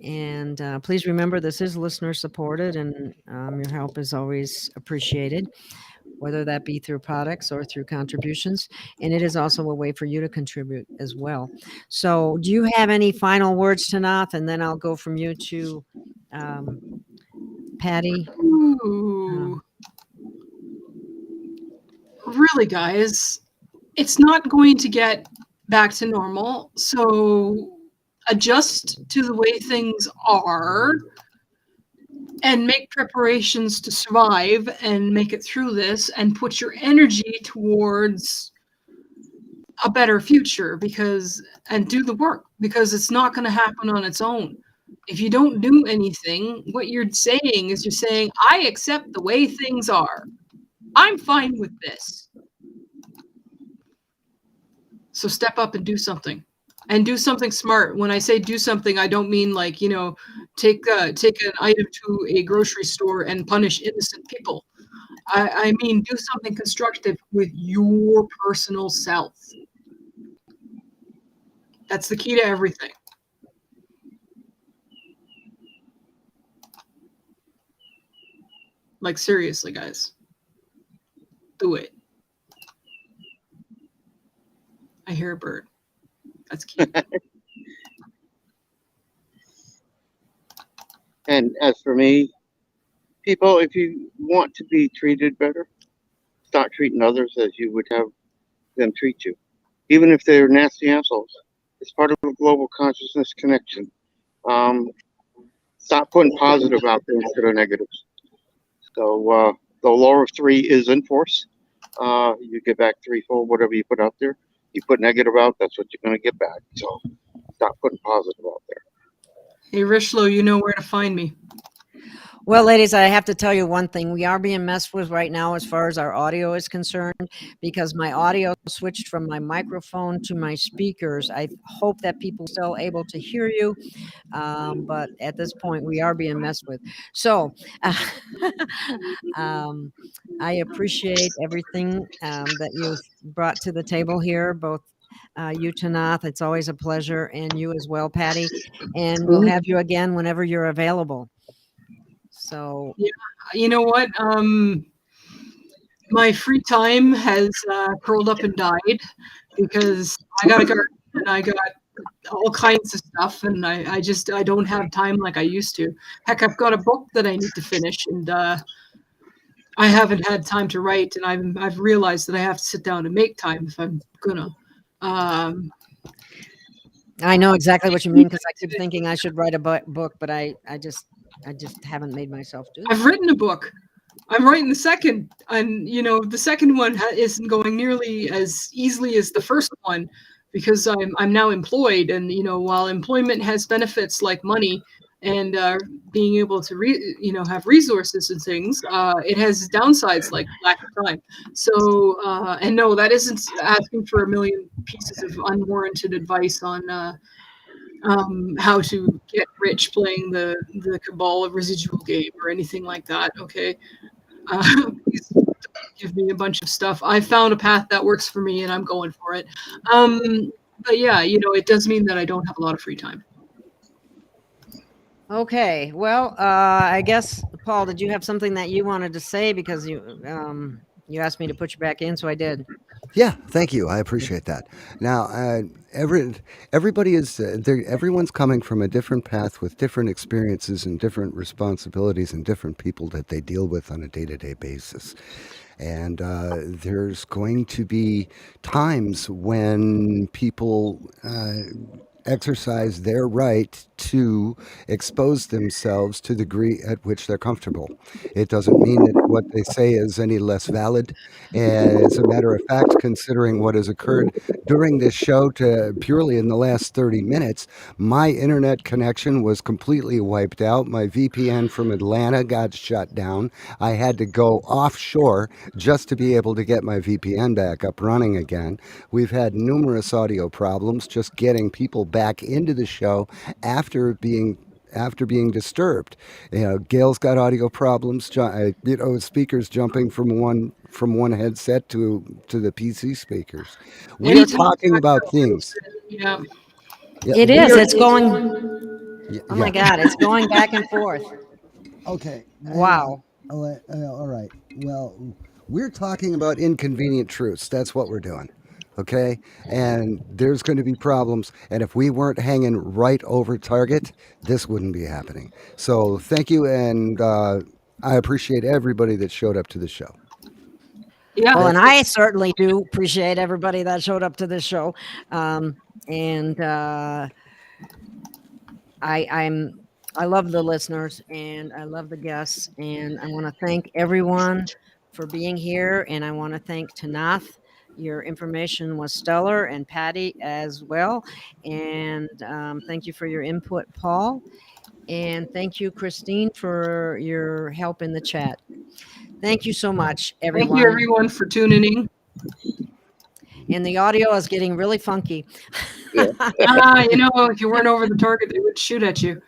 [SPEAKER 1] And please remember, this is listener supported, and your help is always appreciated, whether that be through products or through contributions. And it is also a way for you to contribute as well. So do you have any final words, Tanaath? And then I'll go from you to Pattie.
[SPEAKER 2] Ooh. Really, guys, it's not going to get back to normal. So adjust to the way things are and make preparations to survive and make it through this and put your energy towards a better future and do the work, because it's not going to happen on its own. If you don't do anything, what you're saying is you're saying, I accept the way things are. I'm fine with this. So step up and do something. And do something smart. When I say do something, I don't mean like, take an item to a grocery store and punish innocent people. I mean do something constructive with your personal self. That's the key to everything. Like, seriously, guys. Do it. I hear a bird. That's key.
[SPEAKER 3] And as for me, people, if you want to be treated better, start treating others as you would have them treat you, even if they're nasty assholes. It's part of a global consciousness connection. Stop putting positive out there instead of negatives. So the law of 3 is in force. You get back threefold whatever you put out there. You put negative out, that's what you're going to get back. So stop putting positive out there.
[SPEAKER 2] Hey, Richlow, you know where to find me.
[SPEAKER 1] Well, ladies, I have to tell you one thing. We are being messed with right now as far as our audio is concerned, because my audio switched from my microphone to my speakers. I hope that people are still able to hear you, but at this point, we are being messed with. So I appreciate everything that you've brought to the table here, both you, Tanaath. It's always a pleasure, and you as well, Pattie. And we'll have you again whenever you're available. So
[SPEAKER 2] yeah, you know what? My free time has curled up and died because I got a garden and I got all kinds of stuff, and I don't have time like I used to. Heck, I've got a book that I need to finish, and I haven't had time to write, and I've realized that I have to sit down and make time if I'm gonna.
[SPEAKER 1] I know exactly what you mean, because I keep thinking I should write a book, but I just haven't made myself do it.
[SPEAKER 2] I've written a book. I'm writing the second, and the second one isn't going nearly as easily as the first one, because I'm now employed, and while employment has benefits like money and being able to have resources and things, it has downsides like lack of time. So and no, that isn't asking for a million pieces of unwarranted advice on how to get rich playing the Cabal of Residual Game or anything like that. Okay, please don't give me a bunch of stuff. I found a path that works for me, and I'm going for it. But yeah, it does mean that I don't have a lot of free time.
[SPEAKER 1] Okay. Well, I guess, Paul, did you have something that you wanted to say? Because you asked me to put you back in, so I did.
[SPEAKER 4] Yeah, thank you. I appreciate that. Now, everybody is everyone's coming from a different path with different experiences and different responsibilities and different people that they deal with on a day-to-day basis. And there's going to be times when people exercise their right to expose themselves to the degree at which they're comfortable. It doesn't mean that what they say is any less valid. As a matter of fact, considering what has occurred during this show to purely in the last 30 minutes, my internet connection was completely wiped out. My VPN from Atlanta got shut down. I had to go offshore just to be able to get my VPN back up running again. We've had numerous audio problems just getting people back into the show after being disturbed. Gail's got audio problems. Speakers jumping from one headset to the PC speakers. We are talking about things.
[SPEAKER 2] Yeah.
[SPEAKER 4] Yeah,
[SPEAKER 1] It
[SPEAKER 4] we
[SPEAKER 1] is.
[SPEAKER 4] are-
[SPEAKER 1] It's going.
[SPEAKER 4] yeah,
[SPEAKER 1] Oh my
[SPEAKER 4] yeah.
[SPEAKER 1] God! It's going back and forth.
[SPEAKER 4] Okay.
[SPEAKER 1] Wow.
[SPEAKER 4] All right. Well, we're talking about inconvenient truths. That's what we're doing. Okay. And there's going to be problems. And if we weren't hanging right over target, this wouldn't be happening. So thank you. And I appreciate everybody that showed up to the show.
[SPEAKER 2] Yeah.
[SPEAKER 1] Well, and I certainly do appreciate everybody that showed up to this show. And I love the listeners and I love the guests, and I want to thank everyone for being here. And I want to thank Tanaath. Your information was stellar, and Pattie as well. And thank you for your input, Paul. And thank you, Christine, for your help in the chat. Thank you so much, everyone.
[SPEAKER 2] Thank you, everyone, for tuning in.
[SPEAKER 1] And the audio is getting really funky.
[SPEAKER 2] If you weren't over the target, they would shoot at you.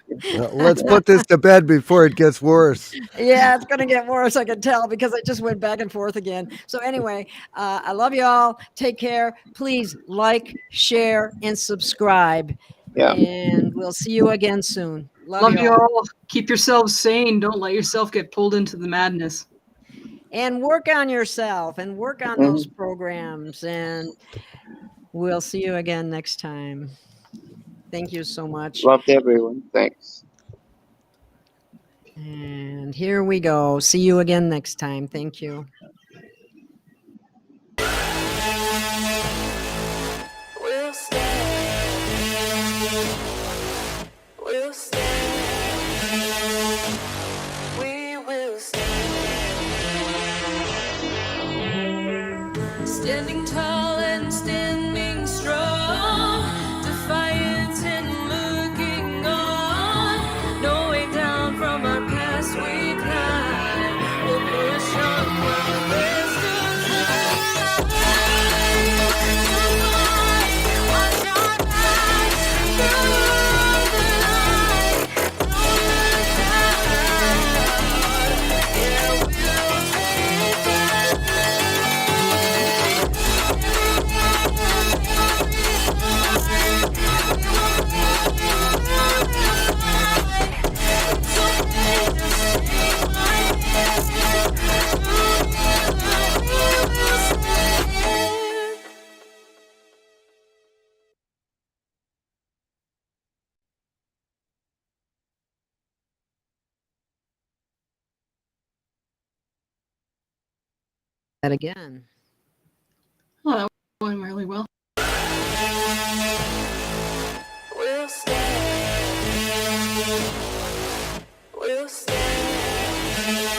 [SPEAKER 4] Let's put this to bed before it gets worse.
[SPEAKER 1] Yeah, it's going to get worse, I can tell, because I just went back and forth again. So anyway, I love you all. Take care. Please like, share, and subscribe.
[SPEAKER 3] Yeah.
[SPEAKER 1] And we'll see you again soon.
[SPEAKER 2] Love you all. Keep yourselves sane. Don't let yourself get pulled into the madness.
[SPEAKER 1] And work on yourself and work on those programs. And we'll see you again next time. Thank you so much.
[SPEAKER 3] Love to everyone. Thanks.
[SPEAKER 1] And here we go. See you again next time. Thank you.
[SPEAKER 5] We'll stand. We'll stand. We will stand. Standing tall and standing strong. Defiance and looking on. No way down from our past we climb. We'll push on while there's still time. Watch our backs through the night. Don't look down. Yeah, we'll take
[SPEAKER 1] That again.
[SPEAKER 2] Well, that went really well.
[SPEAKER 5] We'll stand.